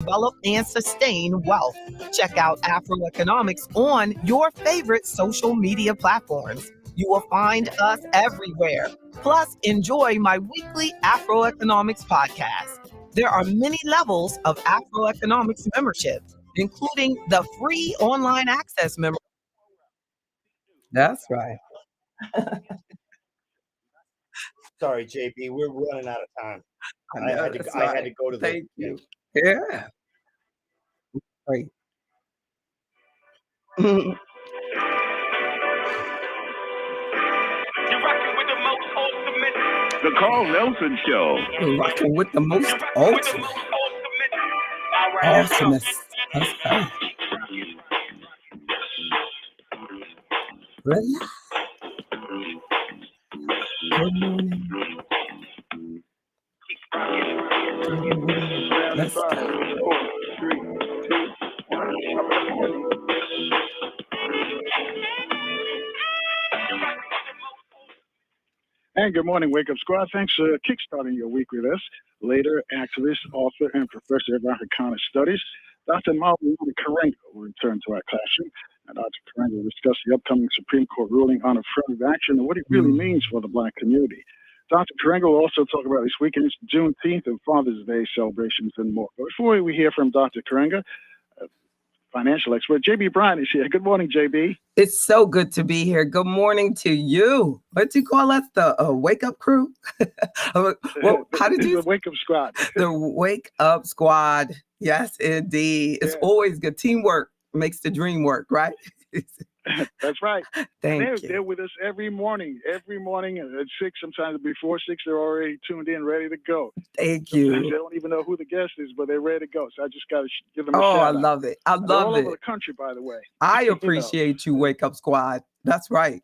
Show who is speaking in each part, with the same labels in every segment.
Speaker 1: develop and sustain wealth. Check out Afroeconomics on your favorite social media platforms. You will find us everywhere. Plus, enjoy my weekly Afroeconomics podcast. There are many levels of Afroeconomics membership, including the free online access membership. That's right.
Speaker 2: Sorry, JB, we're running out of time.
Speaker 1: I
Speaker 2: I
Speaker 1: know
Speaker 2: had to.
Speaker 1: that's
Speaker 2: I had
Speaker 1: right.
Speaker 2: to go to the.
Speaker 1: Thank you. Yeah. Great.
Speaker 3: The Carl Nelson Show.
Speaker 1: You're rocking with the most ultimate. Awesomest. That's right. Relax. Good morning. Let's go.
Speaker 4: And good morning, Wake Up Squad. Thanks for kickstarting your week with us. Later, activist, author, and professor of Africana Studies, Dr. Martin Karenga will return to our classroom. And Dr. Karenga will discuss the upcoming Supreme Court ruling on affirmative action and what it really means for the Black community. Dr. Karenga will also talk about this weekend's Juneteenth and Father's Day celebrations and more. But before we hear from Dr. Karenga, financial expert JB Bryan is here. Good morning, JB.
Speaker 1: It's so good to be here. Good morning to you. What do you call us? The Wake Up Crew? Well, how did you?
Speaker 4: The Wake Up Squad.
Speaker 1: The Wake Up Squad. Yes, indeed. It's always good. Teamwork makes the dream work, right?
Speaker 4: That's right.
Speaker 1: Thank you.
Speaker 4: They're with us every morning at 6, sometimes before 6, they're already tuned in, ready to go.
Speaker 1: Thank you.
Speaker 4: Sometimes they don't even know who the guest is, but they're ready to go. So I just got to give them a shout out.
Speaker 1: I love it. I love
Speaker 4: they're all
Speaker 1: it.
Speaker 4: over the country, by the way.
Speaker 1: I appreciate you, Wake Up Squad. That's right.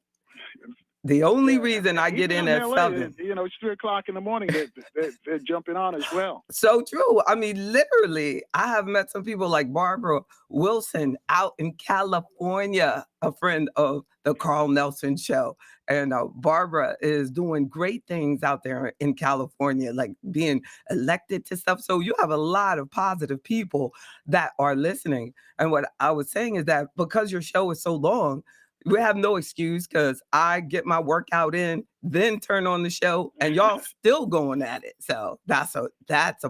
Speaker 1: The only reason I get in at 7.
Speaker 4: It's 3 o'clock in the morning. They're jumping on as well.
Speaker 1: So true. I mean, literally, I have met some people like Barbara Wilson out in California, a friend of the Carl Nelson Show. And Barbara is doing great things out there in California, like being elected to stuff. So you have a lot of positive people that are listening. And what I was saying is that because your show is so long, we have no excuse because I get my workout in, then turn on the show, and y'all still going at it. So that's a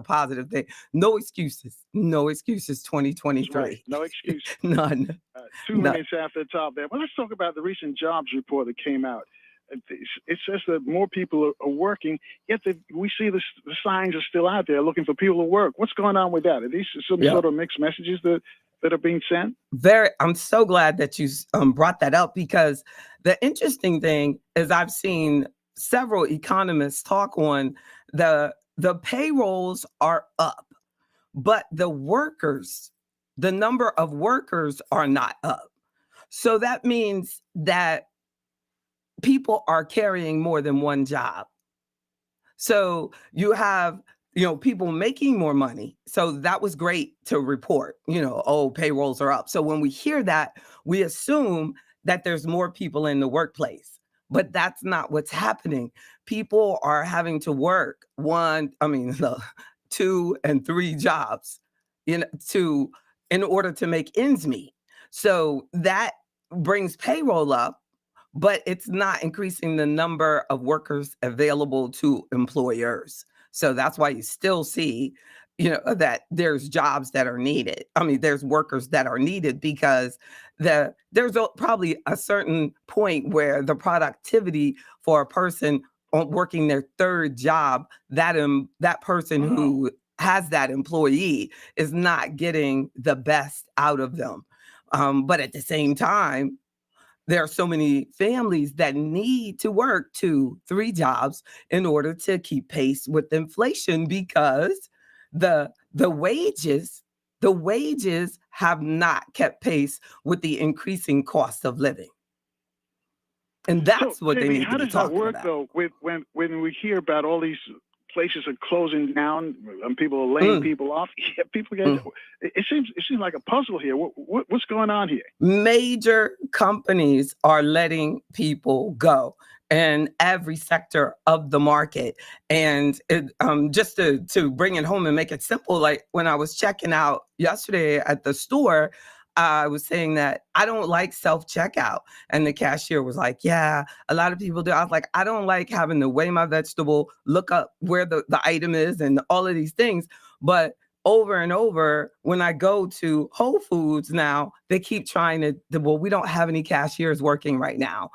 Speaker 1: positive thing. No excuses. No excuses. 2023.
Speaker 4: Right. No excuses.
Speaker 1: None.
Speaker 4: 2 minutes after the top there. Well, let's talk about the recent jobs report that came out. It says that more people are working, yet we see the signs are still out there looking for people to work. What's going on with that? Are these some sort of mixed messages that are being sent?
Speaker 1: I'm so glad that you brought that up, because the interesting thing is I've seen several economists talk on the payrolls are up, but the number of workers are not up. So that means that people are carrying more than one job. So you have people making more money. So that was great to report, payrolls are up. So when we hear that, we assume that there's more people in the workplace, but that's not what's happening. People are having to work 2 and 3 jobs in order to make ends meet. So that brings payroll up, but it's not increasing the number of workers available to employers. So that's why you still see, that there's jobs that are needed. I mean, there's workers that are needed because there's probably a certain point where the productivity for a person working their 3rd job, that person who has that employee is not getting the best out of them. But at the same time, there are so many families that need to work 2, 3 jobs in order to keep pace with inflation, because the wages have not kept pace with the increasing cost of living. And that's what they need to be talking about.
Speaker 4: How does that work, though, when we hear about all these places are closing down and people are laying
Speaker 1: Mm,
Speaker 4: people off. Yeah, people get.
Speaker 1: mm.
Speaker 4: It seems like a puzzle here. What's going on here?
Speaker 1: Major companies are letting people go in every sector of the market. And just to bring it home and make it simple, like when I was checking out yesterday at the store, I was saying that I don't like self checkout. And the cashier was like, yeah, a lot of people do. I was like, I don't like having to weigh my vegetable, look up where the item is, and all of these things. But over and over, when I go to Whole Foods now, they keep trying well, we don't have any cashiers working right now.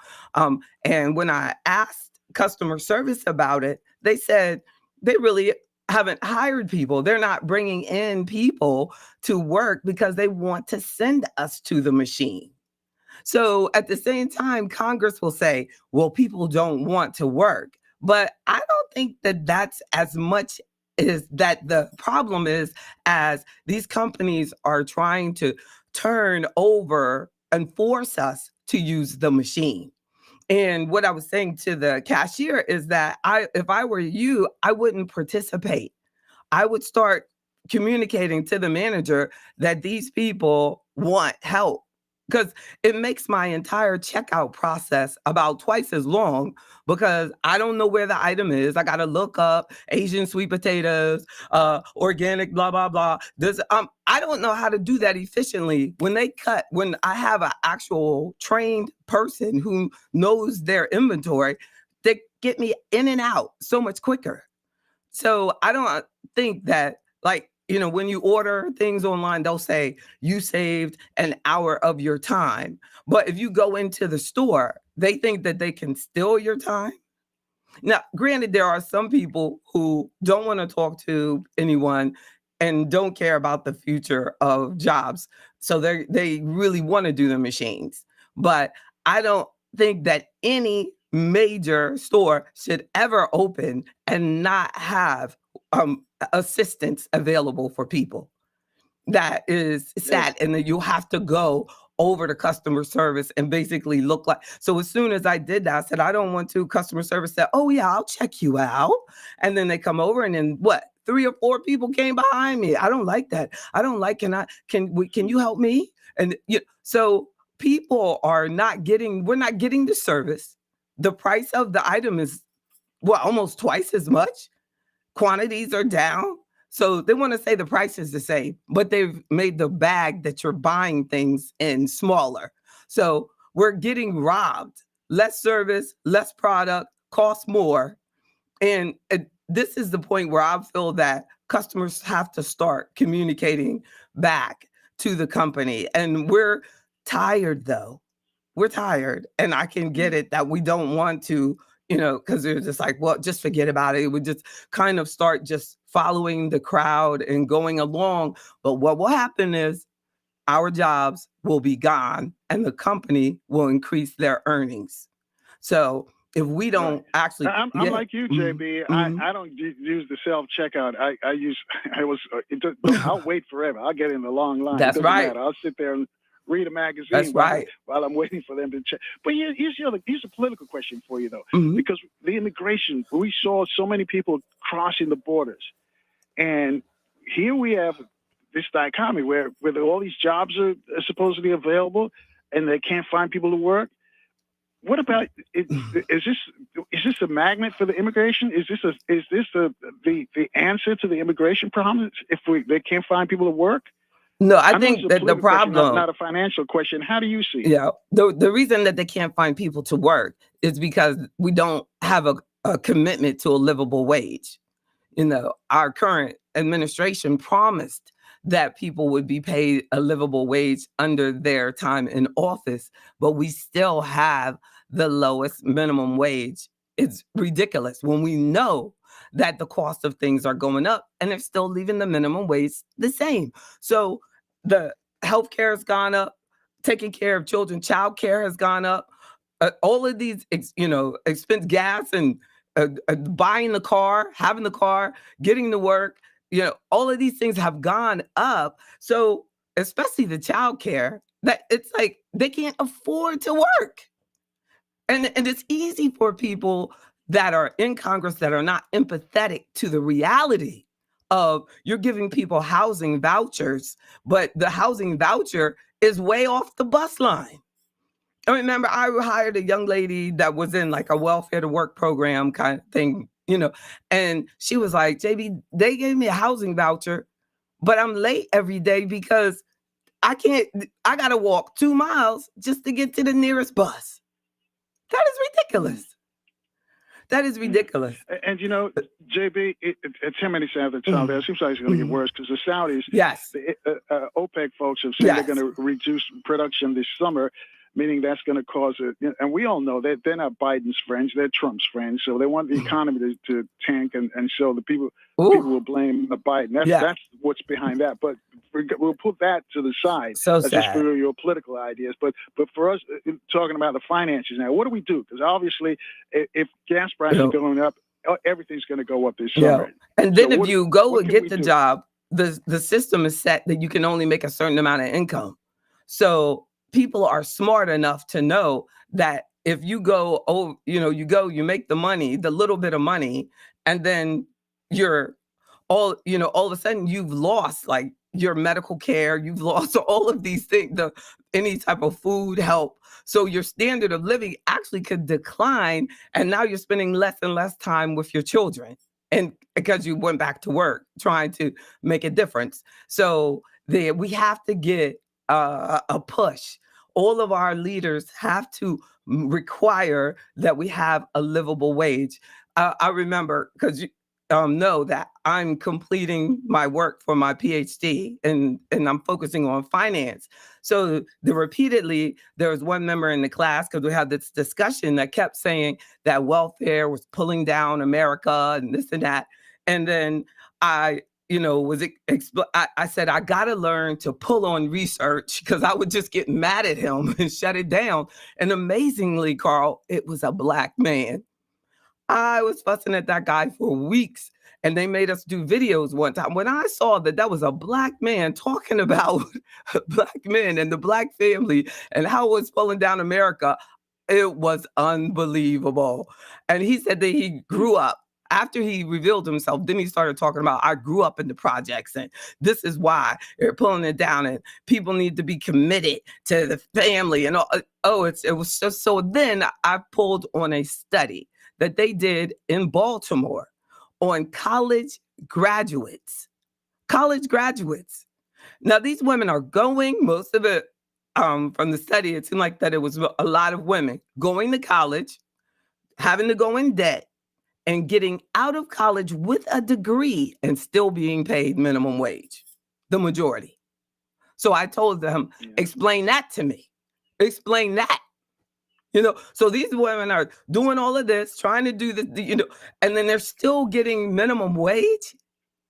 Speaker 1: And when I asked customer service about it, they said they really haven't hired people. They're not bringing in people to work because they want to send us to the machine. So at the same time, Congress will say, well, people don't want to work. But I don't think that that's as much is that the problem is as these companies are trying to turn over and force us to use the machine. And what I was saying to the cashier is that if I were you, I wouldn't participate. I would start communicating to the manager that these people want help because it makes my entire checkout process about twice as long because I don't know where the item is. I got to look up Asian sweet potatoes, organic, blah, blah, blah. I don't know how to do that efficiently. When I have an actual trained person who knows their inventory, they get me in and out so much quicker. So I don't think that, like, when you order things online, they'll say you saved an hour of your time. But if you go into the store, they think that they can steal your time. Now, granted, there are some people who don't want to talk to anyone and don't care about the future of jobs. So they really want to do the machines. But I don't think that any major store should ever open and not have assistance available for people. That is
Speaker 4: Yes.
Speaker 1: sad. And then you have to go over to customer service and basically look like. So as soon as I did that, I said, I don't want to. Customer service said, oh, yeah, I'll check you out. And then they come over and then what? 3 or 4 people came behind me. I don't like that. I don't like, can you help me? And so people are we're not getting the service. The price of the item is almost twice as much. Quantities are down. So they want to say the price is the same, but they've made the bag that you're buying things in smaller. So we're getting robbed. Less service, less product, costs more. And this is the point where I feel that customers have to start communicating back to the company. And we're tired, though. We're tired. And I can get it that we don't want to, because they're just like, well, just forget about it. We just kind of start just following the crowd and going along. But what will happen is our jobs will be gone and the company will increase their earnings. So if we
Speaker 4: Right.
Speaker 1: don't actually,
Speaker 4: I'm
Speaker 1: yeah.
Speaker 4: like you,
Speaker 1: Mhm,
Speaker 4: JB.
Speaker 1: mhm.
Speaker 4: I don't use the self checkout. I'll wait forever. I'll get in the long line. It
Speaker 1: That's
Speaker 4: doesn't
Speaker 1: right.
Speaker 4: matter. I'll sit there and read a magazine
Speaker 1: That's right.
Speaker 4: while I'm waiting for them to check. But here's a political question for you though,
Speaker 1: Mhm.
Speaker 4: because the immigration, we saw so many people crossing the borders, and here we have this dichotomy where all these jobs are supposedly available, and they can't find people to work. What about is this a magnet for the immigration? Is this the answer to the immigration problem? If they can't find people to work?
Speaker 1: No, I
Speaker 4: I know
Speaker 1: think
Speaker 4: it's a
Speaker 1: that the
Speaker 4: political question,
Speaker 1: problem,
Speaker 4: not a financial question. How do you see it?
Speaker 1: yeah, the reason that they can't find people to work is because we don't have a commitment to a livable wage. Our current administration promised that people would be paid a livable wage under their time in office, but we still have the lowest minimum wage. It's ridiculous when we know that the cost of things are going up and they're still leaving the minimum wage the same. So the healthcare has gone up, taking care of children, child care has gone up. All of these, expense, gas and buying the car, having the car, getting to work, all of these things have gone up. So especially the child care, that it's like they can't afford to work. And it's easy for people that are in Congress that are not empathetic to the reality of you're giving people housing vouchers, but the housing voucher is way off the bus line. I remember I hired a young lady that was in like a welfare to work program kind of thing, and she was like, JB, they gave me a housing voucher, but I'm late every day because I got to walk 2 miles just to get to the nearest bus. That is ridiculous. That is ridiculous.
Speaker 4: And JB, it's how many said at the time. It seems like it's going to get worse because the Saudis, the OPEC folks have said they're going to reduce production this summer, meaning that's going to cause it. And we all know that they're not Biden's friends; they're Trump's friends. So they want the economy to tank, and so the people will blame Biden. That's what's behind that. But we'll put that to the side.
Speaker 1: So
Speaker 4: that's
Speaker 1: sad.
Speaker 4: just for your political ideas. But for us, talking about the finances now, what do we do? Because obviously, if gas prices are going up, everything's going to go up this summer.
Speaker 1: And then if you go and get the job, the system is set that you can only make a certain amount of income. So people are smart enough to know that if you go, you make the money, the little bit of money, and then you're all of a sudden you've lost like your medical care, you've lost all of these things, any type of food help. So your standard of living actually could decline. And now you're spending less and less time with your children. And because you went back to work trying to make a difference. So we have to get a push. All of our leaders have to require that we have a livable wage. I remember because know that I'm completing my work for my PhD and I'm focusing on finance. So repeatedly, there was one member in the class because we had this discussion that kept saying that welfare was pulling down America and this and that. And then I said, I got to learn to pull on research because I would just get mad at him and shut it down. And amazingly, Carl, it was a Black man. I was fussing at that guy for weeks and they made us do videos one time. When I saw that was a Black man talking about Black men and the Black family and how it was pulling down America, it was unbelievable. And he said that he grew up. After he revealed himself, then he started talking about, I grew up in the projects and this is why they're pulling it down and people need to be committed to the family and all. It was just so. Then I pulled on a study that they did in Baltimore on college graduates. College graduates. Now these women are going, most of it from the study, it seemed like that it was a lot of women going to college, having to go in debt, and getting out of college with a degree and still being paid minimum wage, the majority. So I told them, explain that to me. Explain that. So these women are doing all of this, trying to do the and then they're still getting minimum wage.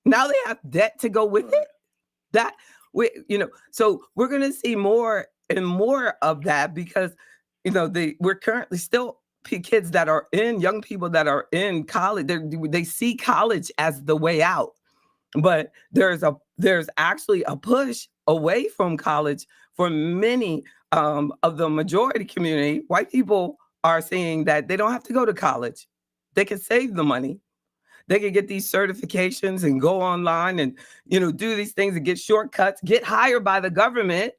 Speaker 1: Now they have debt to go with it. So we're going to see more and more of that because, we're currently still kids that are young people that are in college. They see college as the way out, but there's actually a push away from college for many of the majority community. White people are saying that they don't have to go to college. They can save the money. They can get these certifications and go online and, do these things and get shortcuts, get hired by the government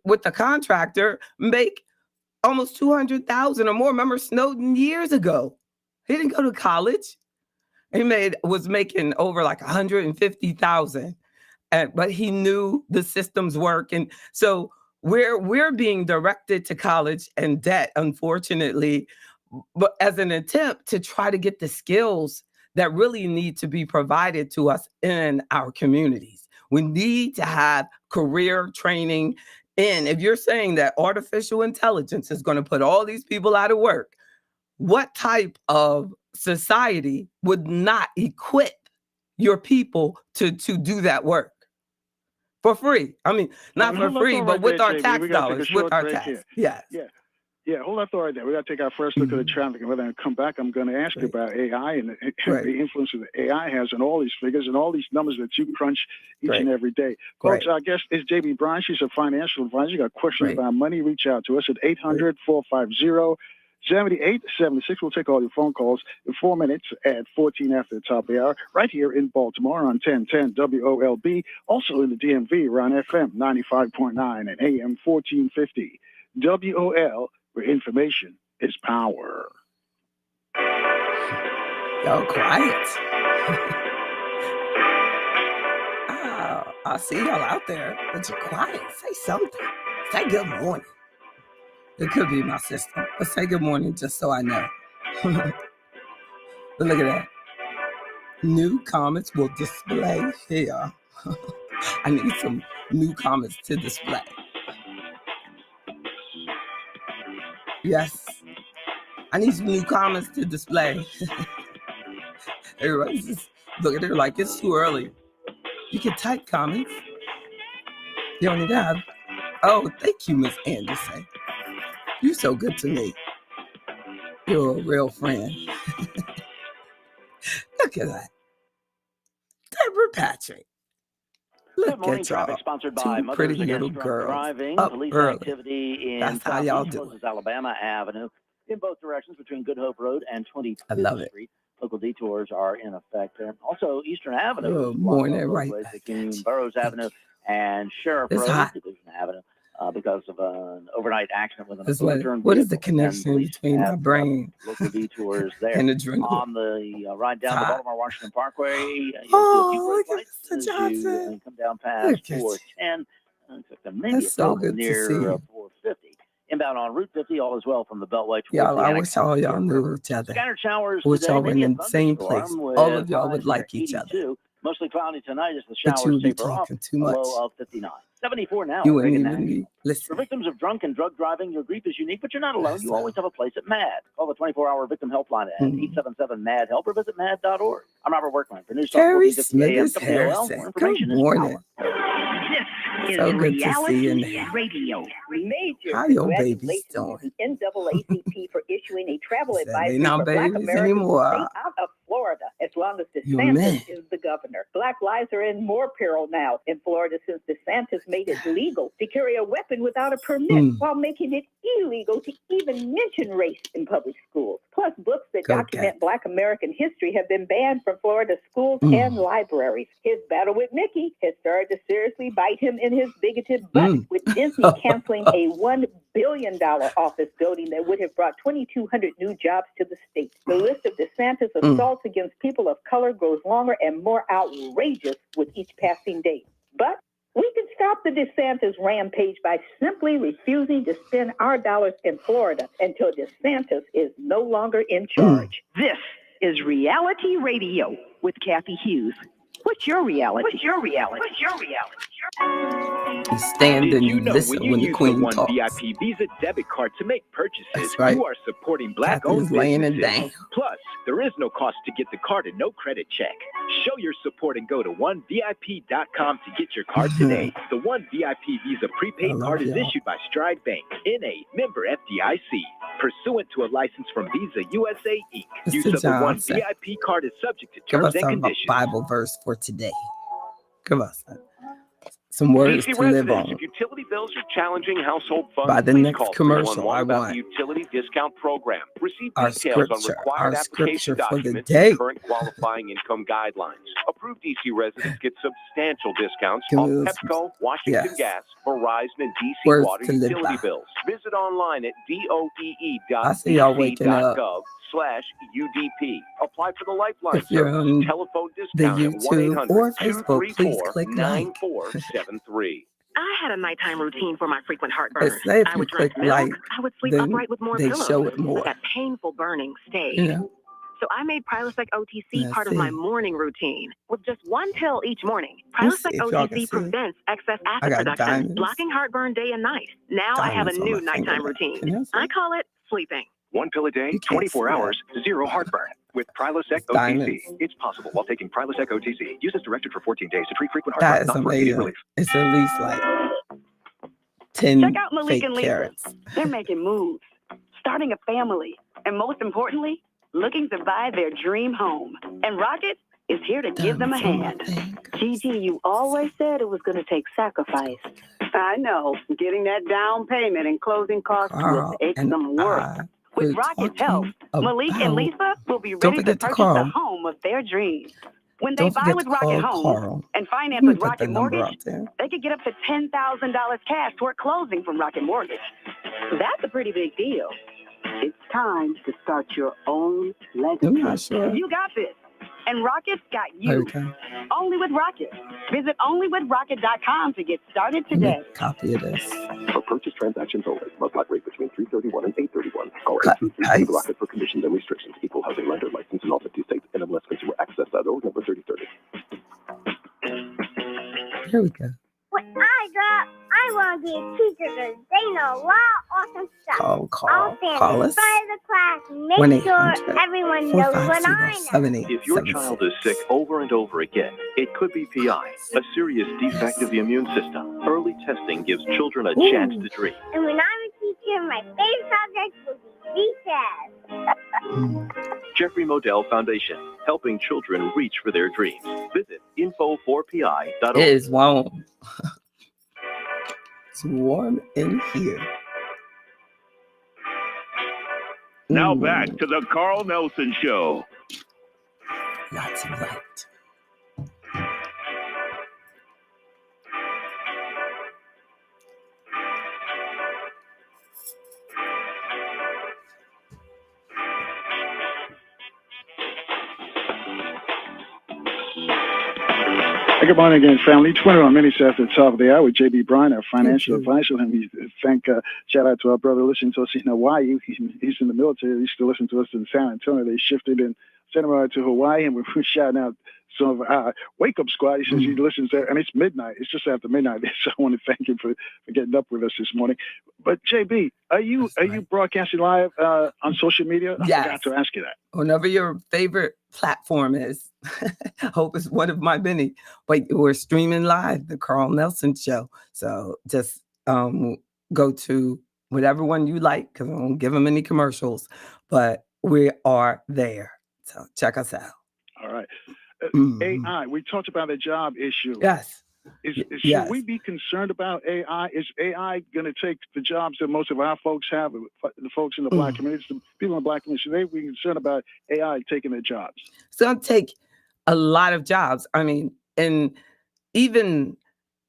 Speaker 1: with the contractor, make almost 200,000 or more. Remember Snowden years ago? He didn't go to college. He was making over like 150,000, but he knew the systems work, and so we're being directed to college and debt, unfortunately, but as an attempt to try to get the skills that really need to be provided to us in our communities. We need to have career training. And if you're saying that artificial intelligence is going to put all these people out of work, what type of society would not equip your people to do that work for free? I mean, not for free, but with our tax dollars, with our tax. Yes.
Speaker 4: Yeah, hold that thought right there. We got to take our first look at the traffic, and when I come back, I'm going to ask you about AI and the influence that AI has on all these figures and all these numbers that you crunch each and every day. Folks, our guest is JB Bryan. She's a financial advisor. You got questions about money, reach out to us at 800-450 7876. We'll take all your phone calls in 4 minutes at 14 after the top of the hour, right here in Baltimore on 1010 WOLB. Also in the DMV, we're on FM 95.9 and AM 1450. WOL, where information is power.
Speaker 1: Y'all quiet. Oh, I see y'all out there, but you're quiet. Say something. Say good morning. It could be my system, but say good morning just so I know. But look at that. New comments will display here. I need some new comments to display. Yes. I need some new comments to display. Everybody's just looking at her like it's too early. You can type comments. You don't need to have. Oh, thank you, Miss Anderson. You're so good to me. You're a real friend. Look at that. Deborah Patrick. Look
Speaker 5: Good morning,
Speaker 1: at y'all.
Speaker 5: traffic sponsored by
Speaker 1: Two
Speaker 5: Mothers
Speaker 1: pretty
Speaker 5: Against
Speaker 1: little
Speaker 5: Drunk
Speaker 1: girls
Speaker 5: Driving.
Speaker 1: up
Speaker 5: Police
Speaker 1: early.
Speaker 5: activity in
Speaker 1: That's how y'all
Speaker 5: Southeast
Speaker 1: do
Speaker 5: closes Alabama Avenue in both directions between Good Hope Road and 25th
Speaker 1: I love it.
Speaker 5: Street. Local detours are in effect there. Also, Eastern Avenue is
Speaker 1: Good
Speaker 5: blocked
Speaker 1: morning,
Speaker 5: on both
Speaker 1: right
Speaker 5: ways
Speaker 1: back
Speaker 5: between
Speaker 1: at you.
Speaker 5: Burroughs Avenue and Sheriff
Speaker 1: It's
Speaker 5: Road,
Speaker 1: hot.
Speaker 5: Division Avenue, because of an overnight accident with an
Speaker 1: It's
Speaker 5: overturned
Speaker 1: what is the
Speaker 5: vehicle. And
Speaker 1: connection
Speaker 5: police
Speaker 1: between my
Speaker 5: have
Speaker 1: brain
Speaker 5: local detours there.
Speaker 1: and adrenaline?
Speaker 5: On the ride down the
Speaker 1: Hot.
Speaker 5: Baltimore-Washington Parkway, you'll see a few
Speaker 1: Oh,
Speaker 5: great
Speaker 1: look at
Speaker 5: lights
Speaker 1: Mr.
Speaker 5: as you
Speaker 1: Johnson.
Speaker 5: come down past
Speaker 1: Look at you.
Speaker 5: 410. Maybe
Speaker 1: That's
Speaker 5: a
Speaker 1: so
Speaker 5: couple
Speaker 1: good to
Speaker 5: near
Speaker 1: see.
Speaker 5: 450. Inbound on Route 50, all is well from the Beltway towards
Speaker 1: Y'all,
Speaker 5: the
Speaker 1: I wish all y'all
Speaker 5: Anacostia
Speaker 1: knew
Speaker 5: River.
Speaker 1: each other.
Speaker 5: Scattered showers
Speaker 1: I wish
Speaker 5: today,
Speaker 1: y'all were
Speaker 5: maybe a
Speaker 1: in the same
Speaker 5: thunderstorm
Speaker 1: place.
Speaker 5: with
Speaker 1: All of y'all
Speaker 5: highs
Speaker 1: would
Speaker 5: near
Speaker 1: like each other.
Speaker 5: 82. Mostly cloudy tonight as the
Speaker 1: But you
Speaker 5: showers
Speaker 1: would be
Speaker 5: taper off.
Speaker 1: talking too
Speaker 5: A
Speaker 1: much.
Speaker 5: low of 59. 74 now
Speaker 1: You
Speaker 5: at
Speaker 1: wouldn't
Speaker 5: Reagan
Speaker 1: even
Speaker 5: National.
Speaker 1: be
Speaker 5: For
Speaker 1: listening.
Speaker 5: victims of drunk and drug driving, your grief is unique, but you're not alone.
Speaker 1: That's
Speaker 5: You always have a place at MAD. Call the 24-hour victim helpline at 877-MAD-HELP or visit mad.org. I'm Robert Workman for News Talk
Speaker 1: Terry
Speaker 5: 1450 AM
Speaker 1: Smithers
Speaker 5: WOL. More
Speaker 1: Harrison. Good
Speaker 5: information is
Speaker 1: morning.
Speaker 6: This
Speaker 1: So
Speaker 6: is
Speaker 1: good to see you,
Speaker 6: reality
Speaker 1: man.
Speaker 6: radio.
Speaker 7: Major
Speaker 1: How your babies
Speaker 7: congratulations to
Speaker 1: doing?
Speaker 7: the NAACP for issuing a travel
Speaker 1: Said they
Speaker 7: advisory
Speaker 1: not
Speaker 7: for Black
Speaker 1: babies
Speaker 7: Americans to
Speaker 1: anymore.
Speaker 7: stay out of Florida as long as
Speaker 1: You a man.
Speaker 7: DeSantis is the governor. Black lives are in more peril now in Florida since DeSantis made it legal to carry a weapon without a permit while making it illegal to even mention race in public schools. Plus, books that
Speaker 1: Go
Speaker 7: document
Speaker 1: Cat.
Speaker 7: Black American history have been banned from Florida schools and libraries. His battle with Mickey has started to seriously bite him in his bigoted butt, with Disney canceling a $1 billion office building that would have brought 2,200 new jobs to the state. The list of DeSantis assaults against people of color grows longer and more outrageous with each passing day. But we can stop the DeSantis rampage by simply refusing to spend our dollars in Florida until DeSantis is no longer in charge.
Speaker 6: This is reality radio with Kathy Hughes. What's your reality? What's your reality? What's your reality?
Speaker 1: You stand
Speaker 3: Did
Speaker 1: and
Speaker 3: you
Speaker 1: you
Speaker 3: know
Speaker 1: listen
Speaker 3: when you
Speaker 1: when the
Speaker 3: use the
Speaker 1: queen
Speaker 3: One
Speaker 1: talks.
Speaker 3: VIP Visa debit card to make purchases,
Speaker 1: That's right.
Speaker 3: you are supporting
Speaker 1: Kathy
Speaker 3: Black-owned
Speaker 1: is laying it
Speaker 3: businesses.
Speaker 1: down.
Speaker 3: Plus, there is no cost to get the card and no credit check. Show your support and go to onevip.com to get your card today. The One VIP Visa
Speaker 1: I
Speaker 3: prepaid
Speaker 1: love
Speaker 3: card is
Speaker 1: y'all.
Speaker 3: issued by Stride Bank, NA, member FDIC, pursuant to a license from Visa USA Inc. Use
Speaker 1: Mr.
Speaker 3: of the One
Speaker 1: Johnson,
Speaker 3: VIP card is subject to
Speaker 1: give
Speaker 3: terms
Speaker 1: us
Speaker 3: and
Speaker 1: a
Speaker 3: conditions.
Speaker 1: Bible verse for today. Give us some words
Speaker 8: DC
Speaker 1: to live
Speaker 8: residents,
Speaker 1: on.
Speaker 8: if utility bills are challenging household funds,
Speaker 1: By the
Speaker 8: please
Speaker 1: next
Speaker 8: call
Speaker 1: commercial,
Speaker 8: 311
Speaker 1: I
Speaker 8: about
Speaker 1: want
Speaker 8: the utility discount program. Receive
Speaker 1: our
Speaker 8: details on
Speaker 1: scripture
Speaker 8: required application
Speaker 1: for the
Speaker 8: documents
Speaker 1: day.
Speaker 8: and current qualifying income guidelines. Approved DC residents get substantial discounts
Speaker 1: Give
Speaker 8: off
Speaker 1: me those-
Speaker 8: Pepco, Washington
Speaker 1: yes.
Speaker 8: Gas, Verizon, and DC
Speaker 1: Words
Speaker 8: Water
Speaker 1: to live
Speaker 8: utility
Speaker 1: by.
Speaker 8: bills. Visit online at
Speaker 1: I see y'all waking up.
Speaker 8: doe.dc.gov/UDP. Apply for the Lifeline
Speaker 1: If you're
Speaker 8: service.
Speaker 1: on
Speaker 8: Telephone
Speaker 1: the
Speaker 8: discount at
Speaker 1: YouTube or Facebook, please click like.
Speaker 8: 1-800-234-9473.
Speaker 9: I had a nighttime routine for my frequent heartburn.
Speaker 1: They say if
Speaker 9: I
Speaker 1: you
Speaker 9: would drink
Speaker 1: click
Speaker 9: milk,
Speaker 1: like,
Speaker 9: I would sleep
Speaker 1: then
Speaker 9: upright with more
Speaker 1: they
Speaker 9: pillows.
Speaker 1: show it more.
Speaker 9: But that painful burning stayed.
Speaker 1: You know,
Speaker 9: So I made Prilosec OTC
Speaker 1: let's
Speaker 9: part of my
Speaker 1: see.
Speaker 9: morning routine. With just one pill each morning,
Speaker 1: Let's see
Speaker 9: Prilosec
Speaker 1: if y'all can
Speaker 9: OTC
Speaker 1: see.
Speaker 9: prevents excess
Speaker 1: I
Speaker 9: acid
Speaker 1: got
Speaker 9: production,
Speaker 1: diamonds.
Speaker 9: blocking heartburn day and night. Now I have a
Speaker 1: Diamonds on
Speaker 9: new
Speaker 1: my finger
Speaker 9: nighttime
Speaker 1: now.
Speaker 9: routine.
Speaker 1: Can you see?
Speaker 9: I call it sleeping.
Speaker 8: One pill a day,
Speaker 1: You can't
Speaker 8: 24
Speaker 1: see that.
Speaker 8: hours, zero heartburn. With Prilosec
Speaker 1: It's
Speaker 8: OTC.
Speaker 1: diamonds.
Speaker 8: It's possible while taking Prilosec OTC. Use as directed for 14 days to treat frequent
Speaker 1: That
Speaker 8: heartburn,
Speaker 1: is
Speaker 8: not for immediate
Speaker 1: amazing.
Speaker 8: relief.
Speaker 1: It's at least like 10
Speaker 6: Check out Malik
Speaker 1: fake
Speaker 6: and Lisa.
Speaker 1: carrots.
Speaker 6: They're making moves, starting a family, and most importantly, looking to buy their dream home. And Rocket is here to give them a
Speaker 1: Diamonds on my
Speaker 6: hand.
Speaker 1: fingers.
Speaker 7: Gigi, you always said it was going to take sacrifice.
Speaker 6: I know. Getting that down payment and closing costs will
Speaker 1: Carl
Speaker 6: take
Speaker 1: and
Speaker 6: some work.
Speaker 1: I
Speaker 6: With
Speaker 1: We're
Speaker 6: Rocket's help,
Speaker 1: talking
Speaker 6: Malik and
Speaker 1: about.
Speaker 6: Lisa will be
Speaker 1: Don't
Speaker 6: ready to
Speaker 1: forget to
Speaker 6: purchase the
Speaker 1: call.
Speaker 6: home of their dreams. When they
Speaker 1: Don't
Speaker 6: buy
Speaker 1: forget
Speaker 6: with
Speaker 1: to
Speaker 6: Rocket
Speaker 1: call
Speaker 6: Homes
Speaker 1: Carl.
Speaker 6: and finance
Speaker 1: Let me
Speaker 6: with
Speaker 1: put the
Speaker 6: Rocket
Speaker 1: number
Speaker 6: Mortgage,
Speaker 1: out there.
Speaker 6: they could get up to $10,000 cash toward closing from Rocket Mortgage. That's a pretty big deal. It's time to start your own legacy.
Speaker 1: I'm not sure.
Speaker 6: You got this. And Rocket's got you.
Speaker 1: Okay.
Speaker 6: Only with Rocket. Visit onlywithrocket.com to get started
Speaker 1: Let me
Speaker 6: today.
Speaker 1: copy of this.
Speaker 8: For purchase transactions only. Must not rate between 331 and 831. Call
Speaker 1: Cut and
Speaker 8: 833
Speaker 1: paste.
Speaker 8: Rocket for conditions and restrictions. Equal housing lender license in all 50 states. NMLSConsumerAccess.org number 3030.
Speaker 1: Here we go.
Speaker 10: When I grow up, I want to be a teacher because they know a lot of awesome stuff. I'll stand
Speaker 1: Call
Speaker 10: in
Speaker 1: us.
Speaker 10: front of the class and make sure
Speaker 1: 1-800
Speaker 10: everyone knows what I know.
Speaker 8: If your child is sick over and over again, it could be PI, a serious defect of the immune system. Early testing gives children a chance to dream.
Speaker 10: And when I'm a teacher, my favorite subject will be recess.
Speaker 8: Jeffrey Modell Foundation, helping children reach for their dreams. Visit info4pi.org.
Speaker 1: It is warm. It's warm in here.
Speaker 11: Now back to the Carl Nelson Show.
Speaker 1: Lots of light.
Speaker 4: Good morning again, family. 21 minutes after the top of the hour with JB Bryan, our financial advisor. And we shout out to our brother listening to us in Hawaii. He's in the military. He used to listen to us in San Antonio. They shifted and sent him out to Hawaii. And we're shouting out some of our Wake Up Squad. He says he listens there, and it's midnight. It's just after midnight. So I want to thank him for getting up with us this morning. But JB, are you broadcasting live on social media? I forgot to ask you that.
Speaker 1: Whenever your favorite platform is. I hope it's one of my many. But we're streaming live, the Carl Nelson Show. So just go to whatever one you like, because I don't give them any commercials. But we are there. So check us out.
Speaker 4: All right. AI, we talked about the job issue.
Speaker 1: Yes.
Speaker 4: Should we be concerned about AI? Is AI going to take the jobs that most of our folks have, the folks in the black communities, the people in the black community? Should they be concerned about AI taking their jobs?
Speaker 1: It's going to take a lot of jobs. I mean, and even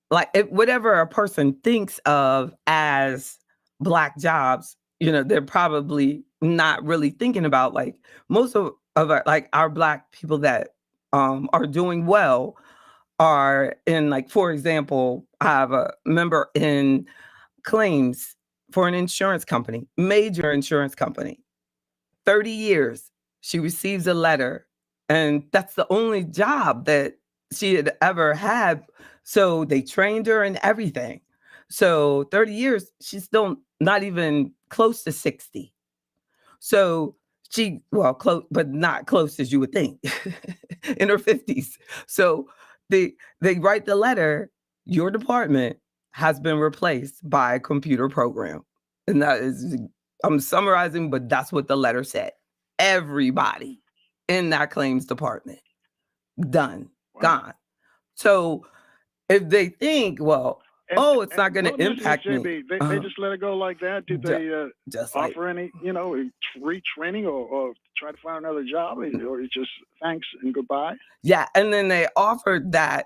Speaker 1: like whatever a person thinks of as black jobs, they're probably not really thinking about like most of our black people that are doing well are in, like, for example, I have a member in claims for an insurance company, major insurance company, 30 years. She receives a letter, and that's the only job that she had ever had. So they trained her and everything. So 30 years, she's still not even close to 60. So she, well, close, but not close as you would think, in her 50s. So they write the letter, your department has been replaced by a computer program. And that is, I'm summarizing, but that's what the letter said. Everybody in that claims department, done, gone. So if they think, well, it's not going to impact me.
Speaker 4: They just let it go like that? Did they offer any, retraining or try to find another job? Or it's just thanks and goodbye?
Speaker 1: Yeah, and then they offered that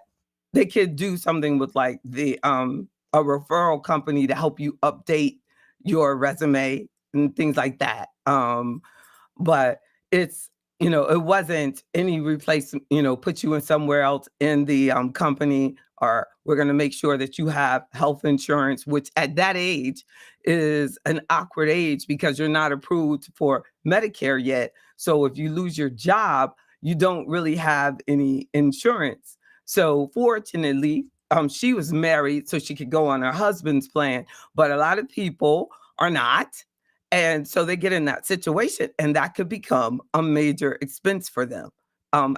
Speaker 1: they could do something with like the a referral company to help you update your resume and things like that. But it's, it wasn't any replacement, put you in somewhere else in the company, or we're going to make sure that you have health insurance, which at that age is an awkward age because you're not approved for Medicare yet. So if you lose your job, you don't really have any insurance. So fortunately, she was married so she could go on her husband's plan, but a lot of people are not. And so they get in that situation, and that could become a major expense for them,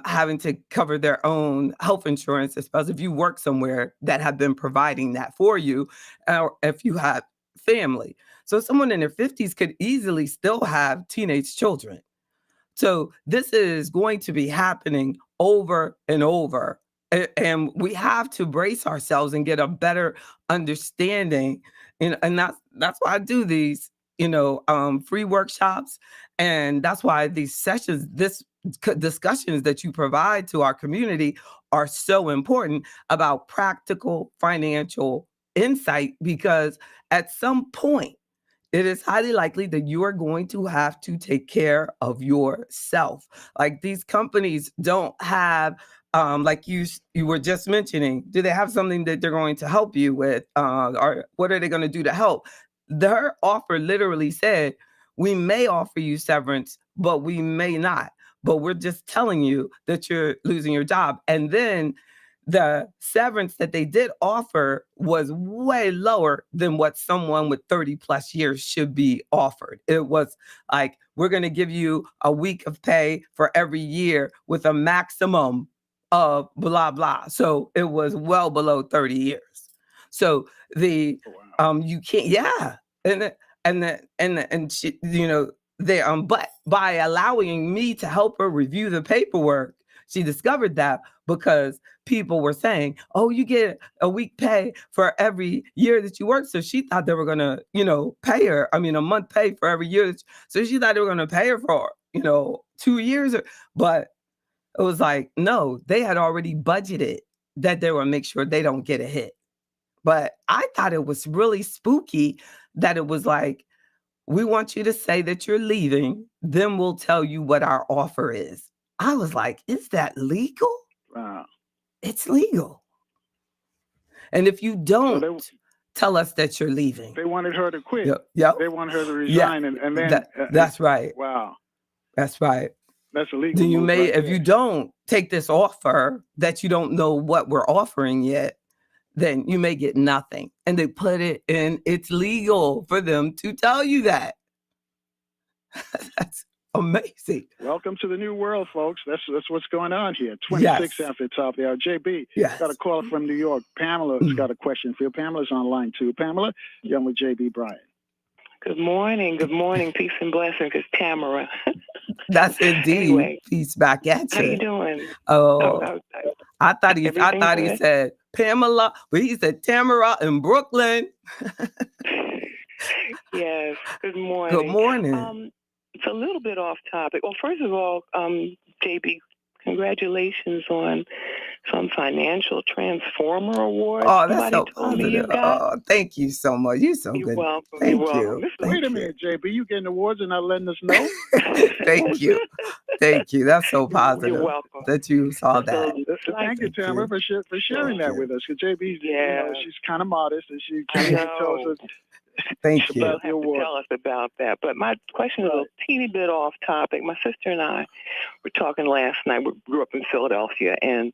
Speaker 1: having to cover their own health insurance, especially if you work somewhere that have been providing that for you, or if you have family. So someone in their 50s could easily still have teenage children. So this is going to be happening over and over. And we have to brace ourselves and get a better understanding. And that's why I do these free workshops. And that's why these sessions, discussions that you provide to our community are so important about practical financial insight, because at some point, it is highly likely that you are going to have to take care of yourself. Like, these companies don't have, like you were just mentioning, do they have something that they're going to help you with? Or what are they going to do to help? Their offer literally said, we may offer you severance, but we may not. But we're just telling you that you're losing your job. And then the severance that they did offer was way lower than what someone with 30 plus years should be offered. It was like, we're going to give you a week of pay for every year with a maximum of blah, blah. So it was well below 30 years. So you can't, yeah. And she, but by allowing me to help her review the paperwork, she discovered that because people were saying, oh, you get a week pay for every year that you work. So she thought they were going to, pay her, a month pay for every year. So she thought they were going to pay her for, 2 years. But it was like, no, they had already budgeted that they would make sure they don't get a hit. But I thought it was really spooky that it was like, we want you to say that you're leaving, then we'll tell you what our offer is. I was like, is that legal?
Speaker 4: Wow.
Speaker 1: It's legal. And if you don't tell us that you're leaving.
Speaker 4: They wanted her to quit.
Speaker 1: Yep.
Speaker 4: They wanted her to resign.
Speaker 1: Yeah.
Speaker 4: And then.
Speaker 1: That's right.
Speaker 4: Wow.
Speaker 1: That's right.
Speaker 4: That's illegal.
Speaker 1: Then you may,
Speaker 4: right
Speaker 1: if
Speaker 4: there.
Speaker 1: you don't take this offer that you don't know what we're offering yet, then you may get nothing. And they put it in, it's legal for them to tell you that. That's amazing.
Speaker 4: Welcome to the new world, folks. That's what's going on here. 26 after the top of the hour. JB, got a caller from New York. Pamela's got a question for you. Pamela's on line 2. Pamela, you're on with JB Bryan.
Speaker 12: Good morning. Good morning. Peace and blessings. It's Tamara.
Speaker 1: That's indeed.
Speaker 12: Anyway,
Speaker 1: peace back at you.
Speaker 12: How you doing?
Speaker 1: Oh, I thought he said Pamela, but he said Tamara in Brooklyn.
Speaker 12: Yes. Good morning.
Speaker 1: Good morning.
Speaker 12: It's a little bit off topic. Well, first of all, JB, congratulations on some financial transformer award.
Speaker 1: Oh, that's so
Speaker 12: positive.
Speaker 1: Oh, thank you so much. You're so
Speaker 12: You're
Speaker 1: good.
Speaker 12: welcome.
Speaker 1: Thank
Speaker 12: You're
Speaker 1: you.
Speaker 12: welcome.
Speaker 4: Wait a minute, JB. You getting awards and not letting us know?
Speaker 1: Thank you. Thank you. That's so positive.
Speaker 12: You're welcome.
Speaker 1: That you saw that.
Speaker 4: So thank you, Tamara, for sharing that with us. Because JB, she's kind of modest, and she tells us.
Speaker 1: Thank you.
Speaker 12: You'll have to tell us about that. But my question is a teeny bit off topic. My sister and I were talking last night. We grew up in Philadelphia, and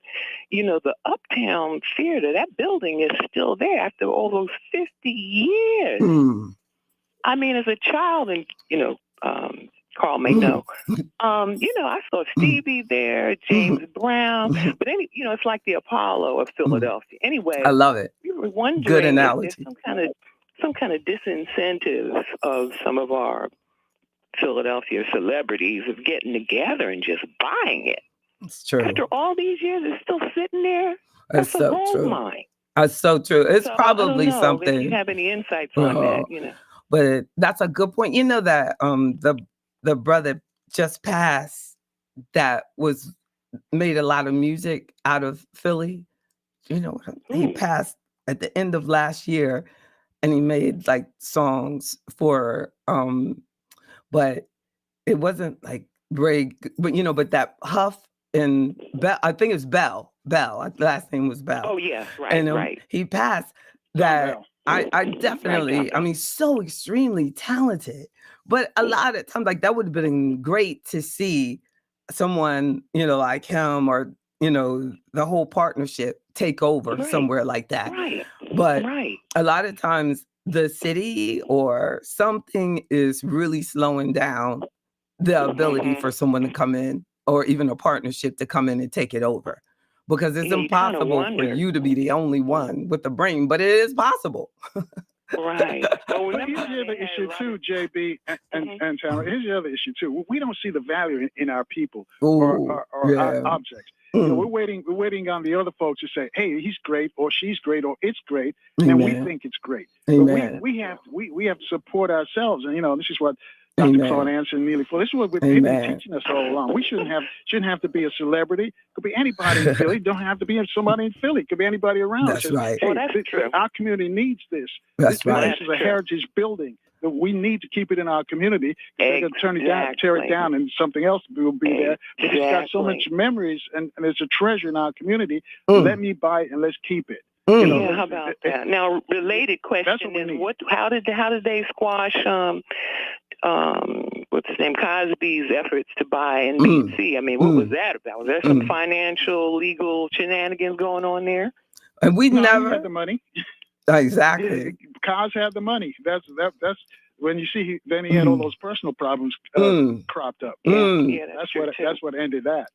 Speaker 12: the Uptown Theater, that building is still there after all those 50 years. I mean, as a child, and Carl may know. I saw Stevie there, James Brown, but it's like the Apollo of Philadelphia. Anyway,
Speaker 1: I love it.
Speaker 12: We were wondering
Speaker 1: Good
Speaker 12: if
Speaker 1: analogy.
Speaker 12: there's some kind of disincentive of some of our Philadelphia celebrities of getting together and just buying it.
Speaker 1: It's true.
Speaker 12: After all these years, it's still sitting there.
Speaker 1: That's
Speaker 12: That's a
Speaker 1: so
Speaker 12: gold
Speaker 1: true.
Speaker 12: mine.
Speaker 1: That's so true. It's
Speaker 12: So,
Speaker 1: probably
Speaker 12: I don't know
Speaker 1: something.
Speaker 12: if you have any insights on that,
Speaker 1: But that's a good point. You know that the brother just passed that made a lot of music out of Philly. He passed at the end of last year, and he made like songs for but it wasn't like very good, but that Huff and Bell, I think it's Bell. Last name was Bell.
Speaker 12: Oh yes, right,
Speaker 1: And
Speaker 12: right.
Speaker 1: he passed that. I definitely, so extremely talented, but a lot of times, like, that would have been great to see someone, like him, or, the whole partnership take over somewhere like that.
Speaker 12: Right.
Speaker 1: But
Speaker 12: Right.
Speaker 1: a lot of times the city or something is really slowing down the ability for someone to come in, or even a partnership to come in and take it over. Because it's
Speaker 12: Yeah, you kinda
Speaker 1: impossible for
Speaker 12: wonder.
Speaker 1: you to be the only one with the brain, but it is possible.
Speaker 12: Right. Well,
Speaker 4: But here's the other issue too, JB and Tamara. Here's the other issue too. We don't see the value in our people or our objects. You know, we're waiting on the other folks to say, hey, he's great, or she's great, or it's great, and
Speaker 1: Amen.
Speaker 4: we think it's great.
Speaker 1: Amen.
Speaker 4: But we have to support ourselves, and you know, this is what Dr. Claude answered Neely for. This is what they've been teaching us all along. We shouldn't have to be a celebrity. Could be anybody in Philly. Don't have to be somebody in Philly. Could be anybody around.
Speaker 1: That's right.
Speaker 4: Hey,
Speaker 12: that's true.
Speaker 4: Our community needs this.
Speaker 1: That's right.
Speaker 4: This is a heritage building. We need to keep it in our community. They're going to tear it down, and something else will be there. But it's got so much memories, and it's a treasure in our community. Let me buy it and let's keep it. You know,
Speaker 12: how about that? Now, related question is, how did they squash what's his name, Cosby's efforts to buy NBC? I mean, what was that about? Was there some financial, legal shenanigans going on there?
Speaker 1: And we never
Speaker 4: had the money.
Speaker 1: Exactly.
Speaker 4: Cos had the money. That's when you see. Then he had all those personal problems cropped up. That's what ended that.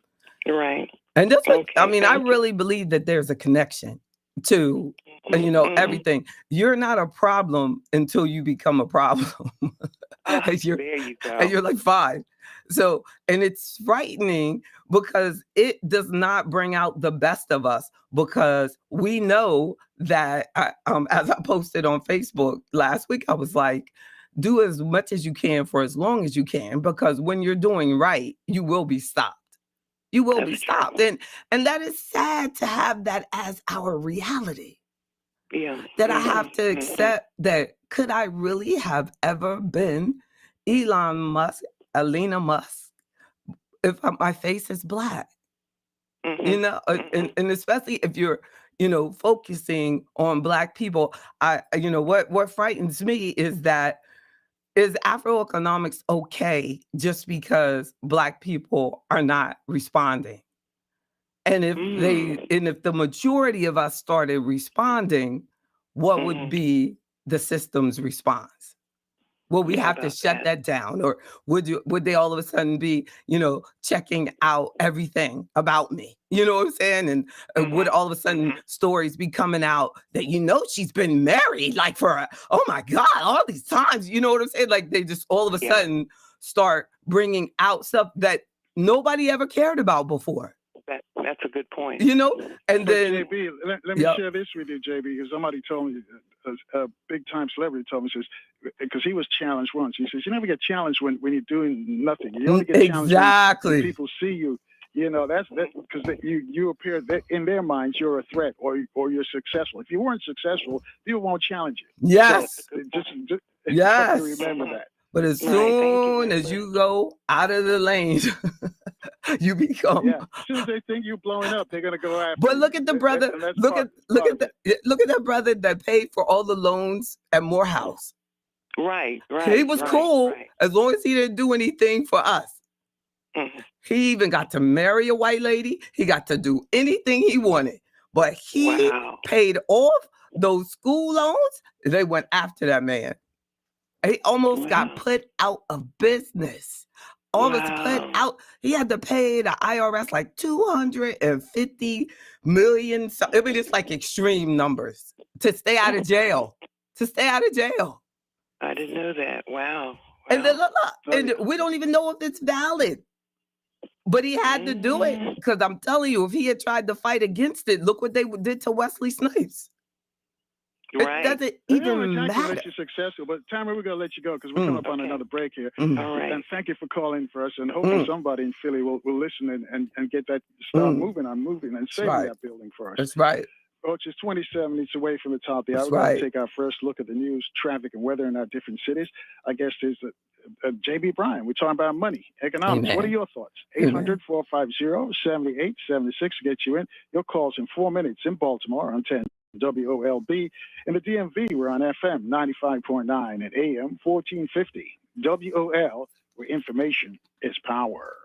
Speaker 12: Right.
Speaker 1: And this, I mean, I really believe that there's a connection to, you know, everything. You're not a problem until you become a problem.
Speaker 12: There you go.
Speaker 1: And you're like 5. So, and it's frightening because it does not bring out the best of us, because we know that, as I posted on Facebook last week, I was like, do as much as you can for as long as you can, because when you're doing right, you will be stopped. You will be stopped. And that is sad to have that as our reality.
Speaker 12: Yeah.
Speaker 1: That I have to accept that, could I really have ever been Elon Musk, Elena Musk, if my face is black? You know, and especially if you're, you know, focusing on black people, you know, what frightens me is that, is Afroeconomics okay just because black people are not responding? And if the majority of us started responding, what would be the system's response? Will we have to shut that down, or would they all of a sudden be, you know, checking out everything about me? You know what I'm saying? And would all of a sudden stories be coming out that, you know, she's been married like for oh my God, all these times? You know what I'm saying? Like they just all of a sudden start bringing out stuff that nobody ever cared about before.
Speaker 12: That's a good point.
Speaker 1: You know, and then
Speaker 4: JB, let me share this with you, JB, because somebody told me, a big time celebrity told me, says, because he was challenged once. He says, you never get challenged when you're doing nothing. You only get challenged when people see you. You know, that's because you appear that in their minds you're a threat, or you're successful. If you weren't successful, people won't challenge you.
Speaker 1: Yes.
Speaker 4: So just
Speaker 1: yes.
Speaker 4: Remember that.
Speaker 1: But as soon as you go out of the lane, you become.
Speaker 4: Yeah. As soon as they think you're blowing up, they're gonna go after.
Speaker 1: But look at the brother. Look at that brother that paid for all the loans at Morehouse.
Speaker 12: Right.
Speaker 1: He was cool as long as he didn't do anything for us. He even got to marry a white lady. He got to do anything he wanted. But he paid off those school loans. They went after that man. He almost got put out of business. Almost put out. He had to pay the IRS like $250 million. I mean, it's like extreme numbers to stay out of jail.
Speaker 12: I didn't know that. Wow.
Speaker 1: And then look, and we don't even know if it's valid. But he had to do it, because I'm telling you, if he had tried to fight against it, look what they did to Wesley Snipes.
Speaker 12: Right.
Speaker 1: It doesn't even matter.
Speaker 4: Let you successful, but Tamara, we're gonna let you go because we're coming up on another break here.
Speaker 12: All right.
Speaker 4: And thank you for calling for us, and hopefully somebody in Philly will listen and get that start moving and saving that building for us.
Speaker 1: That's right.
Speaker 4: Which is 27 minutes away from the top of the hour.
Speaker 1: That's
Speaker 4: We're going
Speaker 1: right.
Speaker 4: to take our first look at the news, traffic, and weather in our different cities. Our guest is JB Bryan. We're talking about money, economics.
Speaker 1: Amen.
Speaker 4: What are your thoughts? 800-450-7876 get you in. Your calls in 4 minutes in Baltimore on 10 WOLB. In the DMV, we're on FM 95.9 and AM 1450. WOL, where information is power.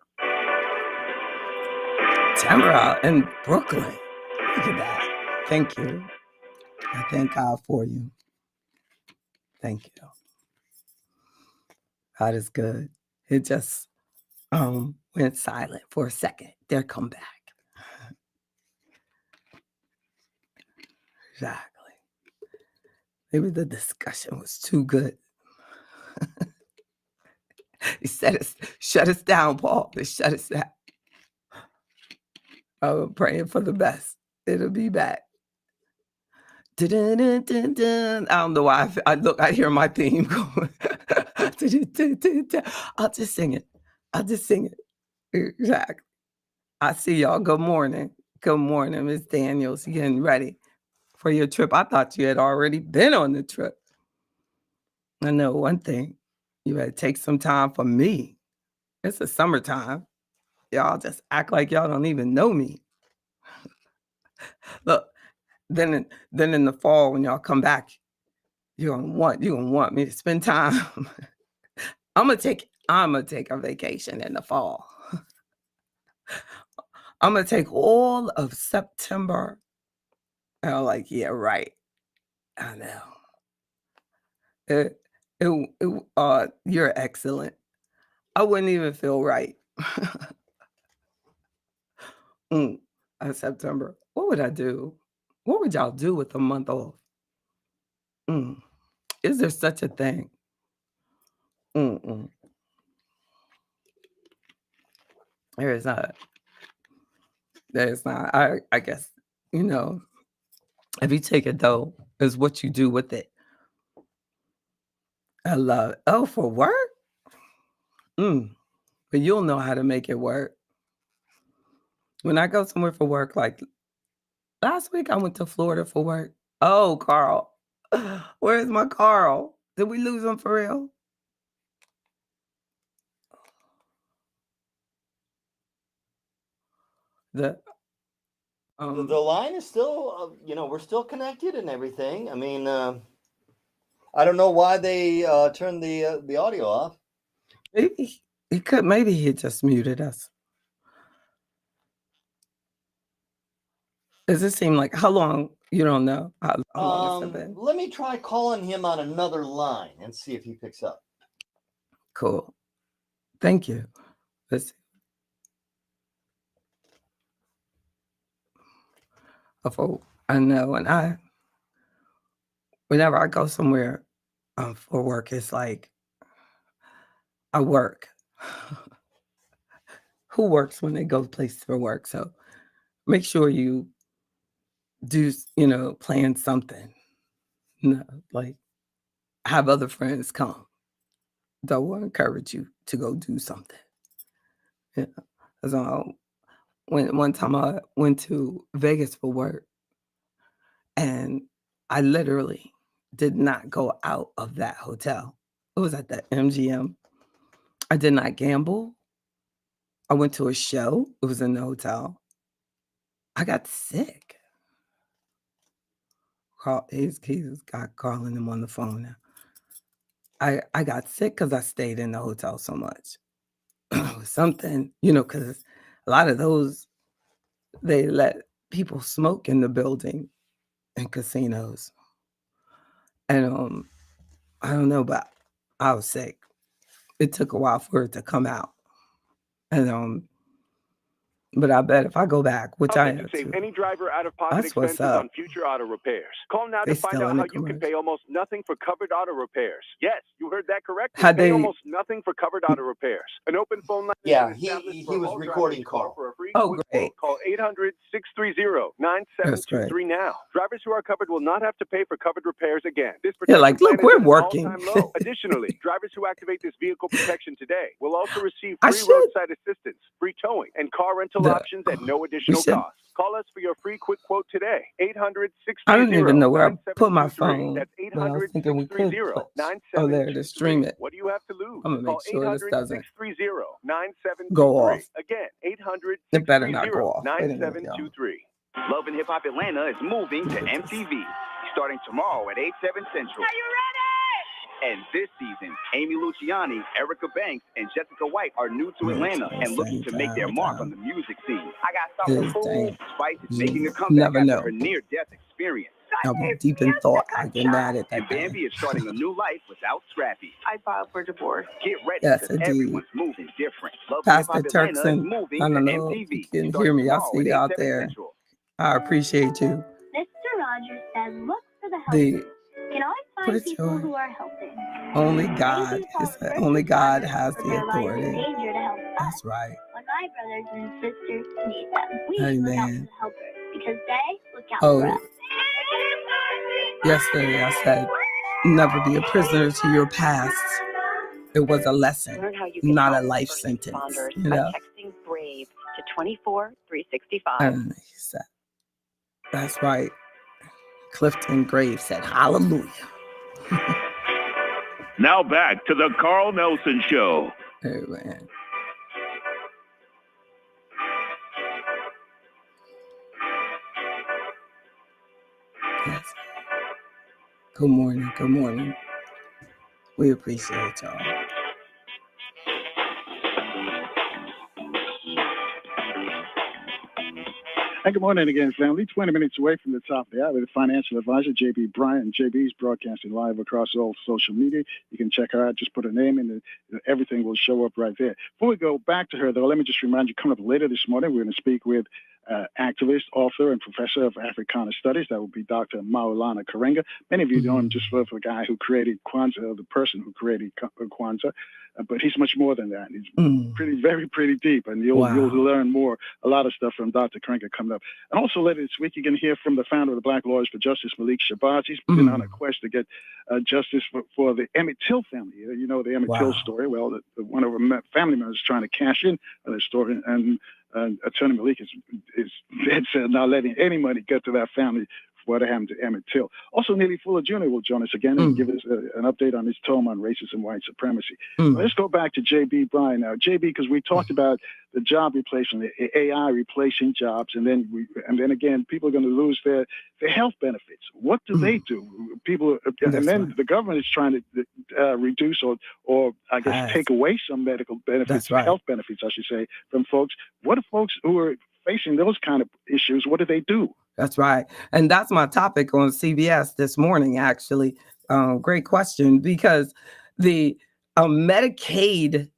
Speaker 1: Tamara in Brooklyn. Look at that. Thank you. I thank God for you. Thank you. God is good. It just went silent for a second. They'll come back. Exactly. Maybe the discussion was too good. He said, shut us down, Paul. They shut us down. I'm praying for the best. It'll be back. Dun-dun-dun-dun-dun. I don't know why I hear my theme going. Dun-dun-dun-dun-dun. I'll just sing it. Exactly. I see y'all. Good morning. Good morning, Miss Daniels. You getting ready for your trip? I thought you had already been on the trip. I know one thing. You better take some time for me. It's the summertime. Y'all just act like y'all don't even know me. Look, then in the fall when y'all come back, you're gonna want me to spend time. I'm gonna take a vacation in the fall. I'm gonna take all of September. And I'm like, yeah, right. I know. You're excellent. I wouldn't even feel right. September. What would I do? What would y'all do with a month off? Is there such a thing? Mm-mm. There is not. I guess, if you take it though, is what you do with it. I love it. Oh, for work? But you'll know how to make it work. When I go somewhere for work, like last week I went to Florida for work. Oh, Carl. Where's my Carl? Did we lose him for real? The
Speaker 2: line is still, we're still connected and everything. I mean, I don't know why they turned the audio off.
Speaker 1: Maybe he just muted us. Does it seem like how long? You don't know how long has it been?
Speaker 2: Let me try calling him on another line and see if he picks up.
Speaker 1: Cool. Thank you. Let's see. I know, and whenever I go somewhere for work, it's like I work. Who works when they go places for work? So make sure you do, plan something. Like have other friends come. That will encourage you to go do something. Yeah. So one time I went to Vegas for work, and I literally did not go out of that hotel. It was at the MGM. I did not gamble. I went to a show. It was in the hotel. I got sick. He's got calling him on the phone now. I got sick because I stayed in the hotel so much. It was something, because a lot of those, they let people smoke in the building in casinos. And I don't know, but I was sick. It took a while for it to come out. And but I bet if I go back, which I have
Speaker 13: save
Speaker 1: to,
Speaker 13: any driver out-of-pocket
Speaker 1: that's what's
Speaker 13: expenses
Speaker 1: up.
Speaker 13: on future auto repairs. Call now
Speaker 1: They
Speaker 13: to find
Speaker 1: still
Speaker 13: out
Speaker 1: in
Speaker 13: how
Speaker 1: the
Speaker 13: you can
Speaker 1: commercial.
Speaker 13: pay almost nothing for covered auto repairs. Yes, you heard that correctly.
Speaker 1: Had
Speaker 13: Pay
Speaker 1: they-
Speaker 13: almost nothing for covered auto repairs. An open phone line.
Speaker 2: Yeah,
Speaker 13: is
Speaker 2: he
Speaker 13: established for
Speaker 2: was
Speaker 13: all
Speaker 2: recording
Speaker 13: drivers to call
Speaker 2: Carl.
Speaker 13: for a free
Speaker 1: Oh,
Speaker 13: quick
Speaker 1: great.
Speaker 13: quote. Call 800-630-9723 now. Drivers who are covered will not have to pay for covered repairs again. This
Speaker 1: Yeah,
Speaker 13: protection
Speaker 1: like,
Speaker 13: plan
Speaker 1: look,
Speaker 13: is
Speaker 1: we're
Speaker 13: at an
Speaker 1: working.
Speaker 13: all-time low. Additionally, drivers who activate this vehicle protection today will also receive
Speaker 1: I
Speaker 13: free
Speaker 1: should-
Speaker 13: roadside assistance, free towing, and car rental options at no additional
Speaker 1: should-
Speaker 13: cost. Call us for your free quick quote today. 800-630-9723.
Speaker 1: I don't even know where I put my phone.
Speaker 13: That's
Speaker 1: But I was thinking we could put, oh, there to stream it.
Speaker 13: What do you have to lose?
Speaker 1: I'm gonna make
Speaker 13: Call
Speaker 1: sure this doesn't
Speaker 13: 800-630-9723.
Speaker 1: go off.
Speaker 13: Again,
Speaker 1: It better not go off. Wait a minute, y'all.
Speaker 13: 800-630-9723.
Speaker 14: Love and Hip Hop Atlanta is moving to MTV starting tomorrow at 8/7 Central. Are you ready? And this season, Amy Luciani, Erica Banks, and Jessica White are new to Atlanta and looking to make their mark on the music scene. I got something cool. Spice is making a comeback
Speaker 1: never know.
Speaker 14: after her near-death experience.
Speaker 1: I'll be deep in thought. I get mad at
Speaker 14: And
Speaker 1: that thing.
Speaker 14: Bambi is starting a new life without Scrappy. I filed for divorce. Get ready,
Speaker 1: Yes,
Speaker 14: because
Speaker 1: indeed.
Speaker 14: everyone's moving different. Love and Hip
Speaker 1: Pastor
Speaker 14: Hop Atlanta is
Speaker 1: Turkson,
Speaker 14: moving
Speaker 1: I
Speaker 14: to
Speaker 1: don't know if
Speaker 14: MTV.
Speaker 1: you can
Speaker 14: starting
Speaker 1: hear me. I
Speaker 14: tomorrow
Speaker 1: see
Speaker 14: at
Speaker 1: you out
Speaker 14: 8/7
Speaker 1: there.
Speaker 14: Central.
Speaker 1: I appreciate you.
Speaker 10: Mr. Rogers says, look for the
Speaker 1: The
Speaker 10: helpers. Can always find
Speaker 1: put
Speaker 10: people
Speaker 1: your
Speaker 10: who are helping.
Speaker 1: only God
Speaker 10: Maybe
Speaker 1: is
Speaker 10: call
Speaker 1: that
Speaker 10: first
Speaker 1: only God
Speaker 10: responders
Speaker 1: has
Speaker 10: put
Speaker 1: the
Speaker 10: their lives in
Speaker 1: authority.
Speaker 10: danger to help us.
Speaker 1: That's right.
Speaker 10: When my brother brothers and sisters need them. We look out for
Speaker 1: Amen.
Speaker 10: the helpers because they look out
Speaker 1: Oh,
Speaker 10: for us.
Speaker 1: yesterday I said, never be a prisoner to your past. It was a lesson,
Speaker 9: Learn how you can
Speaker 1: not a
Speaker 9: help
Speaker 1: life
Speaker 9: first
Speaker 1: sentence.
Speaker 9: responders
Speaker 1: You
Speaker 9: by
Speaker 1: know,
Speaker 9: texting BRAVE to 24365.
Speaker 1: and he said, that's right. Clifton Graves said, hallelujah.
Speaker 11: Now back to the Carl Nelson Show.
Speaker 1: Amen. Yes. Good morning. Good morning. We appreciate y'all.
Speaker 4: And good morning again, family. 20 minutes away from the top of the hour, the financial advisor, J.B. Bryan. JB's broadcasting live across all social media. You can check her out. Just put her name in, and everything will show up right there. Before we go back to her, though, let me just remind you, coming up later this morning, we're going to speak with activist, author, and professor of Africana Studies. That will be Dr. Maulana Karenga. Many of you know him just for the guy who created Kwanzaa, the person who created Kwanzaa. But he's much more than that. He's very pretty deep, and you'll learn a lot of stuff from Dr. Karenga coming up. And also later this week, you're going to hear from the founder of the Black Lawyers for Justice, Malik Shabazz. He's been on a quest to get justice for the Emmett Till family. You know the Emmett Till story. Well, one of our family members is trying to cash in on the story, and Attorney Malik is dead set not letting any money get to that family for what happened to Emmett Till. Also, Neely Fuller Jr. will join us again and give us an update on his tome on racism and white supremacy. Let's go back to J.B. Bryan now. J.B., because we talked about the job replacement, the AI replacing jobs, and then again, people are going to lose their health benefits. What do they do? People, and then the government is trying to reduce or I guess take away some medical benefits, health benefits, I should say, from folks. What do folks who are facing those kind of issues, what do they do?
Speaker 1: That's right. And that's my topic on CBS this morning, actually. Great question, because the Medicaid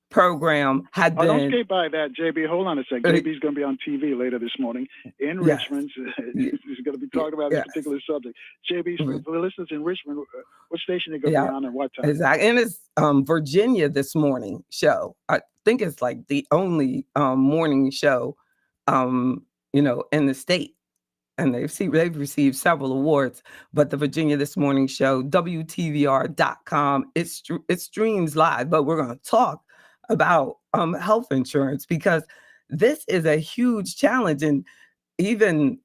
Speaker 1: program had been...
Speaker 4: Don't skip by that, JB. Hold on a second. JB's going to be on TV later this morning in Richmond. He's going to be talking about this particular subject. JB, for the listeners in Richmond, what station are you going to be on and what time?
Speaker 1: Exactly. And it's Virginia This Morning show. I think it's like the only morning show, in the state. And they've received several awards, but the Virginia This Morning show, WTVR.com, it streams live, but we're going to talk about health insurance because this is a huge challenge. And even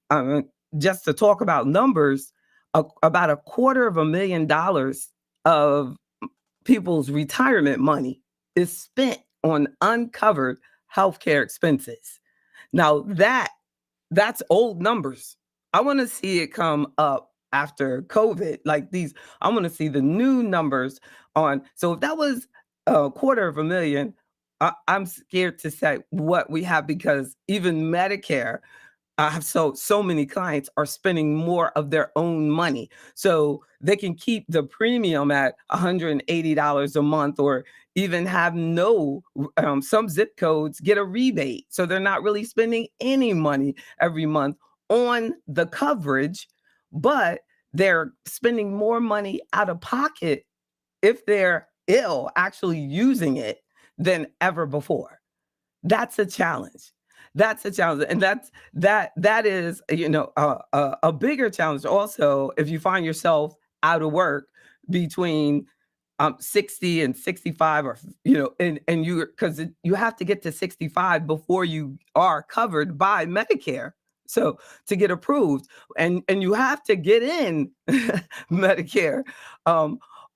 Speaker 1: just to talk about numbers, about $250,000 of people's retirement money is spent on uncovered healthcare expenses. Now that's old numbers. I want to see it come up after COVID, I want to see the new numbers on. So if that was $250,000, I'm scared to say what we have, because even Medicare, I have so many clients are spending more of their own money. So they can keep the premium at $180 a month, or even have some zip codes get a rebate. So they're not really spending any money every month on the coverage, but they're spending more money out of pocket if they're ill, actually using it, than ever before. That's a challenge. That's a challenge. And that is, a bigger challenge also if you find yourself out of work between 60 and 65, or, and because you have to get to 65 before you are covered by Medicare. So to get approved, and you have to get in Medicare,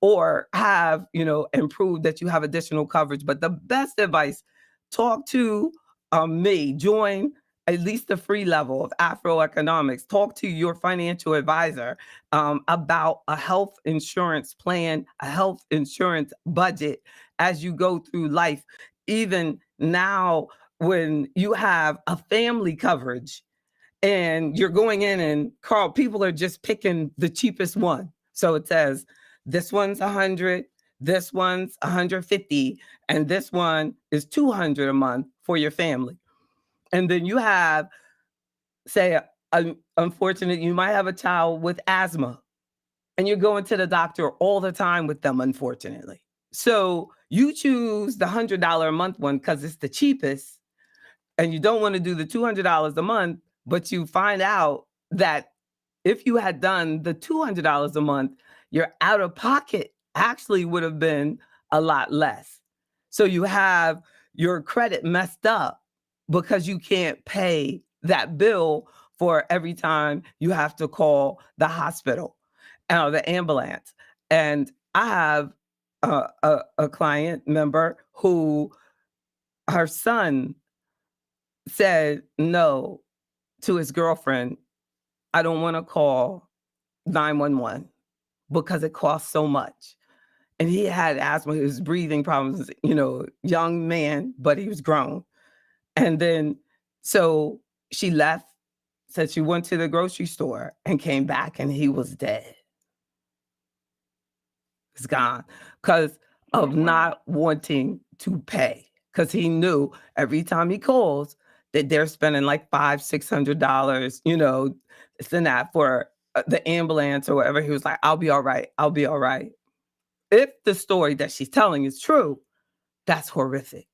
Speaker 1: or have, and prove that you have additional coverage. But the best advice, talk to me, join at least the free level of Afro Economics. Talk to your financial advisor about a health insurance plan, a health insurance budget as you go through life. Even now, when you have a family coverage and you're going in, and Carl, people are just picking the cheapest one. So it says, this one's 100, this one's 150, and this one is 200 a month for your family. And then you have, say, unfortunately, you might have a child with asthma, and you're going to the doctor all the time with them, unfortunately. So you choose the $100 a month one because it's the cheapest, and you don't want to do the $200 a month, but you find out that if you had done the $200 a month, your out of pocket actually would have been a lot less. So you have your credit messed up because you can't pay that bill for every time you have to call the hospital or the ambulance. And I have a client member who her son said no to his girlfriend. I don't want to call 911 because it costs so much. And he had asthma, he was breathing problems, young man, but he was grown. And then, so she left, said she went to the grocery store and came back and he was dead. It's gone because of not wanting to pay. Because he knew every time he calls that they're spending like $500-$600, this and that for the ambulance or whatever. He was like, I'll be all right. I'll be all right. If the story that she's telling is true, that's horrific.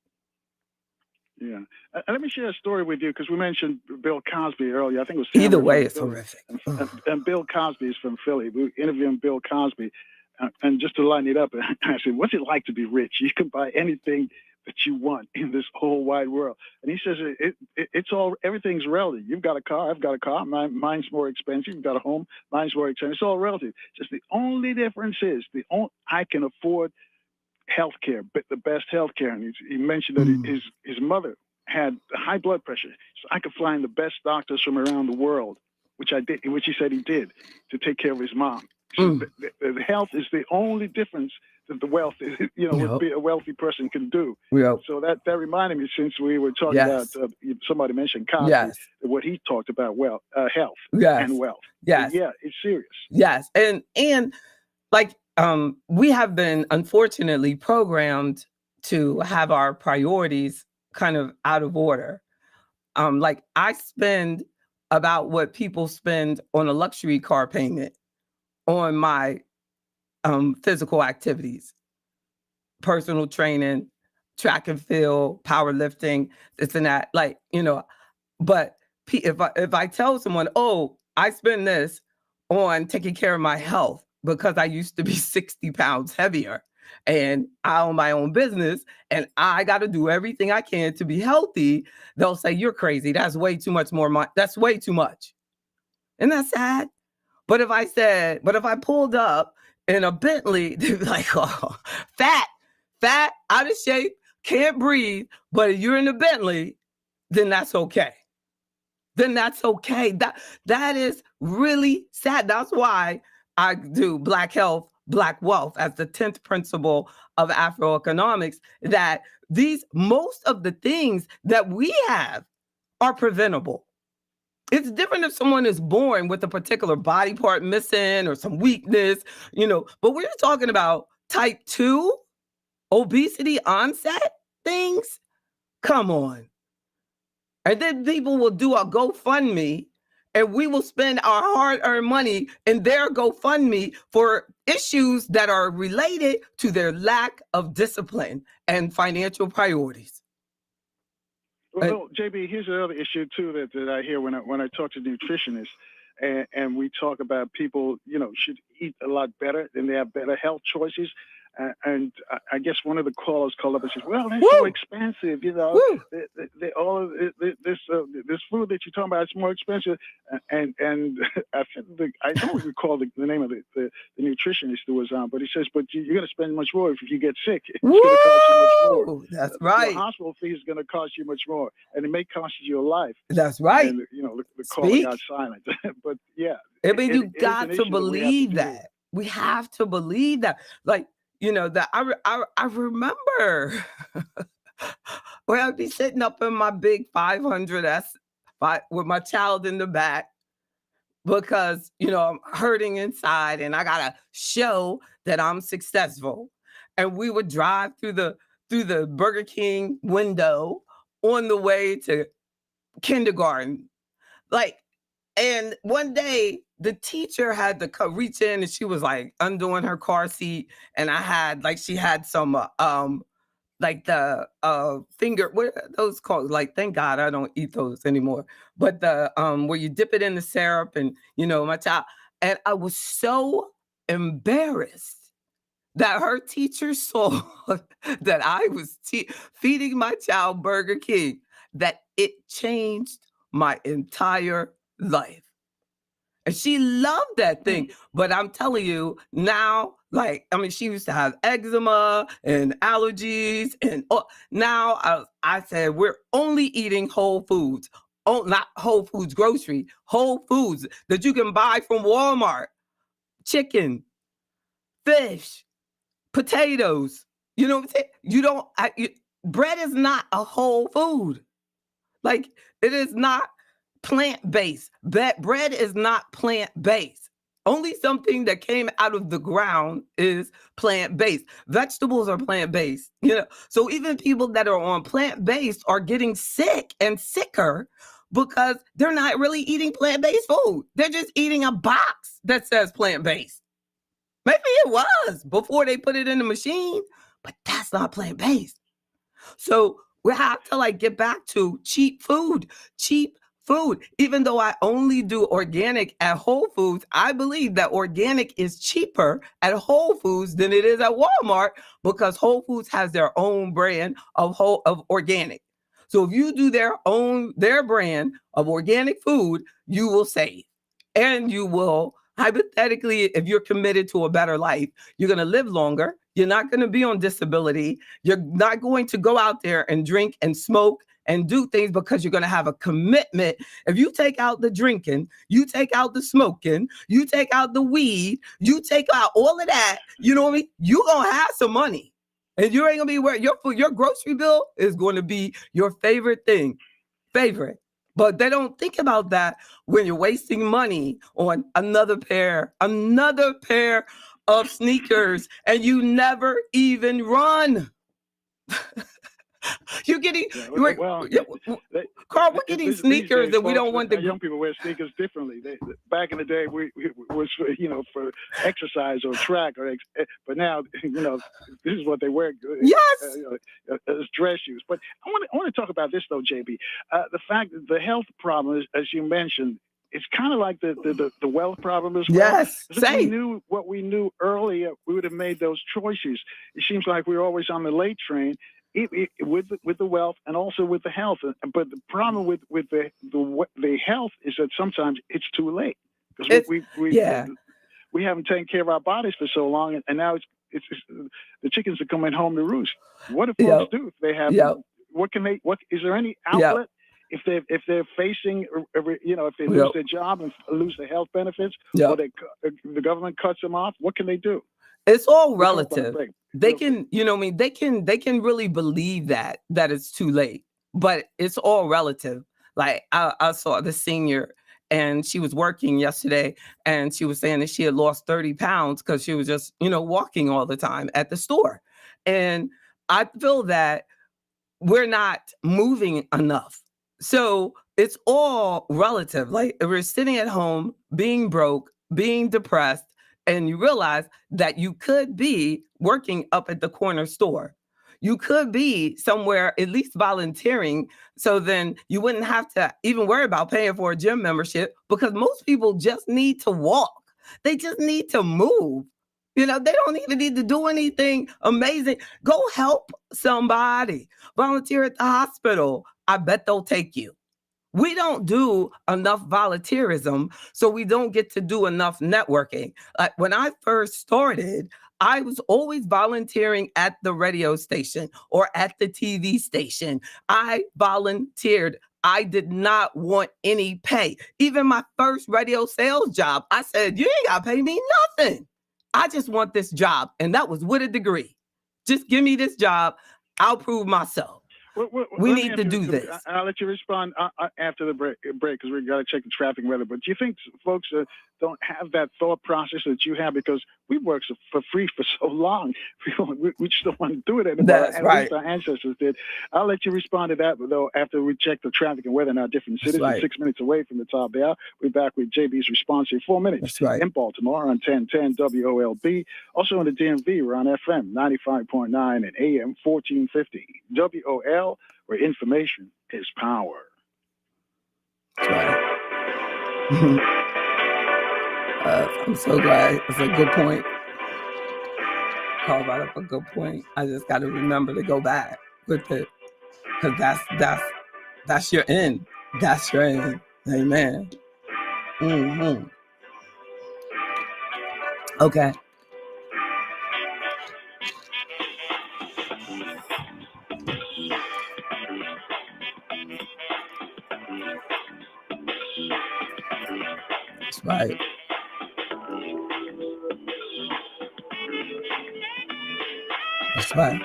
Speaker 4: Yeah. And let me share a story with you because we mentioned Bill Cosby earlier. I think it was
Speaker 1: Either
Speaker 4: Sam
Speaker 1: way,
Speaker 4: from
Speaker 1: it's
Speaker 4: Philly.
Speaker 1: horrific.
Speaker 4: And Bill Cosby is from Philly. We were interviewing Bill Cosby. And just to line it up, I said, what's it like to be rich? You can buy anything that you want in this whole wide world. And he says, everything's relative. You've got a car, I've got a car. Mine's more expensive. You've got a home, mine's more expensive. It's all relative. Just the only difference is I can afford health care, the best health care. And he mentioned that his mother had high blood pressure. So I could find the best doctors from around the world, which he said he did, to take care of his mom. So the health is the only difference that the wealth, would be a wealthy person can do.
Speaker 1: Yep.
Speaker 4: So that reminded me, since we were talking about, somebody mentioned Cosby, what he talked about, health and wealth.
Speaker 1: Yes.
Speaker 4: Yeah, it's serious.
Speaker 1: Yes. And like, we have been unfortunately programmed to have our priorities kind of out of order. Like I spend about what people spend on a luxury car payment on my physical activities, personal training, track and field, powerlifting, this and that. Like, but if I tell someone, oh, I spend this on taking care of my health because I used to be 60 pounds heavier and I own my own business and I got to do everything I can to be healthy, they'll say, you're crazy. That's way too much more money. That's way too much. Isn't that sad? But if I pulled up in a Bentley, they'd be like, oh, fat, out of shape, can't breathe. But if you're in a Bentley, then that's okay. That is really sad. That's why I do Black Health, Black Wealth as the 10th principle of Afroeconomics, that most of the things that we have are preventable. It's different if someone is born with a particular body part missing or some weakness, but we're talking about type 2 obesity onset things. Come on. And then people will do a GoFundMe and we will spend our hard-earned money in their GoFundMe for issues that are related to their lack of discipline and financial priorities.
Speaker 4: Well, JB, here's another issue too that I hear when I talk to nutritionists, and we talk about people, should eat a lot better and they have better health choices. And I guess one of the callers called up and says, "Well, they're so expensive, they all this food that you're talking about is more expensive." And I don't recall the name of the nutritionist who was on, but he says, "But you're going to spend much more if you get sick. It's going to cost you much more.
Speaker 1: That's right.
Speaker 4: The hospital fee is going to cost you much more, and it may cost you your life."
Speaker 1: That's right.
Speaker 4: And the caller got silent, but yeah.
Speaker 1: I mean, you got to believe that. We have to believe that, like. That I remember when I'd be sitting up in my big 500S with my child in the back because, I'm hurting inside and I got to show that I'm successful. And we would drive through the Burger King window on the way to kindergarten. And one day the teacher had to reach in and she was like undoing her car seat. And I had she had some like the finger, what are those called? Like, thank God I don't eat those anymore. But the where you dip it in the syrup and my child, and I was so embarrassed that her teacher saw that I was feeding my child Burger King, that it changed my entire life. And she loved that thing. But I'm telling you now, like, I mean, she used to have eczema and allergies. And now I said, we're only eating whole foods. Oh, not Whole Foods grocery, whole foods that you can buy from Walmart. Chicken, fish, potatoes. You know what I'm saying? Bread is not a whole food. Like, it is not plant-based. Bread is not plant-based. Only something that came out of the ground is plant-based. Vegetables are plant-based. So even people that are on plant-based are getting sick and sicker because they're not really eating plant-based food. They're just eating a box that says plant-based. Maybe it was before they put it in the machine, but that's not plant-based. So we have to get back to cheap food. Even though I only do organic at Whole Foods, I believe that organic is cheaper at Whole Foods than it is at Walmart because Whole Foods has their own brand of organic. So if you do their brand of organic food, you will save. And you will, hypothetically, if you're committed to a better life, you're going to live longer. You're not going to be on disability. You're not going to go out there and drink and smoke and do things because you're going to have a commitment. If you take out the drinking, you take out the smoking, you take out the weed, you take out all of that, you know what I mean? You're going to have some money. And you ain't going to be where your grocery bill is going to be your favorite thing. But they don't think about that when you're wasting money on another pair of sneakers and you never even run. You're getting Carl, we're getting sneakers that we don't want to.
Speaker 4: Young people wear sneakers differently. Back in the day, we was for exercise or track, but now this is what they wear.
Speaker 1: Yes,
Speaker 4: as dress shoes. But I want to talk about this though, JB. The fact that the health problem, as you mentioned, it's kind of like the wealth problem as well.
Speaker 1: Yes,
Speaker 4: if we knew what we knew earlier, we would have made those choices. It seems like we're always on the late train. With the wealth and also with the health, but the problem with the health is that sometimes it's too late because we haven't taken care of our bodies for so long, and now it's the chickens are coming home to roost. What do folks do if they have? What is there any outlet if they're facing if they lose their job and lose their health benefits or the government cuts them off? What can they do?
Speaker 1: It's all relative. They can, they can really believe that it's too late, but it's all relative. Like I saw the senior and she was working yesterday and she was saying that she had lost 30 pounds because she was just, walking all the time at the store. And I feel that we're not moving enough. So it's all relative. Like if we're sitting at home, being broke, being depressed, and you realize that you could be working up at the corner store. You could be somewhere, at least volunteering. So then you wouldn't have to even worry about paying for a gym membership because most people just need to walk. They just need to move. They don't even need to do anything amazing. Go help somebody. Volunteer at the hospital. I bet they'll take you. We don't do enough volunteerism, so we don't get to do enough networking. Like when I first started, I was always volunteering at the radio station or at the TV station. I volunteered. I did not want any pay. Even my first radio sales job, I said, you ain't got to pay me nothing. I just want this job. And that was with a degree. Just give me this job. I'll prove myself. We need to do this.
Speaker 4: I'll let you respond after the break because we got to check the traffic weather. But do you think folks don't have that thought process that you have, because we worked for free for so long. We just don't want to do it anymore.
Speaker 1: That's
Speaker 4: At
Speaker 1: right.
Speaker 4: least our ancestors did. I'll let you respond to that, though, after we check the traffic and weather in our different cities.
Speaker 1: That's right.
Speaker 4: 6 minutes away from the top of the hour. We're back with JB's response in 4 minutes.
Speaker 1: That's right.
Speaker 4: In Baltimore on 1010 WOLB. Also in the DMV, we're on FM 95.9 and AM 1450. WOL, where information is power.
Speaker 1: That's right. I'm so glad. It's a good point. Carl brought up a good point. I just got to remember to go back with it, because that's your end. That's your end. Amen. Mm-hmm. Okay. That's right. That's right.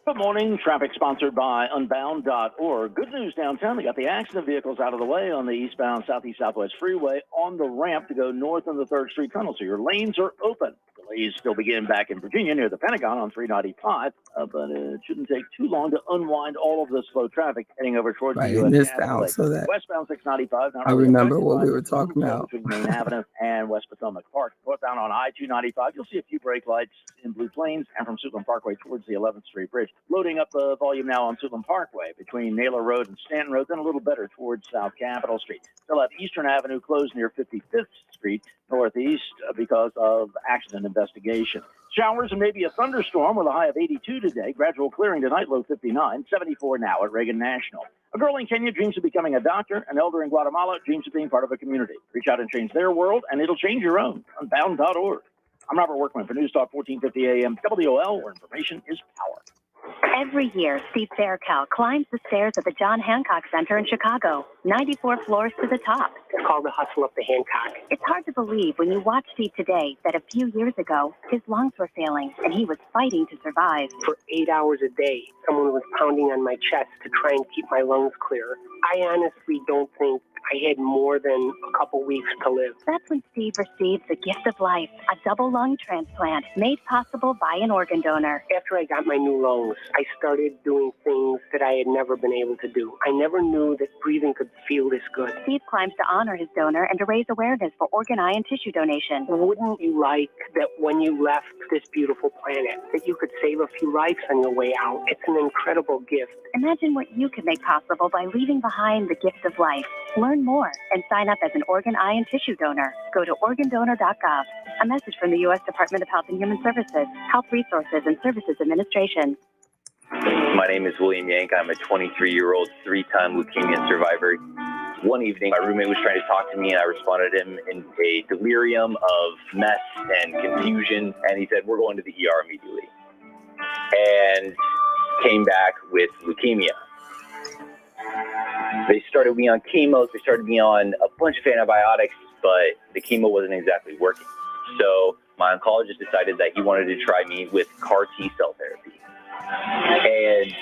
Speaker 5: Good morning. Traffic sponsored by Unbound.org. Good news downtown. They got the accident vehicles out of the way on the eastbound Southeast Southwest Freeway on the ramp to go north on the 3rd Street Tunnel. So your lanes are open. Delays still begin back in Virginia near the Pentagon on 395, but it shouldn't take too long to unwind all of the slow traffic heading over towards the U.S. Capitol.
Speaker 1: So that
Speaker 5: Westbound 695.
Speaker 1: I remember what we were talking about.
Speaker 5: Between Main Avenue and West Potomac Park. Northbound on I-295, you'll see a few brake lights in Blue Plains and from Suitland Parkway towards the 11th Street Bridge. Loading up the volume now on Suitland Parkway between Naylor Road and Stanton Road, then a little better towards South Capitol Street. Still have Eastern Avenue closed near 55th Street Northeast because of accident investigation. Showers and maybe a thunderstorm with a high of 82 today. Gradual clearing tonight, low 59, 74 now at Reagan National. A girl in Kenya dreams of becoming a doctor. An elder in Guatemala dreams of being part of a community. Reach out and change their world, and it'll change your own. Unbound.org. I'm Robert Workman for News Talk 1450 AM WOL, where information is power.
Speaker 9: Every year, Steve Faircal climbs the stairs at the John Hancock Center in Chicago, 94 floors to the top.
Speaker 15: It's called the hustle up the Hancock.
Speaker 9: It's hard to believe when you watch Steve today that a few years ago, his lungs were failing and he was fighting to survive.
Speaker 15: For 8 hours a day, someone was pounding on my chest to try and keep my lungs clear. I honestly don't think I had more than a couple weeks to live.
Speaker 9: That's when Steve received the gift of life, a double lung transplant made possible by an organ donor.
Speaker 15: After I got my new lungs, I started doing things that I had never been able to do. I never knew that breathing could feel this good.
Speaker 9: Steve climbs to honor his donor and to raise awareness for organ, eye, and tissue donation.
Speaker 15: Wouldn't you like that when you left this beautiful planet, that you could save a few lives on your way out? It's an incredible gift.
Speaker 9: Imagine what you could make possible by leaving behind the gift of life. Learn more and sign up as an organ, eye, and tissue donor. Go to organdonor.gov. A message from the U.S. Department of Health and Human Services, Health Resources and Services Administration.
Speaker 16: My name is William Yank. I'm a 23-year-old, 3-time leukemia survivor. One evening, my roommate was trying to talk to me, and I responded to him in a delirium of mess and confusion, and he said, "We're going to the ER immediately," and came back with leukemia. They started me on chemo, they started me on a bunch of antibiotics, but the chemo wasn't exactly working. So my oncologist decided that he wanted to try me with CAR T-cell therapy. And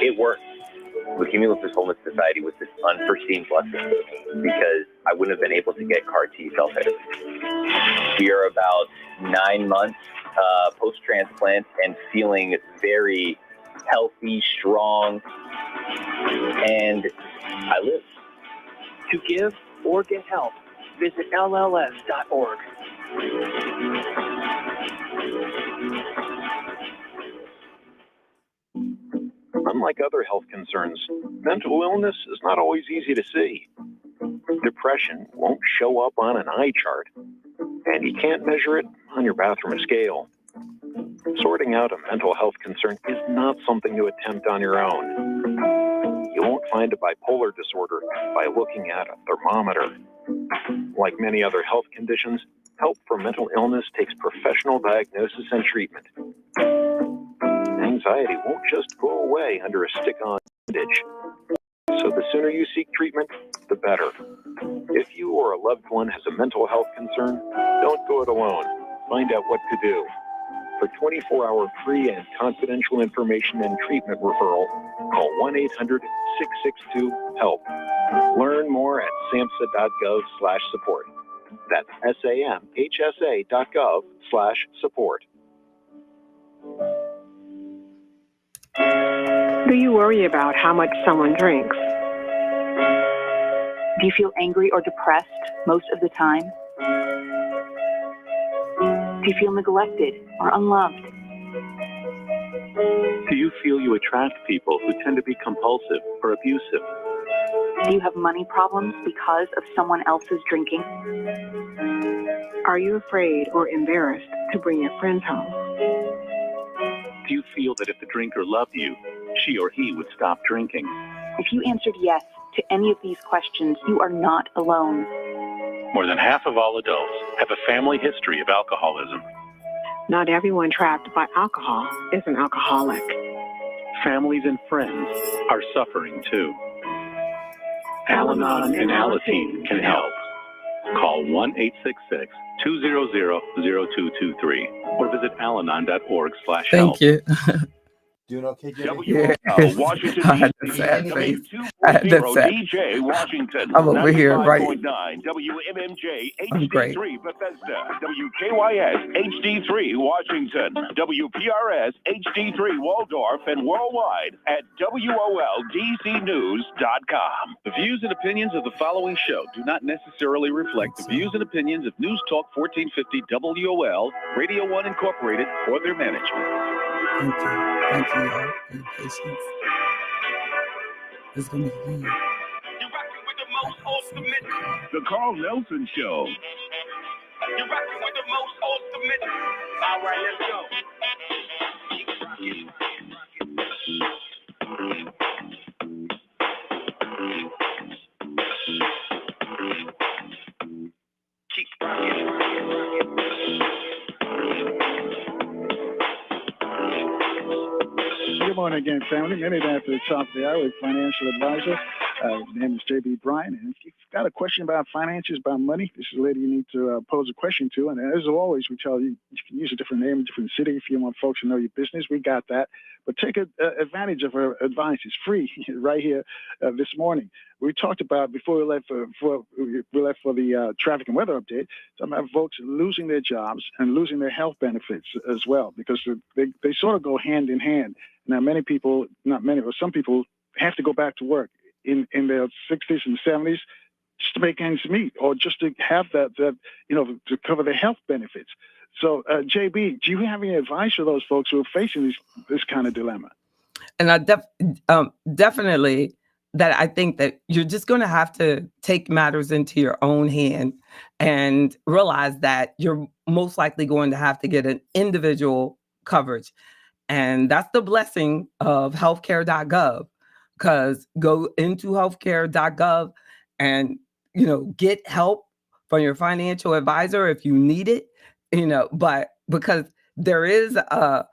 Speaker 16: it worked. Leukemia Lupus Homeless Society was this unforeseen blessing because I wouldn't have been able to get CAR T-cell therapy. We are about 9 months post-transplant and feeling very healthy, strong, and I live.
Speaker 15: To give or get help, visit LLS.org.
Speaker 17: Unlike other health concerns, mental illness is not always easy to see. Depression won't show up on an eye chart, and you can't measure it on your bathroom scale. Sorting out a mental health concern is not something to attempt on your own. You won't find a bipolar disorder by looking at a thermometer. Like many other health conditions, help for mental illness takes professional diagnosis and treatment. Anxiety won't just go away under a stick-on bandage. So the sooner you seek treatment, the better. If you or a loved one has a mental health concern, don't go it alone. Find out what to do. For 24-hour free and confidential information and treatment referral, call 1-800-662-HELP. Learn more at samhsa.gov/support. That's samhsa.gov/support.
Speaker 18: Do you worry about how much someone drinks?
Speaker 19: Do you feel angry or depressed most of the time? Do you feel neglected or unloved?
Speaker 8: Do you feel you attract people who tend to be compulsive or abusive?
Speaker 19: Do you have money problems because of someone else's drinking?
Speaker 18: Are you afraid or embarrassed to bring your friends home?
Speaker 8: Do you feel that if the drinker loved you, she or he would stop drinking?
Speaker 19: If you answered yes to any of these questions, you are not alone.
Speaker 8: More than half of all adults have a family history of alcoholism.
Speaker 18: Not everyone trapped by alcohol is an alcoholic.
Speaker 8: Families and friends are suffering too. Al-Anon and Alateen can help. Call 1-866-200-0223 or visit alanon.org/help.
Speaker 1: Thank you.
Speaker 2: Doing okay, Jimmy?
Speaker 11: WOL, Washington,
Speaker 1: I had the
Speaker 11: D.C.
Speaker 1: sad face.
Speaker 11: W240 DJ, Washington.
Speaker 1: I'm over here, right?
Speaker 11: 95.9 WMMJ,
Speaker 1: I'm great.
Speaker 11: HD3, Bethesda. WKYS, HD3, Washington. WPRS, HD3, Waldorf, and worldwide at WOLDCnews.com.
Speaker 20: The views and opinions of the following show do not necessarily reflect the views and opinions of News Talk 1450 WOL, Radio 1 Incorporated, or their management.
Speaker 1: Thank you. Thank you, y'all, for your patience. It's going to be good.
Speaker 11: The Carl Nelson Show.
Speaker 21: You're rocking with the most ultimate. All right, let's go. Keep rocking.
Speaker 4: Good morning again, family. Minute after the top of the hour with financial advisor. Name is J.B. Bryan. And if you've got a question about finances, about money, this is a lady you need to pose a question to. And as always, we tell you, you can use a different name, a different city if you want folks to know your business. We got that. But take advantage of her advice. It's free right here this morning. We talked about, before we left for the traffic and weather update, talking about folks losing their jobs and losing their health benefits as well, because they sort of go hand in hand. Now, many people, not many, but some people have to go back to work in their 60s and 70s just to make ends meet, or just to have that to cover their health benefits. So, JB, do you have any advice for those folks who are facing this kind of dilemma?
Speaker 1: And I definitely that I think that you're just going to have to take matters into your own hand and realize that you're most likely going to have to get an individual coverage. And that's the blessing of healthcare.gov, because go into healthcare.gov and, get help from your financial advisor if you need it, but because there is a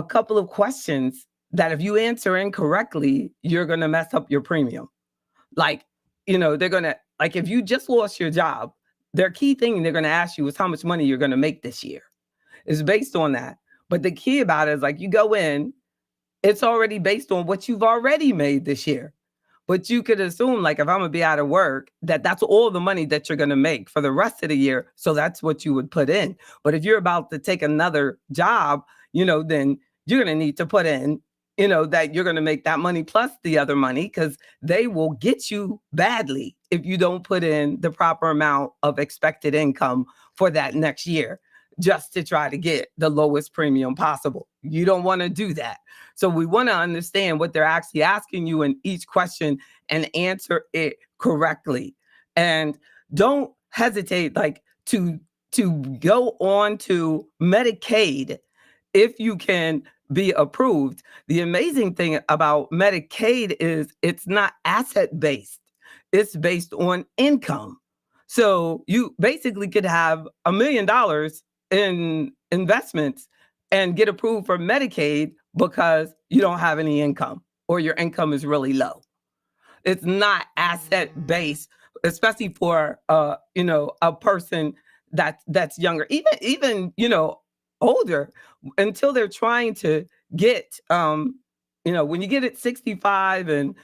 Speaker 1: couple of questions that if you answer incorrectly, you're going to mess up your premium. Like, they're going to, like, if you just lost your job, their key thing they're going to ask you is how much money you're going to make this year. It's based on that. But the key about it is, like, you go in, it's already based on what you've already made this year. But you could assume, like, if I'm going to be out of work, that's all the money that you're going to make for the rest of the year. So that's what you would put in. But if you're about to take another job, then you're going to need to put in, that you're going to make that money plus the other money, because they will get you badly if you don't put in the proper amount of expected income for that next year, just to try to get the lowest premium possible. You don't want to do that. So we want to understand what they're actually asking you in each question and answer it correctly. And don't hesitate, like, to go on to Medicaid if you can be approved. The amazing thing about Medicaid is it's not asset-based. It's based on income. So you basically could have $1 million in investments and get approved for Medicaid because you don't have any income or your income is really low. It's not asset based, especially for a person that's younger, even older, until they're trying to get when you get at 65 and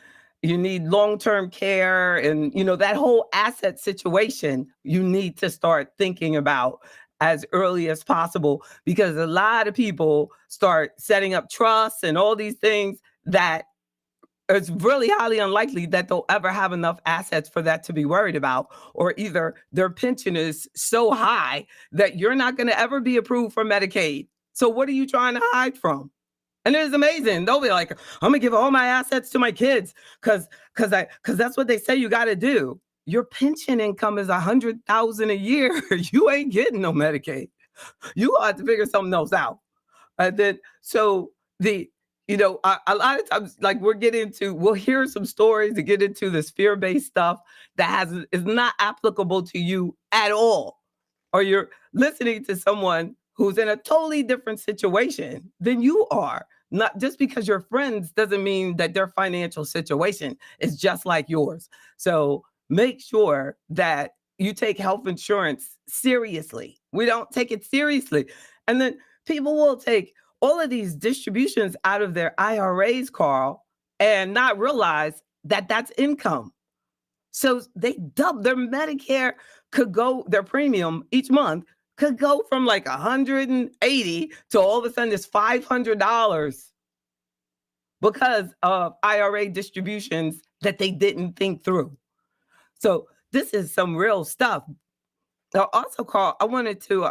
Speaker 1: you need long-term care and that whole asset situation, you need to start thinking about as early as possible, because a lot of people start setting up trusts and all these things that it's really highly unlikely that they'll ever have enough assets for that to be worried about, or either their pension is so high that you're not going to ever be approved for Medicaid. So what are you trying to hide from? And it's amazing. They'll be like, I'm gonna give all my assets to my kids because that's what they say you got to do. Your pension income is $100,000 a year. You ain't getting no Medicaid. You have to figure something else out. A lot of times, like we'll hear some stories to get into this fear-based stuff that is not applicable to you at all, or you're listening to someone who's in a totally different situation than you are. Not just because you're friends doesn't mean that their financial situation is just like yours. So make sure that you take health insurance seriously. We don't take it seriously. And then people will take all of these distributions out of their IRAs, Carl, and not realize that that's income. So they double their Medicare their premium each month could go from like $180 to all of a sudden it's $500 because of IRA distributions that they didn't think through. So this is some real stuff. Now, also, Carl, I wanted to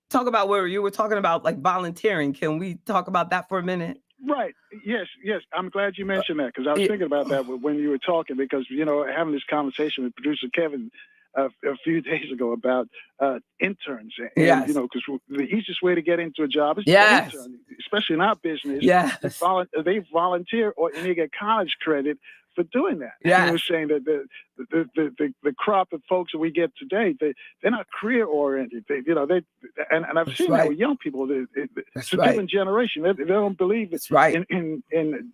Speaker 1: talk about where you were talking about like volunteering. Can we talk about that for a minute?
Speaker 4: Right. Yes. I'm glad you mentioned that, because I was thinking about that when you were talking, because, having this conversation with producer Kevin a few days ago about interns. And,
Speaker 1: Yes.
Speaker 4: Because the easiest way to get into a job is
Speaker 1: Yes.
Speaker 4: to intern, especially in our business.
Speaker 1: Yes.
Speaker 4: They volunteer and they get college credit for doing that.
Speaker 1: Yes.
Speaker 4: And saying that the crop of folks that we get today, they're not career oriented. And I've
Speaker 1: That's
Speaker 4: seen
Speaker 1: right.
Speaker 4: that with young people.
Speaker 1: That's
Speaker 4: It's a
Speaker 1: right.
Speaker 4: different generation. They don't believe
Speaker 1: That's right.
Speaker 4: in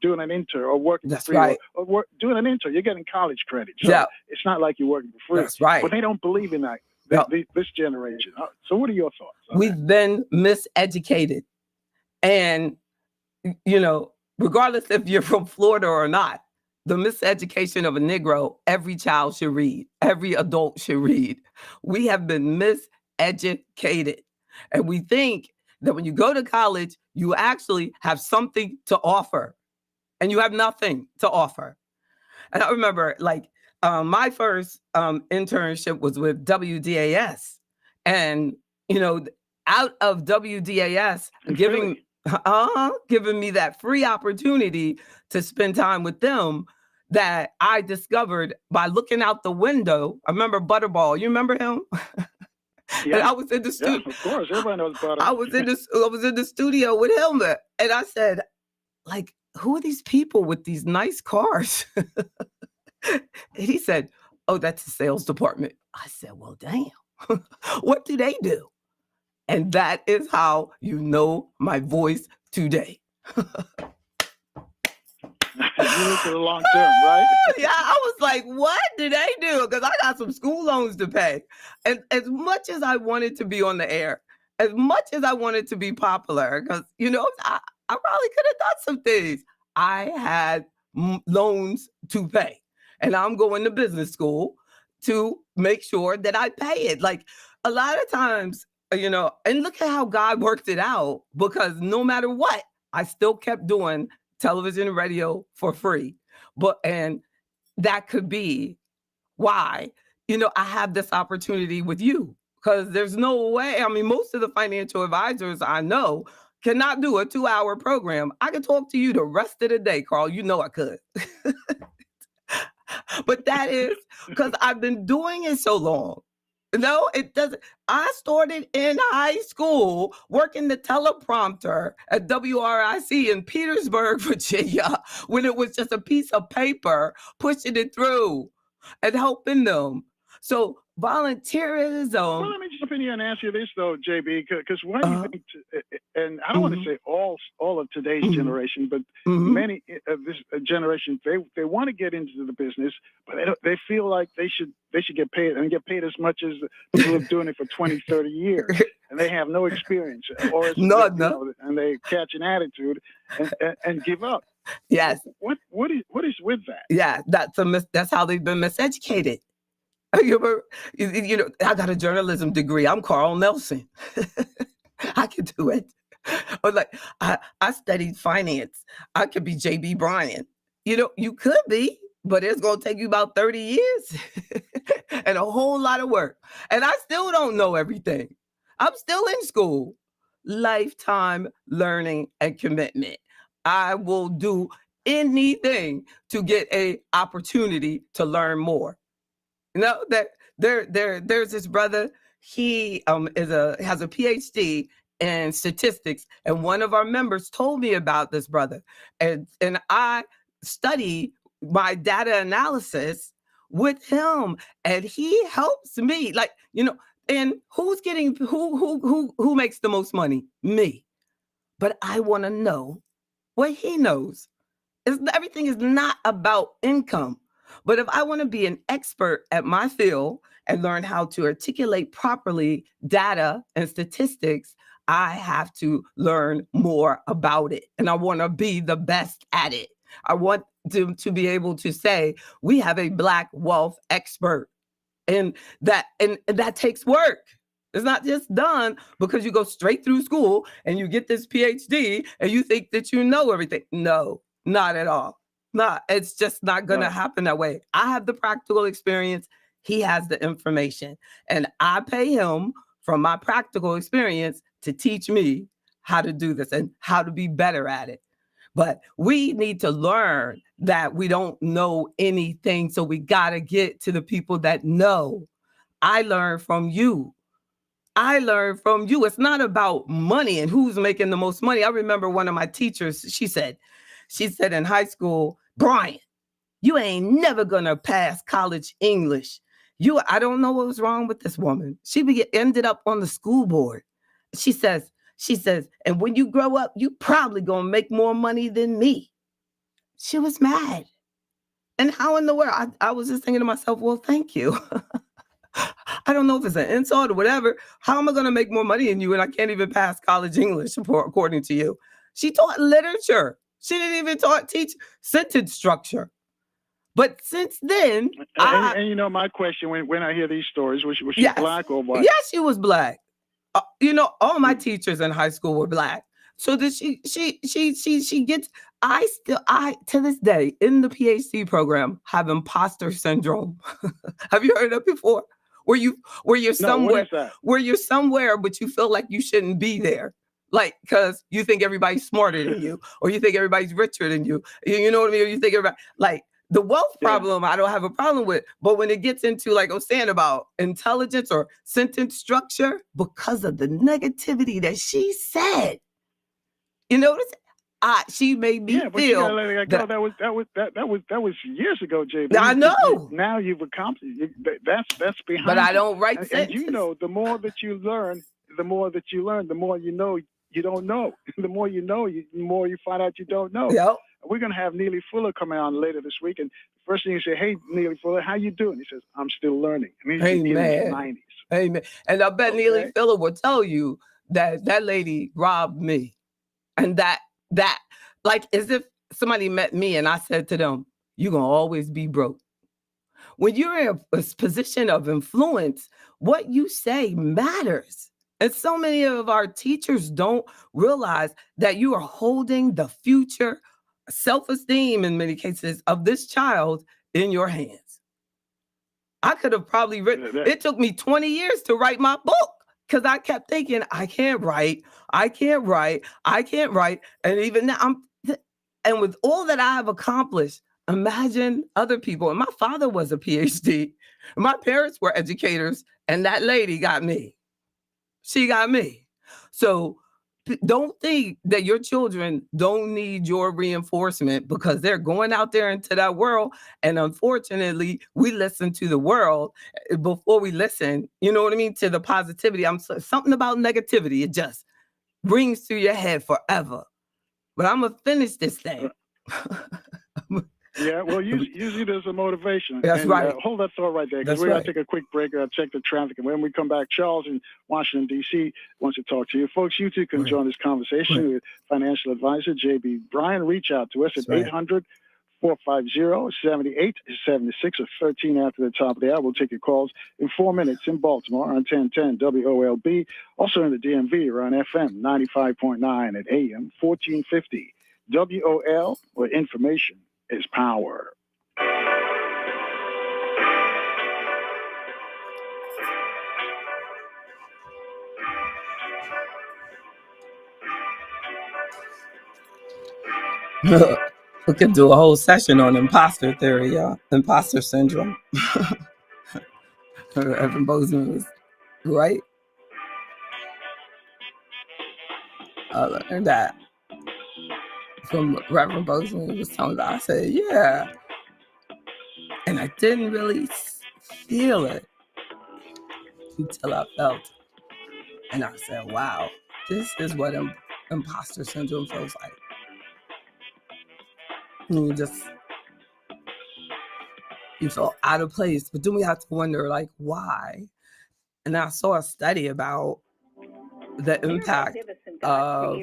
Speaker 4: doing an intern or working
Speaker 1: That's
Speaker 4: for free.
Speaker 1: right.
Speaker 4: Or doing an intern, you're getting college credit. So
Speaker 1: Yeah.
Speaker 4: it's not like you're working for free.
Speaker 1: That's right.
Speaker 4: But they don't believe in that.
Speaker 1: No.
Speaker 4: This generation. So what are your thoughts on
Speaker 1: We've been miseducated. And, regardless if you're from Florida or not, the miseducation of a Negro, every child should read. Every adult should read. We have been miseducated. And we think that when you go to college, you actually have something to offer. And you have nothing to offer. And I remember my first internship was with WDAS. And, out of WDAS, giving me that free opportunity to spend time with them that I discovered by looking out the window. I remember Butterball. You remember him?
Speaker 4: Yeah.
Speaker 1: And I was in the studio.
Speaker 4: Yeah, of course. Everybody knows Butterball.
Speaker 1: I was in the studio with him, and I said, who are these people with these nice cars? And he said, oh, that's the sales department. I said, well, damn. What do they do? And that is how you know my voice today.
Speaker 4: You look at the long term, right?
Speaker 1: Yeah, I was like, what do they do? Because I got some school loans to pay. And as much as I wanted to be on the air, as much as I wanted to be popular, because, I probably could have done some things. I had loans to pay. And I'm going to business school to make sure that I pay it. Like a lot of times, and look at how God worked it out, because no matter what, I still kept doing television and radio for free. And that could be why, I have this opportunity with you, because there's no way. I mean, most of the financial advisors I know cannot do a 2-hour program. I could talk to you the rest of the day, Carl. I could. But that is because I've been doing it so long. No, it doesn't. I started in high school working the teleprompter at WRIC in Petersburg, Virginia, when it was just a piece of paper, pushing it through and helping them. So volunteerism.
Speaker 4: Well, let me jump giving you an answer to this though, JB, because what do you think? And I don't want to say all of today's generation, but many of this generation, they want to get into the business, but they feel like they should get paid and get paid as much as people who are doing it for 20, 30 years, and they have no experience, or and they catch an attitude and give up.
Speaker 1: Yes.
Speaker 4: What is with that?
Speaker 1: Yeah, that's how they've been miseducated. You know, I got a journalism degree. I'm Carl Nelson. I can do it. Or like I studied finance. I could be Bryan. You know, you could be, but it's gonna take you about 30 years and a whole lot of work. And I still don't know everything. I'm still in school. Lifetime learning and commitment. I will do anything to get a opportunity to learn more. You know, that there's this brother. He has a PhD in statistics, and one of our members told me about this brother, and I study my data analysis with him, and he helps me. Like, you know, and who's getting who makes the most money? Me. But I want to know what he knows. Everything is not about income. But if I want to be an expert at my field and learn how to articulate properly data and statistics, I have to learn more about it. And I want to be the best at it. I want to be able to say, we have a Black wealth expert. And that takes work. It's not just done because you go straight through school and you get this PhD and you think that you know everything. No, not at all. It's just not going to happen that way. I have the practical experience. He has the information. And I pay him from my practical experience to teach me how to do this and how to be better at it. But we need to learn that we don't know anything. So we got to get to the people that know. I learned from you. It's not about money and who's making the most money. I remember one of my teachers, she said in high school, Bryan, you ain't never gonna pass college English. I don't know what was wrong with this woman. She ended up on the school board. She says, and when you grow up, you probably gonna make more money than me. She was mad. And how in the world? I was just thinking to myself, well, thank you. I don't know if it's an insult or whatever. How am I going to make more money than you and I can't even pass college English, according to you? She taught literature. She didn't even teach sentence structure. But since then,
Speaker 4: and you know, my question when I hear these stories, was she Black or white?
Speaker 1: Yes, she was Black. You know, all my teachers in high school were Black. So that she gets. I to this day in the PhD program have imposter syndrome. Have you heard of it before? Where you're somewhere, but you feel like you shouldn't be there. Like, because you think everybody's smarter than you, or you think everybody's richer than you. You know what I mean? Or you think everybody, like, the wealth problem, I don't have a problem with. But when it gets into, like I was saying, about intelligence or sentence structure, because of the negativity that she said, you notice, she made me feel.
Speaker 4: You gotta let it go. That was years ago, JB.
Speaker 1: I know.
Speaker 4: Now you've accomplished. That's behind.
Speaker 1: But I don't write sentences.
Speaker 4: And you know, the more that you learn, the more you know you don't know. The more you know, the more you find out you don't know.
Speaker 1: Yep.
Speaker 4: We're gonna have Neely Fuller coming on later this week, and the first thing you say, "Hey, Neely Fuller, how you doing?" He says, "I'm still learning." I mean, he's in his 90s.
Speaker 1: Amen. And I bet Neely Fuller will tell you that lady robbed me, and that like as if somebody met me and I said to them, "You're gonna always be broke." When you're in a position of influence, what you say matters. And so many of our teachers don't realize that you are holding the future self-esteem, in many cases, of this child in your hands. I could have probably written, it took me 20 years to write my book because I kept thinking, I can't write. And even now, and with all that I have accomplished, imagine other people. And my father was a PhD. My parents were educators, and that lady got me. She got me. So don't think that your children don't need your reinforcement, because they're going out there into that world. And unfortunately, we listen to the world before we listen, you know what I mean, to the positivity. Something about negativity, it just rings through your head forever. But I'm going to finish this thing.
Speaker 4: Yeah, well, use it as a motivation.
Speaker 1: That's right.
Speaker 4: Hold that thought right there, because
Speaker 1: That's
Speaker 4: we're going
Speaker 1: right.
Speaker 4: to take a quick break, check the traffic. And when we come back, Charles in Washington, D.C. wants to talk to you. Folks, you too can join this conversation with financial advisor J.B. Bryan. Reach out to us at 800-450-7876 or 13 after the top of the hour. We'll take your calls in 4 minutes in Baltimore on 1010 WOLB. Also in the DMV, we're on FM 95.9 at AM 1450. WOL, where information is power.
Speaker 1: We could do a whole session on imposter theory, imposter syndrome. Reverend Bozeman was right. I learned that from Reverend Bozeman. He was telling me, I said, yeah. And I didn't really feel it until I felt it. And I said, wow, this is what imposter syndrome feels like. And you feel out of place. But then we have to wonder, like, why? And I saw a study about the impact of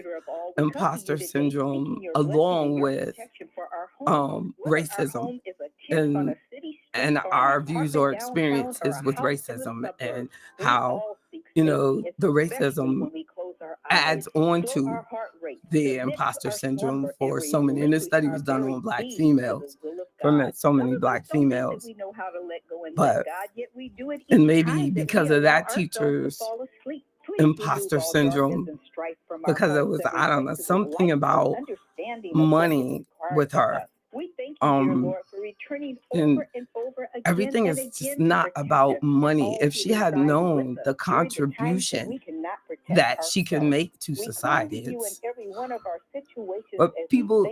Speaker 1: imposter syndrome along with racism and our views or experiences with racism, and how, the racism adds on to the imposter syndrome for so many. And this study was done on Black females, from so many Black females. But, and maybe because of that teacher's imposter syndrome, because it was, I don't know, something about money with her. And everything is just not about money. If she had known the contribution that she can make to society, but people,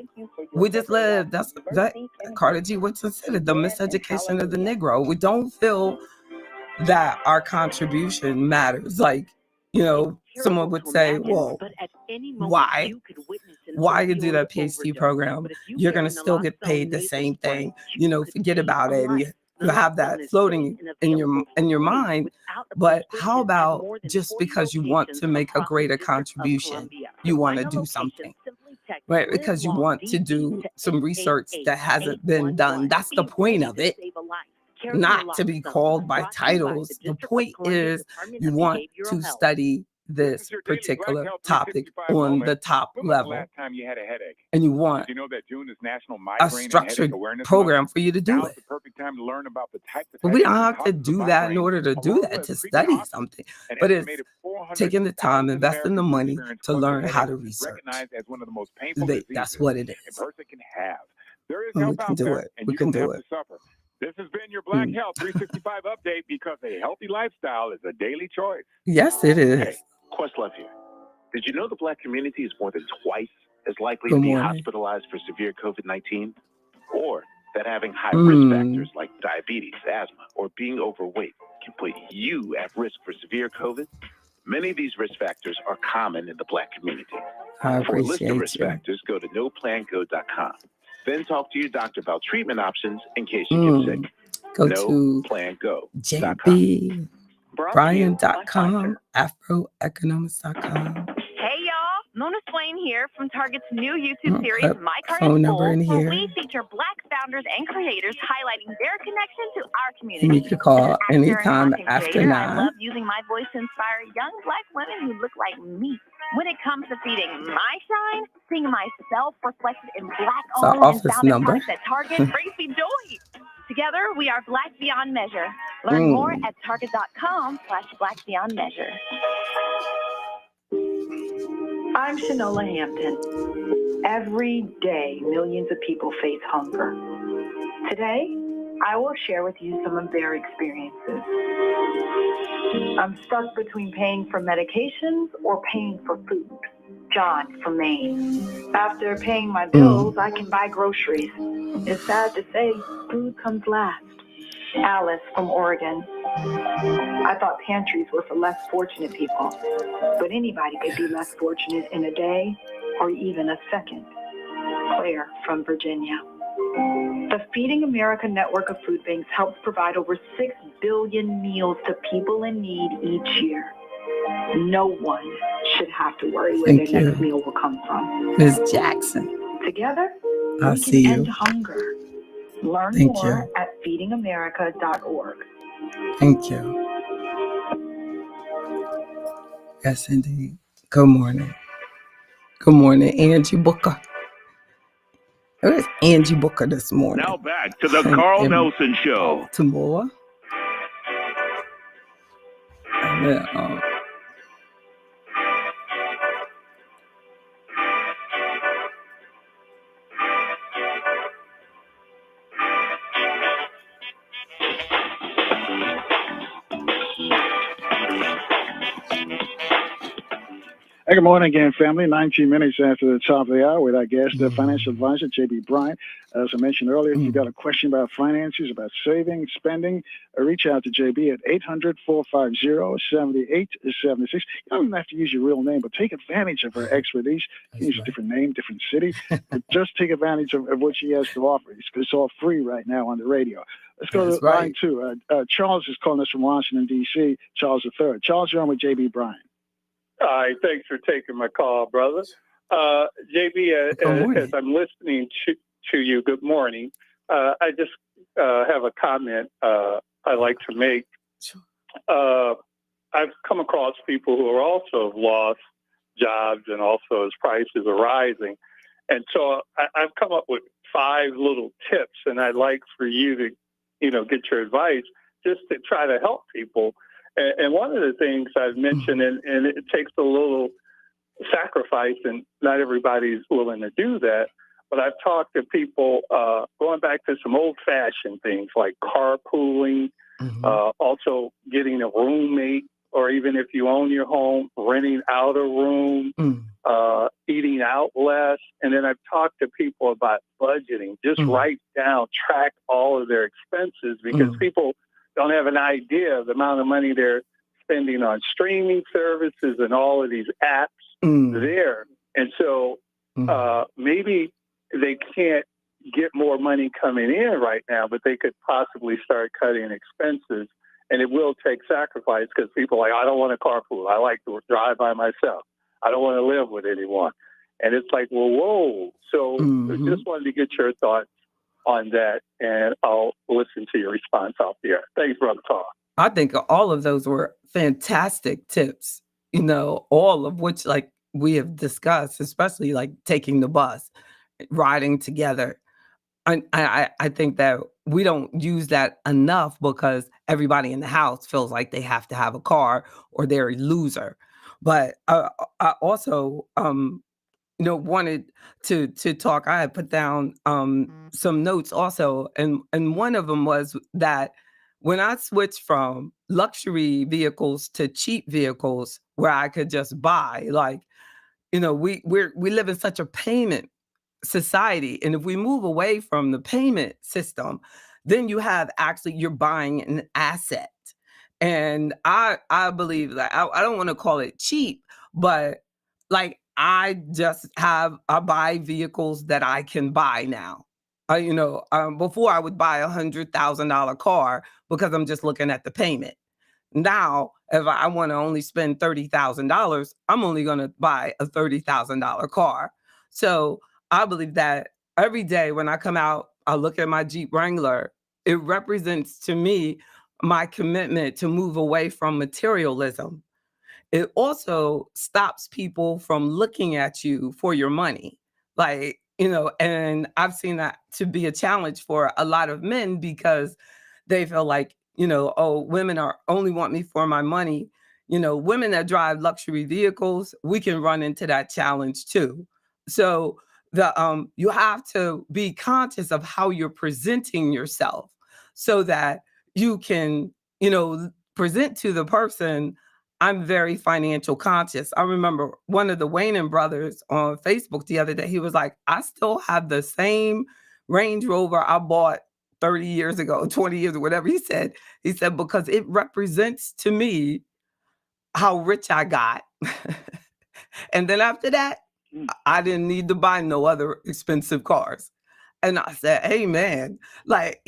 Speaker 1: we just live, that Carter G. Woodson said it, the miseducation of the Negro. We don't feel that our contribution matters. Like, someone would say, well, why you do that PhD program? You're going to still get paid the same thing. Forget about it. And you have that floating in your mind. But how about just because you want to make a greater contribution, you want to do something, right? Because you want to do some research that hasn't been done. That's the point of it. Not to be called by titles. The point is you want to study this particular topic on the top level.
Speaker 3: Last time you had a headache?
Speaker 1: And you want
Speaker 3: that June is National
Speaker 1: a
Speaker 3: Migraine
Speaker 1: structured
Speaker 3: and Awareness
Speaker 1: program
Speaker 3: Month?
Speaker 1: for you to do
Speaker 3: Now's
Speaker 1: it.
Speaker 3: the perfect time to learn about the type of
Speaker 1: But we don't have to do that in order to do that, to study something. But it's taking the time, investing the money to learn how to research.
Speaker 3: Recognized as one of the most painful
Speaker 1: That's what it
Speaker 3: a
Speaker 1: is.
Speaker 3: person can have. There is
Speaker 1: And we
Speaker 3: help
Speaker 1: can
Speaker 3: out
Speaker 1: do
Speaker 3: there,
Speaker 1: it.
Speaker 3: and
Speaker 1: We
Speaker 3: you
Speaker 1: can
Speaker 3: don't
Speaker 1: do
Speaker 3: have
Speaker 1: it.
Speaker 3: to suffer. This has been your Black Health 365 update, because a healthy lifestyle is a daily choice.
Speaker 1: Yes, it is.
Speaker 17: Hey, Questlove here. Did you know the Black community is more than twice as likely
Speaker 1: Good
Speaker 17: to be
Speaker 1: morning.
Speaker 17: hospitalized for severe COVID-19? Or that having high risk factors like diabetes, asthma, or being overweight can put you at risk for severe COVID? Many of these risk factors are common in the Black community.
Speaker 1: I
Speaker 17: For a list of
Speaker 1: appreciate
Speaker 17: risk
Speaker 1: you.
Speaker 17: factors, go to noplango.com. Then talk to your doctor about treatment options in case you get sick.
Speaker 1: Go to
Speaker 17: NoPlanGo.com.
Speaker 1: jbbryan.com, afroeconomics.com.
Speaker 22: Hey y'all, Mona Swain here from Target's new YouTube series,
Speaker 1: Put
Speaker 22: My Cart
Speaker 1: phone
Speaker 22: is
Speaker 1: number
Speaker 22: Full,
Speaker 1: in
Speaker 22: where
Speaker 1: here.
Speaker 22: we feature Black founders and creators highlighting their connection to our community.
Speaker 1: And you can call
Speaker 22: As an actor and
Speaker 1: anytime
Speaker 22: content
Speaker 1: after
Speaker 22: creator, I
Speaker 1: 9.
Speaker 22: love using my voice to inspire young Black women who look like me. When it comes to feeding my shine, seeing myself reflected in
Speaker 1: It's our
Speaker 22: Black-owned and
Speaker 1: office
Speaker 22: founded
Speaker 1: number.
Speaker 22: products at Target brings me joy. Together, we are Black Beyond Measure. Learn more at target.com/blackbeyondmeasure.
Speaker 19: I'm Shanola Hampton. Every day, millions of people face hunger. Today, I will share with you some of their experiences. I'm stuck between paying for medications or paying for food. John from Maine. After paying my bills, I can buy groceries. It's sad to say, food comes last. Alice from Oregon. I thought pantries were for less fortunate people, but anybody could be less fortunate in a day or even a second. Claire from Virginia. The Feeding America network of food banks helps provide over 6 billion meals to people in need each year. No one should have to worry where
Speaker 1: Thank
Speaker 19: their
Speaker 1: you.
Speaker 19: next meal will come from.
Speaker 1: Ms. Jackson.
Speaker 19: Together,
Speaker 1: I
Speaker 19: we
Speaker 1: see
Speaker 19: can
Speaker 1: you.
Speaker 19: end hunger. Learn
Speaker 1: Thank
Speaker 19: more
Speaker 1: you.
Speaker 19: at feedingamerica.org.
Speaker 1: Thank you. Yes, indeed. Good morning. Good morning, Angie Booker. Where's Angie Booker this morning?
Speaker 11: Now back to the Carl Nelson Show.
Speaker 1: Baltimore. And then,
Speaker 4: Hey, good morning again, family. 19 minutes after the top of the hour with our guest, the financial advisor, JB Bryan. As I mentioned earlier, if you've got a question about finances, about saving, spending, reach out to JB at 800-450-7876. You don't even have to use your real name, but take advantage of her expertise. You can use a different name, different city, but just take advantage of what she has to offer. It's all free right now on the radio. Let's go to line 2. Charles is calling us from Washington, D.C., Charles III. Charles, you're on with JB Bryan.
Speaker 6: Hi, thanks for taking my call, brother. JB, as I'm listening to you, good morning. I just have a comment I like to make. I've come across people who are also have lost jobs and also as prices are rising. And so I've come up with 5 little tips, and I'd like for you to, get your advice just to try to help people. And one of the things I've mentioned, and it takes a little sacrifice, and not everybody's willing to do that, but I've talked to people going back to some old-fashioned things like carpooling, also getting a roommate, or even if you own your home, renting out a room, eating out less. And then I've talked to people about budgeting. Just write down, track all of their expenses, because people don't have an idea of the amount of money they're spending on streaming services and all of these apps there. And so maybe they can't get more money coming in right now, but they could possibly start cutting expenses. And it will take sacrifice, because people are like, I don't want to carpool. I like to drive by myself. I don't want to live with anyone. And it's like, well, whoa. So I just wanted to get your thoughts on that, and I'll listen to your response off the air. Thanks, Brother Carl.
Speaker 1: I think all of those were fantastic tips, all of which, like we have discussed, especially like taking the bus, riding together. I think that we don't use that enough because everybody in the house feels like they have to have a car or they're a loser. But I also, wanted to talk. I had put down some notes also, and one of them was that when I switched from luxury vehicles to cheap vehicles where I could just buy, like, we live in such a payment society, and if we move away from the payment system, then you're buying an asset. And I believe that I don't want to call it cheap, but like I buy vehicles that I can buy now. Before I would buy $100,000 car because I'm just looking at the payment. Now, if I want to only spend $30,000, I'm only going to buy a $30,000 car. So I believe that every day when I come out, I look at my Jeep Wrangler. It represents to me my commitment to move away from materialism. It also stops people from looking at you for your money. Like, and I've seen that to be a challenge for a lot of men because they feel like, oh, women only want me for my money. Women that drive luxury vehicles, we can run into that challenge too. So you have to be conscious of how you're presenting yourself so that you can, present to the person, I'm very financial conscious. I remember one of the Wayne brothers on Facebook the other day, he was like, I still have the same Range Rover I bought 30 years ago, 20 years, or whatever he said. He said, because it represents to me how rich I got. And then after that, I didn't need to buy no other expensive cars. And I said, hey, man, like,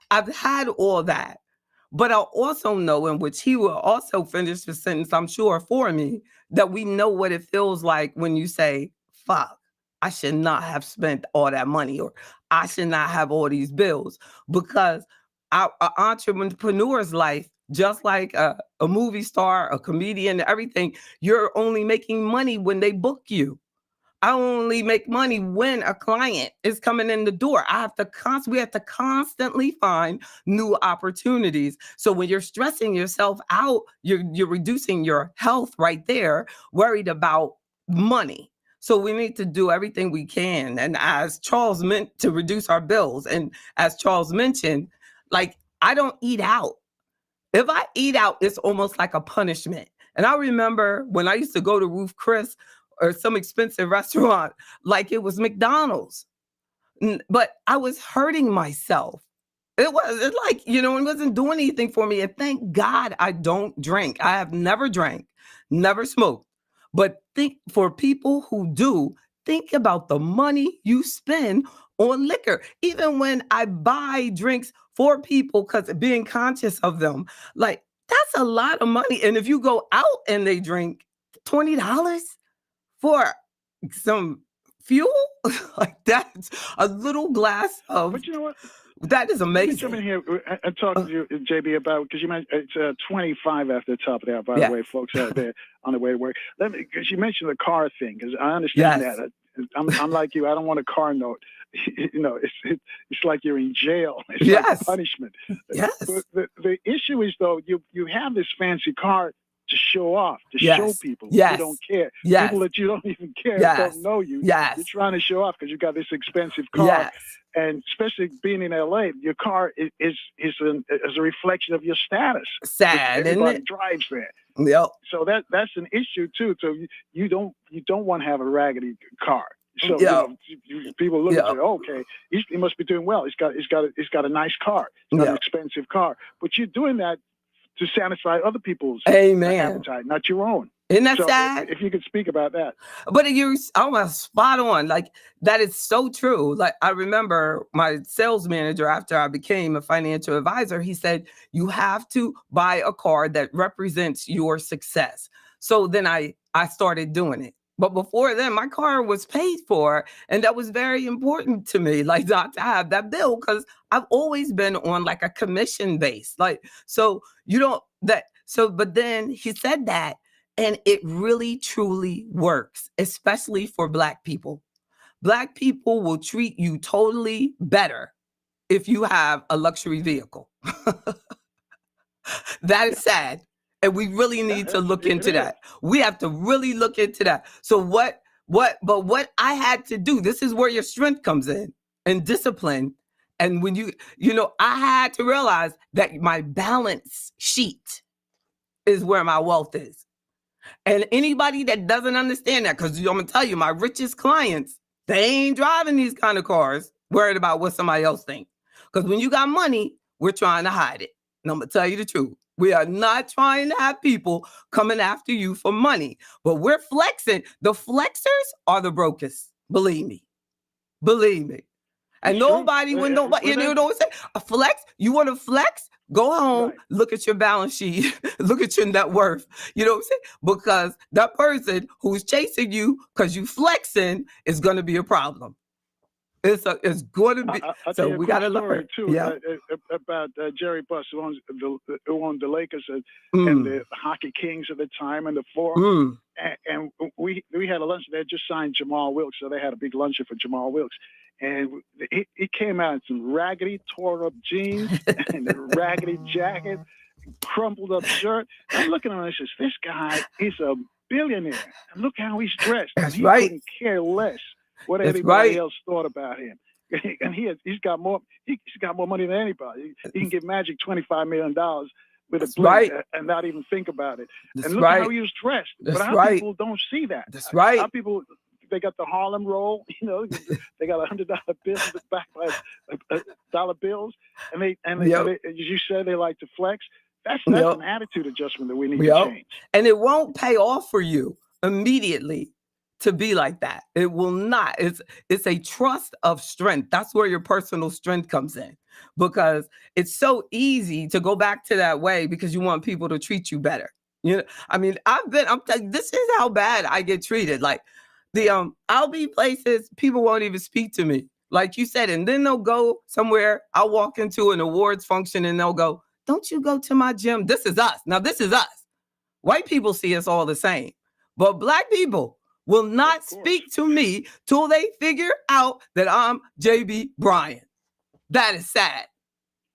Speaker 1: I've had all that. But I also know, in which he will also finish the sentence, I'm sure, for me, that we know what it feels like when you say, fuck, I should not have spent all that money, or I should not have all these bills. Because our entrepreneur's life, just like a movie star, a comedian, everything, you're only making money when they book you. I only make money when a client is coming in the door. We have to constantly find new opportunities. So when you're stressing yourself out, you're reducing your health right there, worried about money. So we need to do everything we can. And as Charles meant, to reduce our bills. And as Charles mentioned, like, I don't eat out. If I eat out, it's almost like a punishment. And I remember when I used to go to Ruth Chris or some expensive restaurant, like it was McDonald's. But I was hurting myself. It wasn't doing anything for me. And thank God I don't drink. I have never drank, never smoked. But for people who do, think about the money you spend on liquor. Even when I buy drinks for people, because being conscious of them, like, that's a lot of money. And if you go out and they drink $20 for some fuel, like, that's a little glass of.
Speaker 4: But you know what?
Speaker 1: That is amazing.
Speaker 4: Let me jump in here and talk to you, JB, about, because you mentioned it's 25 after the top of that, by the way, folks out there on the way to work. Because you mentioned the car thing, because I understand that. I'm like you. I don't want a car note. It's like you're in jail. It's like a punishment.
Speaker 1: Yes.
Speaker 4: The issue is, though, you have this fancy car to show off, to show people who don't care. People that you don't even care, don't know you. You're trying to show off because you got this expensive car. And especially being in LA, your car is a reflection of your status.
Speaker 1: Sad,
Speaker 4: everybody
Speaker 1: isn't it?
Speaker 4: Drives there.
Speaker 1: Yep.
Speaker 4: So that's an issue too. So you don't want to have a raggedy car. So people look at you. Okay, he must be doing well. He's got a nice car. He's got an expensive car. But you're doing that to satisfy other people's appetite, not your own.
Speaker 1: Isn't that sad?
Speaker 4: If you could speak about that.
Speaker 1: But you're almost spot on. Like, that is so true. Like, I remember my sales manager, after I became a financial advisor, he said, you have to buy a car that represents your success. So then I started doing it. But before then, my car was paid for, and that was very important to me, like, not to have that bill, because I've always been on like a commission base. Like, but then he said that, and it really truly works, especially for Black people. Black people will treat you totally better if you have a luxury vehicle. That is sad. And we really need to look into that. We have to really look into that. So what I had to do, this is where your strength comes in, and discipline. And when I had to realize that my balance sheet is where my wealth is. And anybody that doesn't understand that, because I'm going to tell you, my richest clients, they ain't driving these kind of cars, worried about what somebody else thinks. Because when you got money, we're trying to hide it. And I'm going to tell you the truth. We are not trying to have people coming after you for money, but we're flexing. The flexers are the brokest. Believe me. And nobody would know what you don't say. A flex, you want to flex? Go home, look at your balance sheet, look at your net worth. You know what I'm saying? Because that person who's chasing you because you flexing is going to be a problem. It's going to be. So we got to learn
Speaker 4: too. About Jerry Buss, who owned the Lakers and the Hockey Kings at the time, and the four. And we had a lunch. They had just signed Jamal Wilkes, so they had a big luncheon for Jamal Wilkes. And he came out in some raggedy, tore up jeans and a raggedy jacket, crumpled up shirt. I'm looking at him and I says, this guy is a billionaire. And look how he's dressed.
Speaker 1: That's
Speaker 4: he
Speaker 1: right.
Speaker 4: couldn't care less what anybody else thought about him. And he's got more money than anybody. He can give Magic $25 million with
Speaker 1: That's
Speaker 4: a bling
Speaker 1: right.
Speaker 4: and not even think about it.
Speaker 1: That's
Speaker 4: And look
Speaker 1: right.
Speaker 4: how he was dressed.
Speaker 1: That's
Speaker 4: but our
Speaker 1: right.
Speaker 4: people don't see that.
Speaker 1: That's right.
Speaker 4: Our people, they got the Harlem roll, you know, they got $100 bills backed by dollar bills, and they, as you said, they like to flex. That's an attitude adjustment that we need to change.
Speaker 1: And it won't pay off for you immediately to be like that. It will not. It's a trust of strength. That's where your personal strength comes in, because it's so easy to go back to that way because you want people to treat you better. You know, I mean, this is how bad I get treated. Like I'll be places, people won't even speak to me, like you said, and then they'll go somewhere. I'll walk into an awards function and they'll go, "Don't you go to my gym?" This is us. Now, this is us. White people see us all the same, but Black people will not speak to me till they figure out that I'm JB Bryan. That is sad.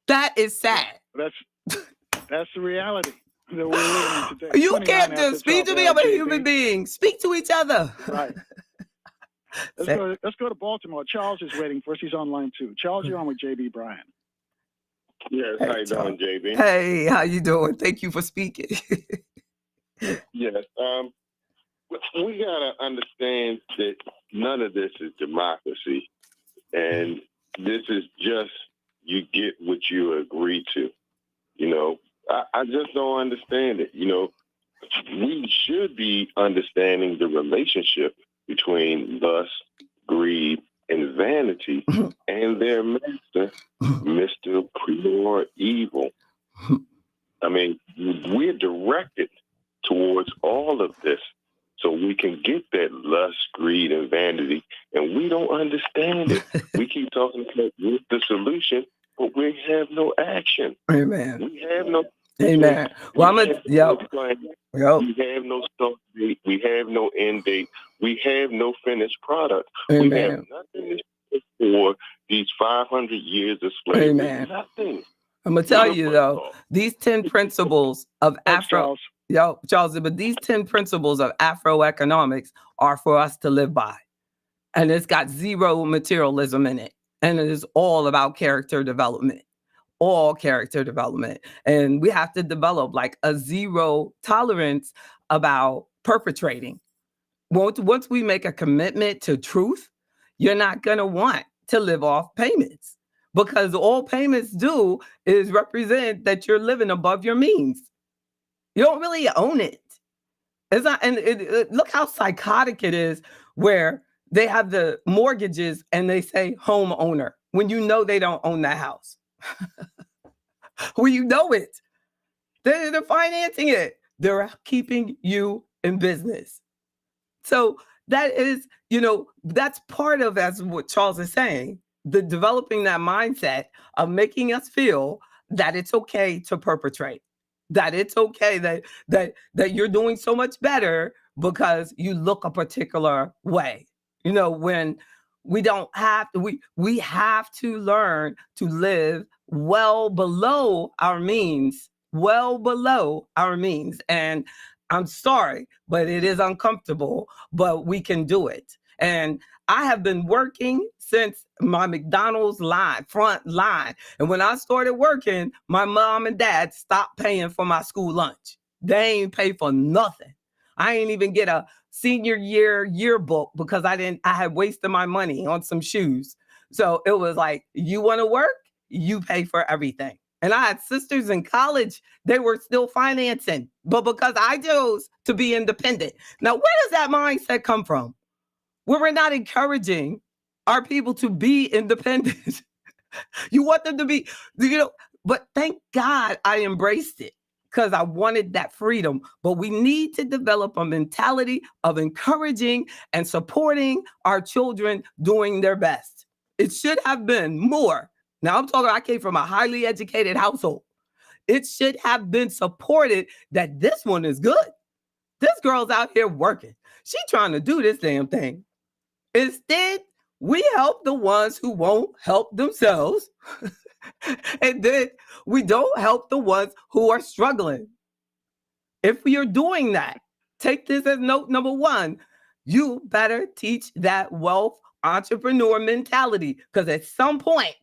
Speaker 1: That is sad.
Speaker 4: That's the reality that we're living in today.
Speaker 1: You can't just speak to me. I'm a human being. Speak to each other.
Speaker 4: Right. Let's go to Baltimore. Charles is waiting for us. He's online too. Charles, you're on with JB Bryan.
Speaker 7: Yes, how you doing, JB?
Speaker 1: Hey, how you doing? Thank you for speaking.
Speaker 7: Yes. We gotta understand that none of this is democracy, and this is just you get what you agree to. You know, I just don't understand it. You know, we should be understanding the relationship between lust, greed, and vanity and their master, Mr. Pure Evil. I mean, we're directed towards all of this so we can get that lust, greed, and vanity, and we don't understand it. We keep talking about the solution, but we have no action.
Speaker 1: Amen.
Speaker 7: We have no.
Speaker 1: Amen. Well, We have
Speaker 7: no start date. We have no end date. We have no finished product.
Speaker 1: Amen.
Speaker 7: We have nothing for these 500 years of slavery.
Speaker 1: Amen.
Speaker 7: Nothing.
Speaker 1: I'm gonna tell you though, these 10 principles of Charles, but these 10 principles of Afroeconomics are for us to live by. And it's got zero materialism in it. And it is all about character development. All character development. And we have to develop like a zero tolerance about perpetrating. Once we make a commitment to truth, you're not going to want to live off payments, because all payments do is represent that you're living above your means. You don't really own it. It's not, and look how psychotic it is where they have the mortgages and they say homeowner when you know they don't own that house. When you know it, they're financing it. They're keeping you in business. So that is, that's part of, as what Charles is saying, the developing that mindset of making us feel that it's okay to perpetrate, that it's okay that you're doing so much better because you look a particular way. When we don't have to, we have to learn to live well below our means, And I'm sorry, but it is uncomfortable, but we can do it. And I have been working since my McDonald's front line. And when I started working, my mom and dad stopped paying for my school lunch. They ain't pay for nothing. I ain't even get a senior year yearbook because I had wasted my money on some shoes. So it was like, you want to work? You pay for everything. And I had sisters in college, they were still financing, but because I chose to be independent. Now, where does that mindset come from? Where we're not encouraging our people to be independent. You want them to be, but thank God I embraced it because I wanted that freedom. But we need to develop a mentality of encouraging and supporting our children doing their best. It should have been more. Now I came from a highly educated household. It should have been supported that this one is good. This girl's out here working. She's trying to do this damn thing. Instead, we help the ones who won't help themselves. And then we don't help the ones who are struggling. If you're doing that, take this as note number one. You better teach that wealth entrepreneur mentality, because at some point,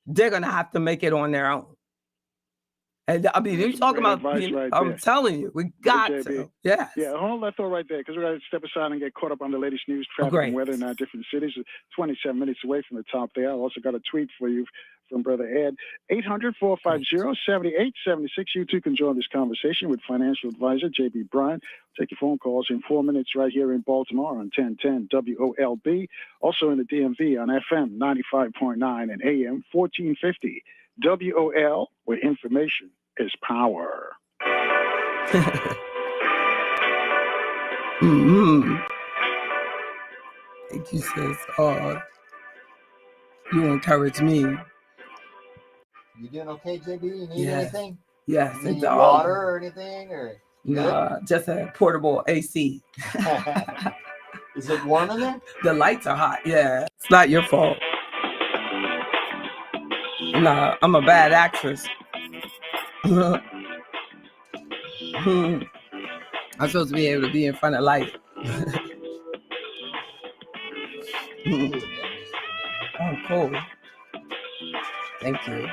Speaker 1: they're going to have to make it on their own. And I mean, you talking
Speaker 4: Great
Speaker 1: about,
Speaker 4: advice right
Speaker 1: I'm
Speaker 4: there.
Speaker 1: telling you, we got
Speaker 4: JB.
Speaker 1: to. Yes.
Speaker 4: Yeah, hold on, let's throw right there because we got to step aside and get caught up on the latest news, traffic,
Speaker 1: great.
Speaker 4: and weather in our different cities. 27 minutes away from the top there. I also got a tweet for you from Brother Ed. 800-450-7876. You too can join this conversation with financial advisor J.B. Bryan. Take your phone calls in 4 minutes right here in Baltimore on 1010 WOLB. Also in the DMV on FM 95.9 and AM 1450. WOL, where information is power.
Speaker 1: Thank you, sis. You encourage me.
Speaker 2: You doing okay, JB? You need anything?
Speaker 1: Yes.
Speaker 2: You need water or anything? Or
Speaker 1: nah, just a portable AC.
Speaker 2: Is it warm in there?
Speaker 1: The lights are hot. Yeah. It's not your fault. Nah, I'm a bad actress. I'm supposed to be able to be in front of light. Oh, cool. Thank you.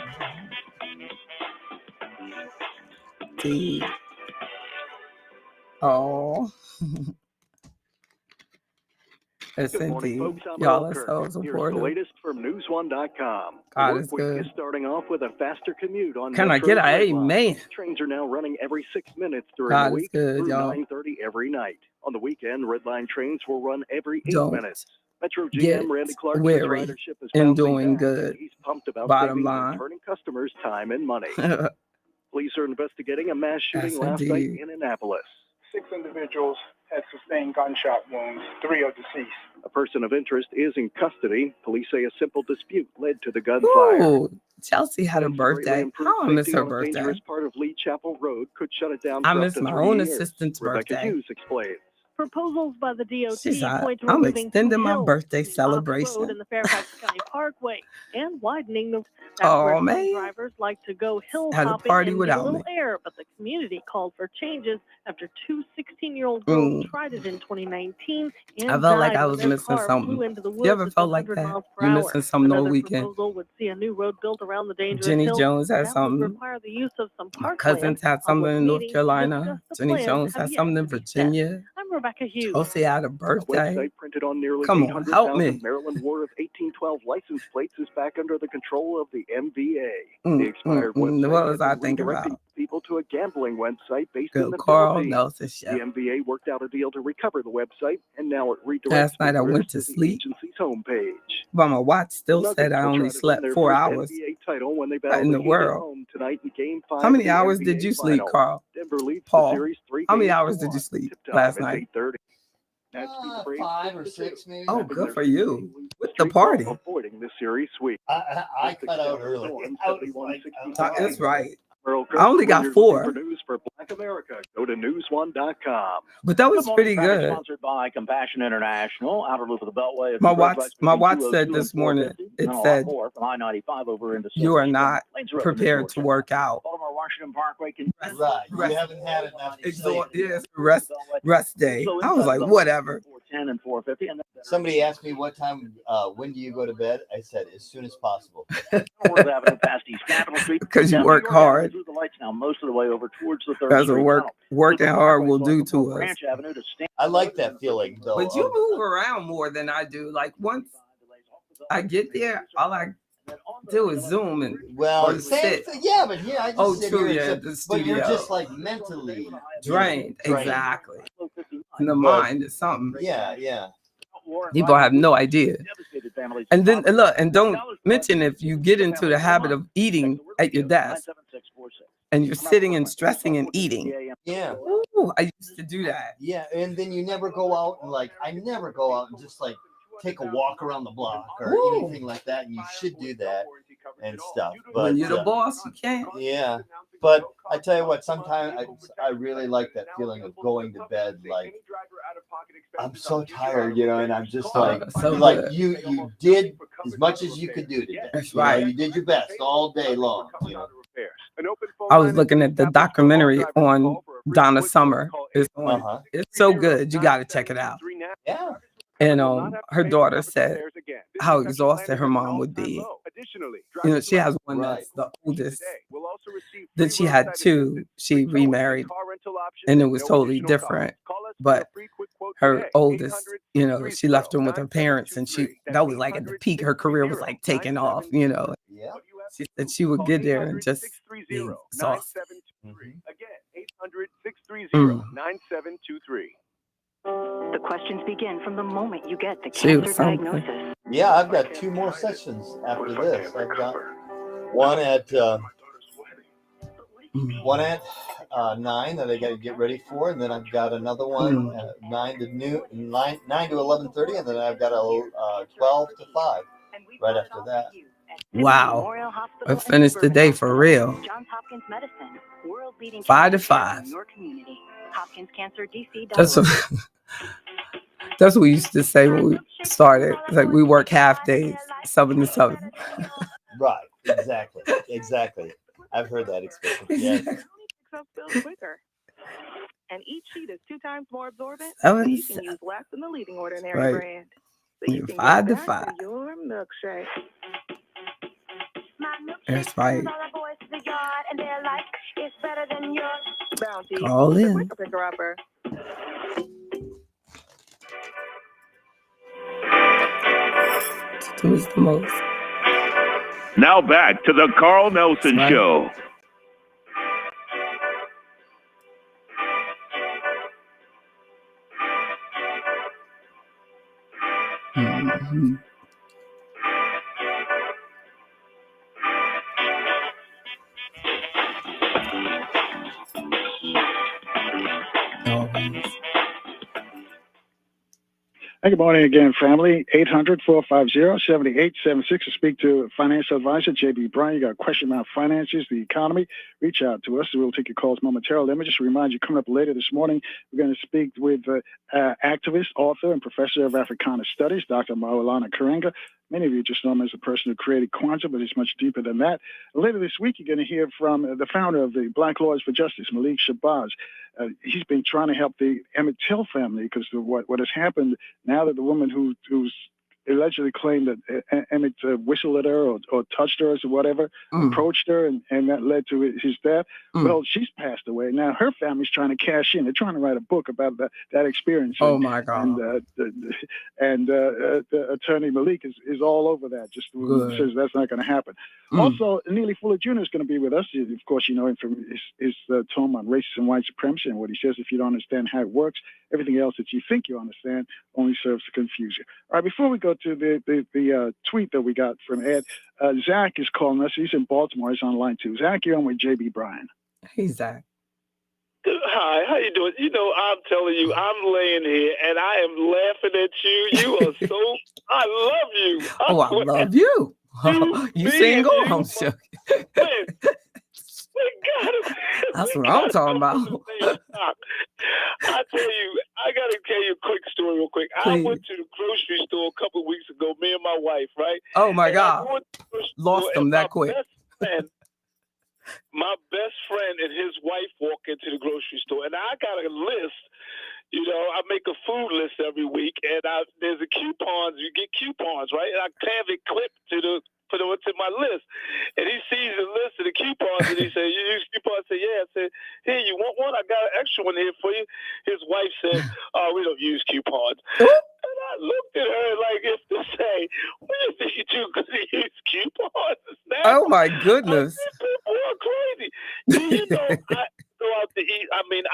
Speaker 1: T. Oh.
Speaker 20: Good morning, folks. I'm
Speaker 1: Y'all
Speaker 20: Earl
Speaker 1: are
Speaker 20: Kirk.
Speaker 1: so
Speaker 20: Here's the
Speaker 1: supportive.
Speaker 20: latest from NewsOne.com.
Speaker 1: God
Speaker 20: The
Speaker 1: is
Speaker 20: work week
Speaker 1: good.
Speaker 20: is starting off with a faster commute on
Speaker 1: Can I
Speaker 20: Metro's
Speaker 1: get an
Speaker 20: Red Line.
Speaker 1: amen?
Speaker 20: Trains are now running every 6 minutes during
Speaker 1: God
Speaker 20: the
Speaker 1: is
Speaker 20: week
Speaker 1: good,
Speaker 20: through
Speaker 1: y'all.
Speaker 20: 9:30 every night. On the weekend, Red Line trains will run every 8
Speaker 1: Don't
Speaker 20: minutes. Metro
Speaker 1: get
Speaker 20: GM Randy Clark says
Speaker 1: weary
Speaker 20: ridership is
Speaker 1: in
Speaker 20: bouncing
Speaker 1: doing
Speaker 20: back.
Speaker 1: good.
Speaker 20: He's pumped about
Speaker 1: Bottom
Speaker 20: savings
Speaker 1: line.
Speaker 20: and turning customers time and money. Police are investigating a mass shooting
Speaker 1: Yes,
Speaker 20: last night
Speaker 1: indeed.
Speaker 20: in Annapolis.
Speaker 12: 6 individuals had sustained gunshot wounds. 3 are deceased.
Speaker 20: A person of interest is in custody. Police say a simple dispute led to the gunfire.
Speaker 1: Ooh, Chelsea had a
Speaker 20: Plans to greatly
Speaker 1: birthday.
Speaker 20: improve
Speaker 1: How I miss
Speaker 20: safety
Speaker 1: her
Speaker 20: on a
Speaker 1: birthday.
Speaker 20: dangerous part of Lee Chapel Road could shut it down
Speaker 1: I
Speaker 20: for up
Speaker 1: miss
Speaker 20: to
Speaker 1: my
Speaker 20: 3
Speaker 1: own
Speaker 20: years.
Speaker 1: assistant's
Speaker 20: Rebecca
Speaker 1: birthday.
Speaker 20: Hughes explains.
Speaker 13: Proposals by the DOT
Speaker 1: She's like,
Speaker 13: point to
Speaker 1: I'm
Speaker 13: removing
Speaker 1: extending
Speaker 13: two
Speaker 1: my
Speaker 13: hills
Speaker 1: birthday
Speaker 13: between Ox Road
Speaker 1: celebration.
Speaker 13: and the Fairfax County Parkway and widening the. That's
Speaker 1: Oh,
Speaker 13: where some
Speaker 1: man.
Speaker 13: drivers like to go hill
Speaker 1: Had a
Speaker 13: hopping
Speaker 1: party
Speaker 13: and get a
Speaker 1: without
Speaker 13: little
Speaker 1: me.
Speaker 13: air, but the community called for changes after 2 16-year-old girls tried it in 2019 and
Speaker 1: I felt like
Speaker 13: died
Speaker 1: I
Speaker 13: when
Speaker 1: was
Speaker 13: their
Speaker 1: missing
Speaker 13: car
Speaker 1: something.
Speaker 13: flew into the
Speaker 1: You
Speaker 13: woods
Speaker 1: ever
Speaker 13: at
Speaker 1: felt like
Speaker 13: 100
Speaker 1: that?
Speaker 13: miles per
Speaker 1: You're
Speaker 13: hour.
Speaker 1: missing something all
Speaker 13: Another
Speaker 1: weekend.
Speaker 13: proposal would see a new road built around the dangerous
Speaker 1: Jenny
Speaker 13: hill.
Speaker 1: Jones had
Speaker 13: That would
Speaker 1: something.
Speaker 13: require the use of some
Speaker 1: My
Speaker 13: parkland.
Speaker 1: cousins had
Speaker 13: Public
Speaker 1: something in North
Speaker 13: meetings to
Speaker 1: Carolina.
Speaker 13: discuss the
Speaker 1: Jenny
Speaker 13: plans
Speaker 1: Jones
Speaker 13: have
Speaker 1: had
Speaker 13: yet
Speaker 1: something in
Speaker 13: to be set.
Speaker 1: Virginia.
Speaker 13: I'm Rebecca Hughes.
Speaker 1: Chelsea had a
Speaker 20: A
Speaker 1: birthday.
Speaker 20: website printed on nearly
Speaker 1: Come on, help
Speaker 20: 800,000
Speaker 1: me.
Speaker 20: Maryland War of 1812 license plates is back under the control of the MVA. The expired
Speaker 1: What
Speaker 20: website
Speaker 1: was
Speaker 20: had
Speaker 1: I
Speaker 20: been
Speaker 1: thinking
Speaker 20: redirecting
Speaker 1: about?
Speaker 20: people to a gambling website based in
Speaker 1: Good
Speaker 20: the
Speaker 1: Carl
Speaker 20: Philippines.
Speaker 1: Nelson
Speaker 20: The
Speaker 1: show.
Speaker 20: MVA worked out a deal to recover the website, and now it redirects
Speaker 1: Last night I
Speaker 20: visitors
Speaker 1: went to
Speaker 20: the
Speaker 1: sleep,
Speaker 20: agency's homepage.
Speaker 1: but my watch still
Speaker 20: Nuggets
Speaker 1: said I
Speaker 20: will
Speaker 1: only
Speaker 20: try to win
Speaker 1: slept
Speaker 20: their
Speaker 1: 4
Speaker 20: first
Speaker 1: hours.
Speaker 20: NBA title when they
Speaker 1: What
Speaker 20: battle
Speaker 1: in
Speaker 20: the
Speaker 1: the
Speaker 20: Heat at
Speaker 1: world?
Speaker 20: home tonight in Game 5
Speaker 1: How
Speaker 20: of
Speaker 1: many
Speaker 20: the
Speaker 1: hours
Speaker 20: NBA
Speaker 1: did you sleep,
Speaker 20: Finals.
Speaker 1: Carl?
Speaker 20: Denver leads the
Speaker 1: Paul,
Speaker 20: series 3
Speaker 1: how many
Speaker 20: games
Speaker 1: hours
Speaker 20: to
Speaker 1: did you
Speaker 20: 1.
Speaker 1: sleep
Speaker 20: Tip time
Speaker 1: last
Speaker 20: is
Speaker 1: night?
Speaker 20: 8:30. That's the parade
Speaker 2: 5 or 6 maybe.
Speaker 1: Oh,
Speaker 20: snapping
Speaker 1: good
Speaker 20: their
Speaker 1: for
Speaker 20: 2-game
Speaker 1: you.
Speaker 20: losing
Speaker 1: With the
Speaker 20: streak while
Speaker 1: party.
Speaker 20: avoiding the series sweep.
Speaker 2: I cut out early. I was like,
Speaker 1: That's right.
Speaker 20: Earl
Speaker 1: I only
Speaker 20: Kirk,
Speaker 1: got
Speaker 20: when you're
Speaker 1: 4.
Speaker 20: looking for news for Black America, go to newsone.com.
Speaker 1: But that was
Speaker 5: Good morning,
Speaker 1: pretty
Speaker 5: traffic
Speaker 1: good.
Speaker 5: sponsored by Compassion International. Outer loop of the Beltway.
Speaker 1: My
Speaker 5: Red lights
Speaker 1: watch
Speaker 5: between
Speaker 1: said
Speaker 5: 202
Speaker 1: this
Speaker 5: and
Speaker 1: morning,
Speaker 5: 450,
Speaker 1: it
Speaker 5: and a lot
Speaker 1: said,
Speaker 5: more from I-95 over into
Speaker 1: you are
Speaker 5: Silver
Speaker 1: not
Speaker 5: Spring. Lanes are open
Speaker 1: prepared
Speaker 5: this
Speaker 1: to
Speaker 5: direction.
Speaker 1: work out.
Speaker 5: Baltimore Washington Parkway can
Speaker 2: right. You haven't had enough sleep.
Speaker 1: Yes, rest day.
Speaker 5: so
Speaker 1: I was like, whatever.
Speaker 5: 410 and 450. And
Speaker 2: Somebody asked me what time, when do you go to bed? I said, as soon as possible.
Speaker 5: North Avenue past East Capitol Street.
Speaker 1: Because you
Speaker 5: Down
Speaker 1: work
Speaker 5: New York
Speaker 1: hard.
Speaker 5: Avenue through the lights now most of the way over towards the 3rd
Speaker 1: That's
Speaker 5: Street
Speaker 1: what
Speaker 5: tunnel.
Speaker 1: working
Speaker 5: Silver
Speaker 1: hard
Speaker 5: Parkway
Speaker 1: will
Speaker 5: is
Speaker 1: do
Speaker 5: open from
Speaker 1: to us.
Speaker 5: Branch Avenue to Stanton
Speaker 2: I like
Speaker 5: Road
Speaker 2: that
Speaker 5: and
Speaker 2: feeling, though.
Speaker 1: But you move around more than I do. Like once I get there, all I do is zoom and
Speaker 2: Well,
Speaker 1: or
Speaker 2: same
Speaker 1: sit.
Speaker 2: thing. Yeah, but here I just sit
Speaker 1: true,
Speaker 2: here.
Speaker 1: yeah,
Speaker 2: And
Speaker 1: the
Speaker 2: sit, but you're
Speaker 1: studio.
Speaker 2: just like mentally
Speaker 1: Drained.
Speaker 2: drained.
Speaker 1: Exactly. And the
Speaker 2: But-
Speaker 1: mind is something.
Speaker 2: Yeah.
Speaker 1: People have no idea. And then and look, and don't mention if you get into the habit of eating at your desk and you're sitting and stressing and eating.
Speaker 2: Yeah.
Speaker 1: Ooh, I used to do that.
Speaker 2: Yeah, and then you never go out and I never go out and just take a walk around the block or anything like that. And you should do that and stuff. But
Speaker 1: When you're the boss, you can't.
Speaker 2: yeah. But I tell you what, sometimes I really like that feeling of going to bed I'm so tired, and I'm just
Speaker 1: good.
Speaker 2: you did as much as you could do today.
Speaker 1: That's right.
Speaker 2: You did your best all day long.
Speaker 1: I was looking at the documentary on Donna Summer. It's on. It's so good. You got to check it out.
Speaker 2: Yeah.
Speaker 1: And her daughter said how exhausted her mom would be. She has one that's the oldest, Then she had two. She remarried, and it was totally different. But her oldest, she left him with her parents, and that was like at the peak. Her career was like taking off.
Speaker 2: Yeah.
Speaker 1: She said she would get there and just be exhausted.
Speaker 21: Again, 800-630-9723.
Speaker 9: The questions begin from the moment you get the
Speaker 1: She was
Speaker 9: cancer
Speaker 1: something.
Speaker 9: diagnosis.
Speaker 2: Yeah, I've got two more sessions after this. I've got one at 9 that I got to get ready for, and then I've got another one at 9 to 11:30, and then I've got a 12 to 5 right after that.
Speaker 1: Wow. I finished the day for real.
Speaker 9: Johns Hopkins Medicine, world-leading
Speaker 1: 5 to
Speaker 9: cancer care
Speaker 1: 5.
Speaker 9: in your community.
Speaker 1: That's that's what we used to say when we started. It's like we work half days, 7 to 7.
Speaker 2: Right. Exactly. I've heard that expression. Yes.
Speaker 10: Quicker. And each sheet is 2 times more absorbent,
Speaker 1: 7
Speaker 10: so
Speaker 1: to
Speaker 10: you can
Speaker 1: 7.
Speaker 10: use less than the leading ordinary
Speaker 1: Right.
Speaker 10: brand. So you can
Speaker 1: 5 to
Speaker 10: get back
Speaker 1: 5.
Speaker 10: to your milkshake.
Speaker 1: That's right.
Speaker 10: Bounty,
Speaker 1: Call
Speaker 10: the
Speaker 1: in.
Speaker 10: quicker picker upper.
Speaker 1: Two is the most.
Speaker 11: Now back to the Carl Nelson
Speaker 1: Right.
Speaker 11: Show.
Speaker 1: Mm-hmm. Always.
Speaker 4: Hey, good morning again, family. 800-450-7876 to speak to financial advisor J.B. Bryan. You got a question about finances, the economy, reach out to us. We'll take your calls momentarily. Let me just remind you, coming up later this morning, we're going to speak with activist, author, and professor of Africana Studies, Dr. Maulana Karenga. Many of you just know him as the person who created Kwanzaa, but he's much deeper than that. Later this week, you're going to hear from the founder of the Black Lawyers for Justice, Malik Shabazz. He's been trying to help the Emmett Till family because what has happened now that the woman who's allegedly claimed that Emmett whistled at her or touched her or whatever, approached her, and that led to his death. Well, she's passed away. Now her family's trying to cash in. They're trying to write a book about that experience.
Speaker 1: Oh, my God.
Speaker 4: And the attorney Malik is all over that, just says that's not going to happen. Also, Neely Fuller Jr. is going to be with us. Of course, you know him from his tome on racism and white supremacy, and what he says, if you don't understand how it works, everything else that you think you understand only serves to confuse you. All right, before we go to the tweet that we got from Ed, Zach is calling us. He's in Baltimore. He's on line 2. Zach, you're on with J.B. Bryan.
Speaker 1: Hey, Zach.
Speaker 14: Hi, how you doing? I'm telling you, I'm laying here and I am laughing at you. You are so, I love you.
Speaker 1: I love you. You single? I'm joking. That's what I'm talking about.
Speaker 14: I tell you, I got to tell you a quick story real quick.
Speaker 1: Please.
Speaker 14: I went to the grocery store a couple of weeks ago, me and my wife, right?
Speaker 1: Oh, my
Speaker 14: And
Speaker 1: God.
Speaker 14: I went to the grocery
Speaker 1: Lost
Speaker 14: store,
Speaker 1: them
Speaker 14: and
Speaker 1: that quick.
Speaker 14: My best friend and his wife walk into the grocery store, and I got a list. I make a food list every week, and there's a coupons. You get coupons, right? And I have it clipped to what's in my list. And he sees the list of the coupons, and he said, "You use coupons?" I said, "Yeah." I said, "Here, you want one? I got an extra one here for you." His wife said, "Oh, we don't use coupons." And I looked at her like if to say, "What do you think you do going to use coupons now?"
Speaker 1: Oh, my goodness.
Speaker 14: People are crazy. I go out to eat. I mean,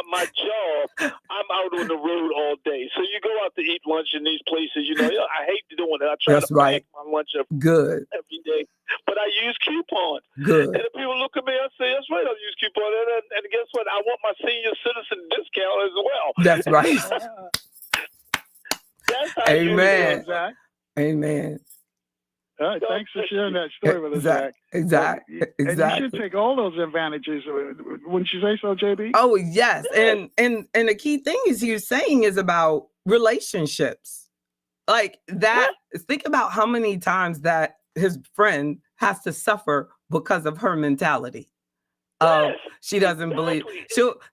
Speaker 14: my job, I'm out on the road all day. So you go out to eat lunch in these places, I hate doing it. I try
Speaker 1: That's
Speaker 14: to
Speaker 1: right.
Speaker 14: pack my lunch up
Speaker 1: Good.
Speaker 14: every day. But I use coupons.
Speaker 1: Good.
Speaker 14: And the people look at me and say, "That's right, I use coupons." And guess what? I want my senior citizen discount as well.
Speaker 1: That's right.
Speaker 14: That's how
Speaker 1: Amen.
Speaker 14: you do it, Zach.
Speaker 1: Amen.
Speaker 4: All right, thanks for sharing that story with us, Zach.
Speaker 1: Exactly.
Speaker 4: And you should take all those advantages. Wouldn't you say so, JB?
Speaker 1: Oh, yes. And the key thing is you're saying is about relationships. Like that. Think about how many times that his friend has to suffer because of her mentality. She doesn't believe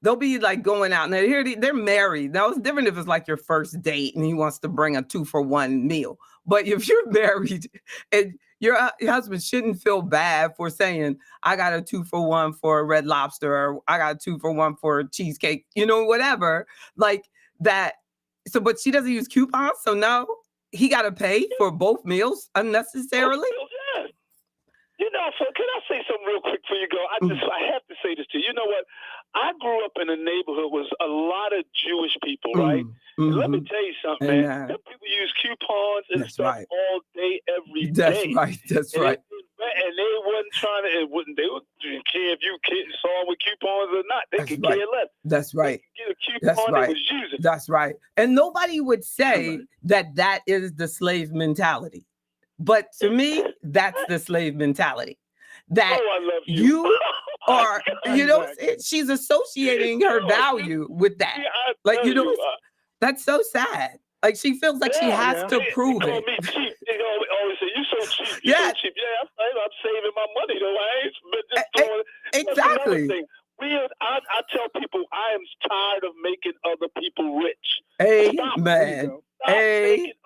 Speaker 1: they'll be like going out and they're married. Now it's different if it's like your first date and he wants to bring a 2-for-1 meal. But if you're married and your husband shouldn't feel bad for saying, I got a 2-for-1 for a Red Lobster, or I got a 2-for-1 for a cheesecake, whatever. Like that. So, but she doesn't use coupons. So now he got to pay for both meals unnecessarily.
Speaker 14: Yes. So can I say something real quick before you go? I have to say this to you. You know what? I grew up in a neighborhood with a lot of Jewish people, right? And let me tell you something, man. Them people use coupons and stuff all day, every day.
Speaker 1: That's right.
Speaker 14: And they wasn't trying to. They wouldn't care if you saw them with coupons or not. They could care less.
Speaker 1: That's right.
Speaker 14: Get a coupon, they was using.
Speaker 1: That's right. And nobody would say that is the slave mentality. But to me, that's the slave mentality. That
Speaker 14: I love
Speaker 1: you are, she's associating her value with that. Like, that's so sad. Like, she feels like she has to prove it.
Speaker 14: Me cheap. They always say, "You so cheap. You so cheap." Yeah, I'm saving my money though. I ain't just doing
Speaker 1: exactly.
Speaker 14: Thing. I tell people I am tired of making other people rich.
Speaker 1: Amen.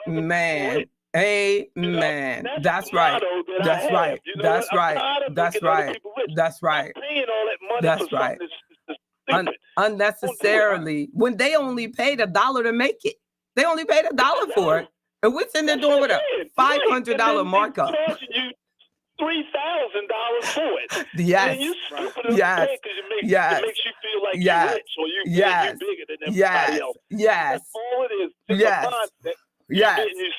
Speaker 1: Amen. Amen. That's right. That's right. That's right. That's right. That's right. That's right. Unnecessarily, when they only paid $1 to make it, they only paid $1 for it, and we're sitting there doing with a $500 markup.
Speaker 14: $3,000 for it.
Speaker 1: Yes.
Speaker 14: And you stupid
Speaker 1: Yes.
Speaker 14: It makes you feel like you're rich or you're bigger than everybody else.
Speaker 1: Yes.
Speaker 14: That's all it is. It's
Speaker 1: Yes.
Speaker 14: a mindset.
Speaker 1: Yes.
Speaker 14: You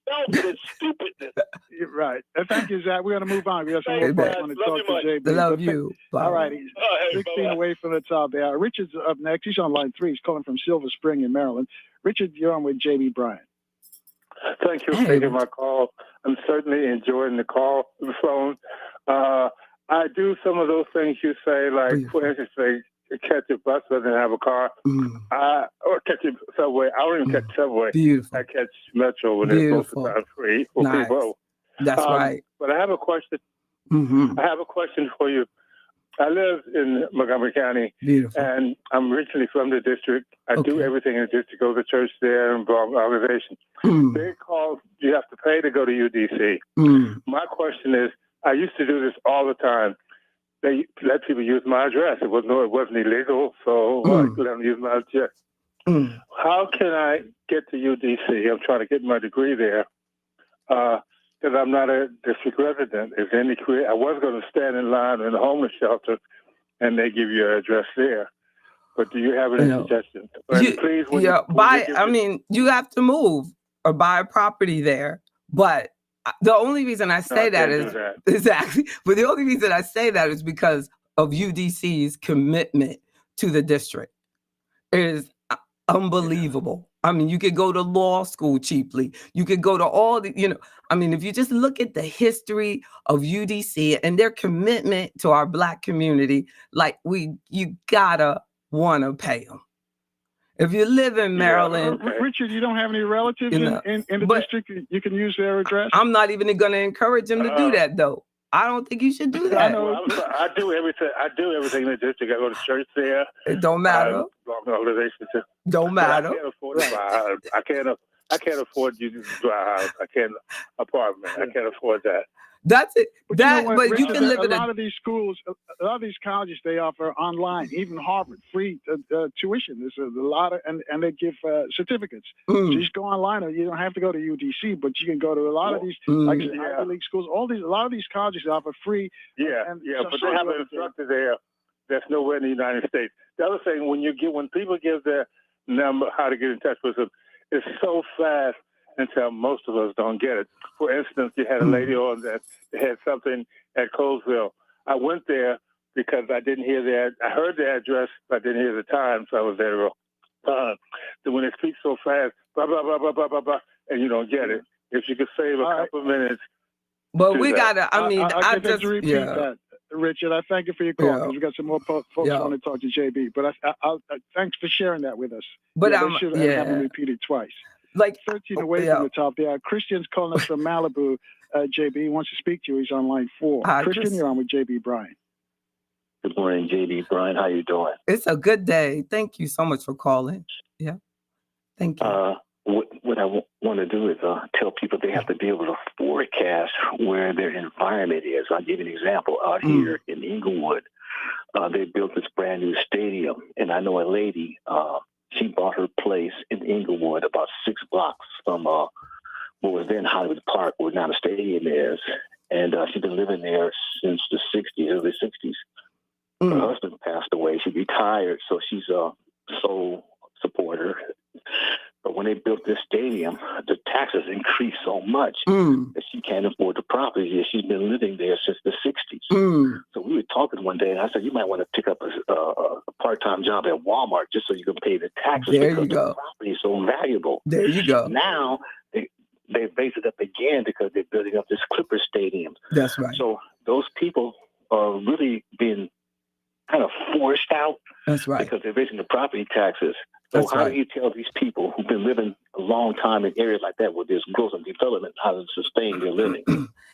Speaker 14: felt this stupidness.
Speaker 4: You're right. Thank you, Zach. We're going to move on. We have some more
Speaker 1: Amen.
Speaker 4: folks want to talk to JB.
Speaker 1: Love you.
Speaker 4: All righty. 16 away from the top there. Richard's up next. He's on line 3. He's calling from Silver Spring in Maryland. Richard, you're on with JB Bryan.
Speaker 6: Thank you for taking my call. I'm certainly enjoying the phone. I do some of those things you say, like, for instance, catch a bus doesn't have a car, or catch a subway. I don't even catch subway.
Speaker 1: Beautiful.
Speaker 6: I catch Metro when it's most of the time free for people.
Speaker 1: That's right.
Speaker 6: But I have a question.
Speaker 1: Mm-hmm.
Speaker 6: I have a question for you. I live in Montgomery County, and I'm originally from the district. I do everything in the district, go to church there, involved in organization. They call, you have to pay to go to UDC. My question is, I used to do this all the time. They let people use my address. It wasn't illegal, so I let them use my address. How can I get to UDC? I'm trying to get my degree there because I'm not a district resident. I was going to stand in line in a homeless shelter, and they give you an address there. But do you have any suggestions? Please,
Speaker 1: you have to move or buy a property there. But the only reason I say that is exactly. But the only reason I say that is because of UDC's commitment to the district. It is unbelievable. I mean, you could go to law school cheaply. You could go to all the, if you just look at the history of UDC and their commitment to our Black community, like you gotta want to pay them. If you live in Maryland,
Speaker 4: Richard, you don't have any relatives in the district. You can use their address.
Speaker 1: I'm not even going to encourage them to do that, though. I don't think you should do that.
Speaker 6: I do everything. I do everything in the district. I go to church there.
Speaker 1: It don't matter. Don't matter.
Speaker 6: I can't afford to buy a house. I can't afford you to buy a house. I can't apartment. I can't afford that.
Speaker 1: That's it. But
Speaker 4: Richard,
Speaker 1: you can live in
Speaker 4: a lot of these schools, a lot of these colleges, they offer online, even Harvard, free tuition. There's a lot of, and they give certificates. So you just go online, or you don't have to go to UDC, but you can go to a lot of these, like Ivy League schools. A lot of these colleges offer free.
Speaker 6: But they have an instructor there that's nowhere in the United States. The other thing, when people give their number, how to get in touch with them, it's so fast. Until most of us don't get it. For instance, you had a lady on that had something at Colesville. I went there because I didn't hear I heard the address, but I didn't hear the time, so I was there. So when they speak so fast, blah, blah, blah, blah, blah, blah, blah, and you don't get it. If you could save a couple of minutes.
Speaker 1: But we got to,
Speaker 4: I just repeat that. Richard, I thank you for your call because we got some more folks want to talk to JB. But thanks for sharing that with us.
Speaker 1: But
Speaker 4: they should have him repeated twice.
Speaker 1: Like
Speaker 4: 13 away from the top there. Christian's calling us from Malibu. JB wants to speak to you. He's on line 4. Christian, you're on with JB Bryan.
Speaker 15: Good morning, JB Bryan. How you doing?
Speaker 1: It's a good day. Thank you so much for calling. Yeah. Thank you.
Speaker 15: what I want to do is tell people they have to be able to forecast where their environment is. I'll give you an example. Out here in Inglewood, they built this brand new stadium, and I know a lady. She bought her place in Inglewood, about 6 blocks from what was then Hollywood Park, where now the stadium is, and she's been living there since the early 60s. Her husband passed away. She retired, so she's a sole supporter. But when they built this stadium, the taxes increased so much that she can't afford the property. She's been living there since the 60s. So we were talking one day, and I said, you might want to pick up a part-time job at Walmart just so you can pay the taxes
Speaker 1: There
Speaker 15: because
Speaker 1: you
Speaker 15: the
Speaker 1: go.
Speaker 15: property is so valuable.
Speaker 1: There you go.
Speaker 15: Now, they raised it up again because they're building up this Clipper Stadium.
Speaker 1: That's right.
Speaker 15: So those people are really being kind of forced out.
Speaker 1: That's right.
Speaker 15: Because they're raising the property taxes. So
Speaker 1: That's
Speaker 15: how
Speaker 1: right.
Speaker 15: do you tell these people who've been living a long time in areas like that where there's growth and development how to sustain their living?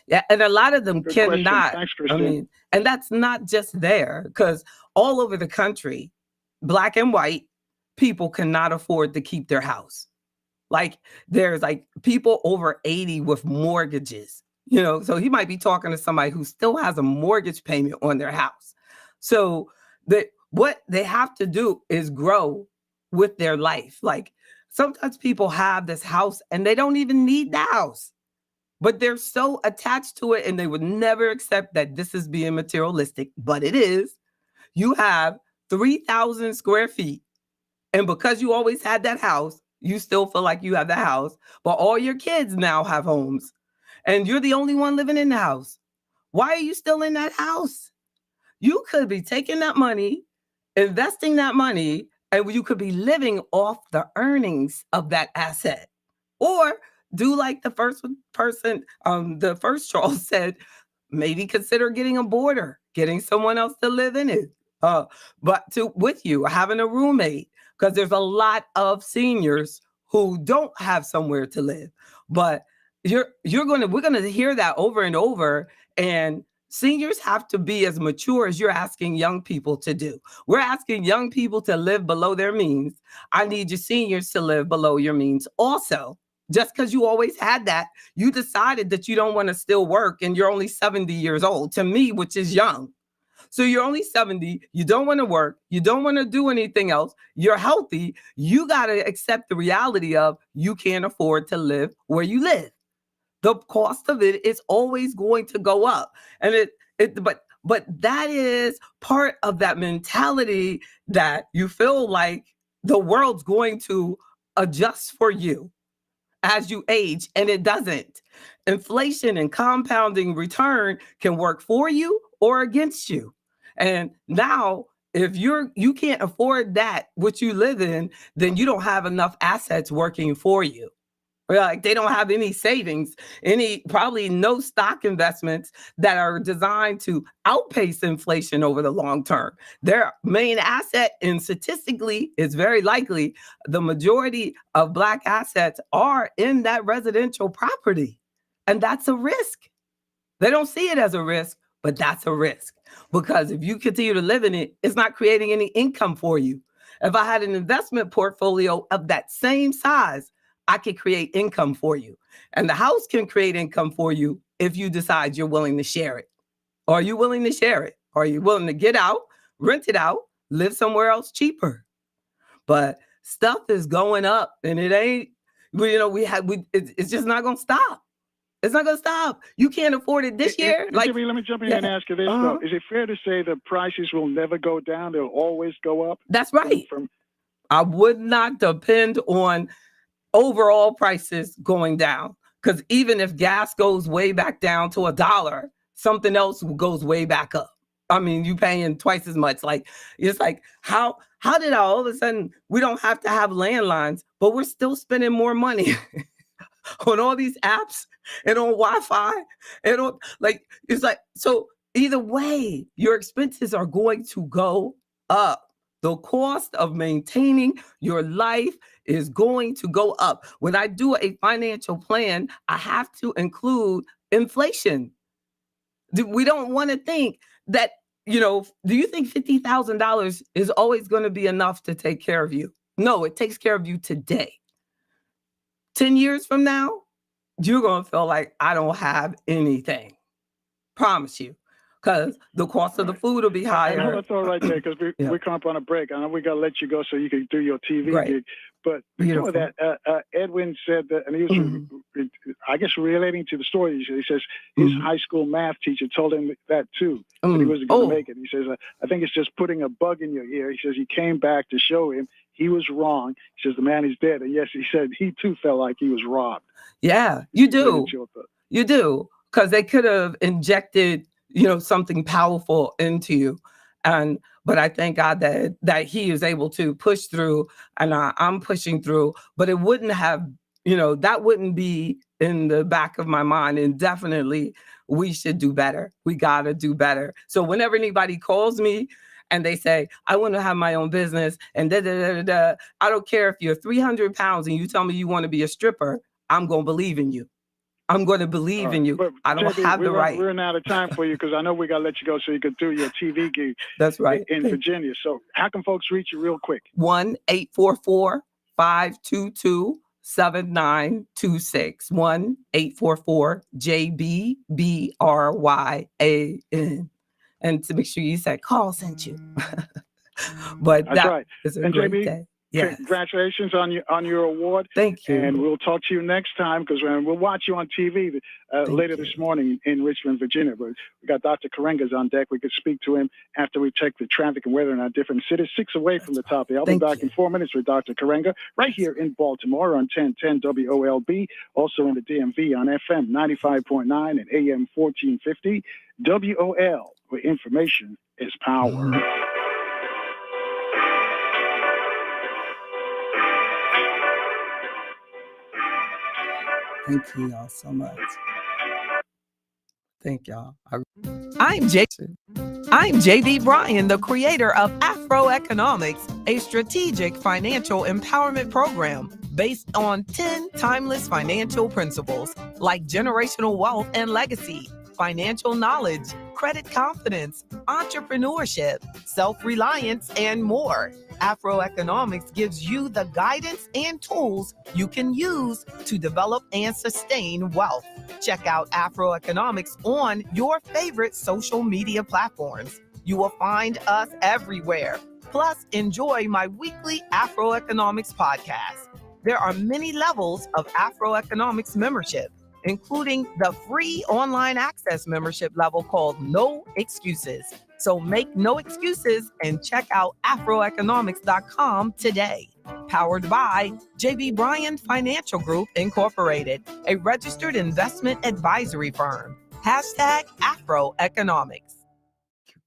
Speaker 1: Yeah, and a lot of them
Speaker 4: Good question.
Speaker 1: cannot.
Speaker 4: Thanks,
Speaker 1: I
Speaker 4: Christine.
Speaker 1: mean, and that's not just there, because all over the country, black and white people cannot afford to keep their house. Like there's like people over 80 with mortgages, so he might be talking to somebody who still has a mortgage payment on their house. So what they have to do is grow with their life. Like sometimes people have this house and they don't even need the house, but they're so attached to it and they would never accept that this is being materialistic, but it is. You have 3,000 square feet, and because you always had that house, you still feel like you have the house, but all your kids now have homes and you're the only one living in the house. Why are you still in that house? You could be taking that money, investing that money, and you could be living off the earnings of that asset. Or do like the first person, the first Charles said, maybe consider getting a boarder, getting someone else to live in it. With you, having a roommate, because there's a lot of seniors who don't have somewhere to live. But we're gonna hear that over and over. And seniors have to be as mature as you're asking young people to do. We're asking young people to live below their means. I need your seniors to live below your means also. Just because you always had that, you decided that you don't want to still work and you're only 70 years old, to me, which is young. So you're only 70, you don't want to work, you don't want to do anything else, you're healthy, you got to accept the reality of you can't afford to live where you live. The cost of it is always going to go up. And but that is part of that mentality that you feel like the world's going to adjust for you as you age, and it doesn't. Inflation and compounding return can work for you or against you. And now, if you can't afford that, what you live in, then you don't have enough assets working for you. Like they don't have any savings, probably no stock investments that are designed to outpace inflation over the long term. Their main asset, and statistically, is very likely the majority of Black assets are in that residential property. And that's a risk. They don't see it as a risk, but that's a risk. Because if you continue to live in it, it's not creating any income for you. If I had an investment portfolio of that same size, I could create income for you. And the house can create income for you if you decide you're willing to share it. Are you willing to share it? Are you willing to get out, rent it out, live somewhere else cheaper? But stuff is going up, and it ain't, it's just not going to stop. It's not going to stop. You can't afford it this year.
Speaker 4: Jimmy, let me jump in and ask you this, though. Is it fair to say the prices will never go down? They'll always go up?
Speaker 1: That's right. I would not depend on overall prices going down, because even if gas goes way back down to $1, something else goes way back up. I mean, you paying twice as much. Like, it's like, how did all of a sudden we don't have to have landlines, but we're still spending more money on all these apps and on Wi-Fi and on, it's like, so either way, your expenses are going to go up. The cost of maintaining your life is going to go up. When I do a financial plan, I have to include inflation. We don't want to think that, do you think $50,000 is always going to be enough to take care of you? No, it takes care of you today. 10 years from now, you're going to feel like I don't have anything. Promise you. Because the cost of the food will be higher.
Speaker 4: And hold on, throw right there, because we're coming up on a break. I know we got to let you go so you can do your TV gig. But before that, Edwin said that, and he was, I guess, relating to the story. He says his high school math teacher told him that too, that he wasn't going to make it. He says, I think it's just putting a bug in your ear. He says he came back to show him he was wrong. He says the man is dead. And yes, he said he too felt like he was robbed.
Speaker 1: Yeah, you do. You do. Because they could have injected, something powerful into you. But I thank God that he is able to push through, and I'm pushing through, but it wouldn't have, that wouldn't be in the back of my mind. And definitely we should do better. We got to do better. So whenever anybody calls me and they say, I want to have my own business and I don't care if you're 300 pounds and you tell me you want to be a stripper, I'm going to believe in you. I'm going to believe in you.
Speaker 4: But
Speaker 1: I don't
Speaker 4: JB,
Speaker 1: have the right.
Speaker 4: We're out of time for you because I know we got to let you go so you can do your TV gig.
Speaker 1: That's right.
Speaker 4: In Virginia. So how can folks reach you real quick?
Speaker 1: 1-844-522-7926. 1-844-JBBRYAN. And to make sure you said call sent you. But
Speaker 4: that's right.
Speaker 1: It's a
Speaker 4: and
Speaker 1: great
Speaker 4: JB,
Speaker 1: day. Yes.
Speaker 4: Congratulations on your award.
Speaker 1: Thank you.
Speaker 4: And we'll talk to you next time because we'll watch you on TV later this morning in Richmond, Virginia. But we got Dr. Karenga's on deck. We could speak to him after we check the traffic and weather in our different cities, 6 away from the top. I'll be back in 4 minutes with Dr. Karenga right here in Baltimore on 1010 WOLB, also in the DMV on FM 95.9 and AM 1450 WOL, where information is power.
Speaker 1: Thank you all so much. Thank y'all. I'm JB Bryan, the creator of Afroeconomics, a strategic financial empowerment program based on 10 timeless financial principles like generational wealth and legacy, financial knowledge, credit confidence, entrepreneurship, self-reliance, and more. Afroeconomics gives you the guidance and tools you can use to develop and sustain wealth. Check out Afroeconomics on your favorite social media platforms. You will find us everywhere. Plus, enjoy my weekly Afroeconomics podcast. There are many levels of Afroeconomics membership, including the free online access membership level called No Excuses. So make no excuses and check out afroeconomics.com today. Powered by JB Bryan Financial Group, Incorporated, a registered investment advisory firm. #Afroeconomics.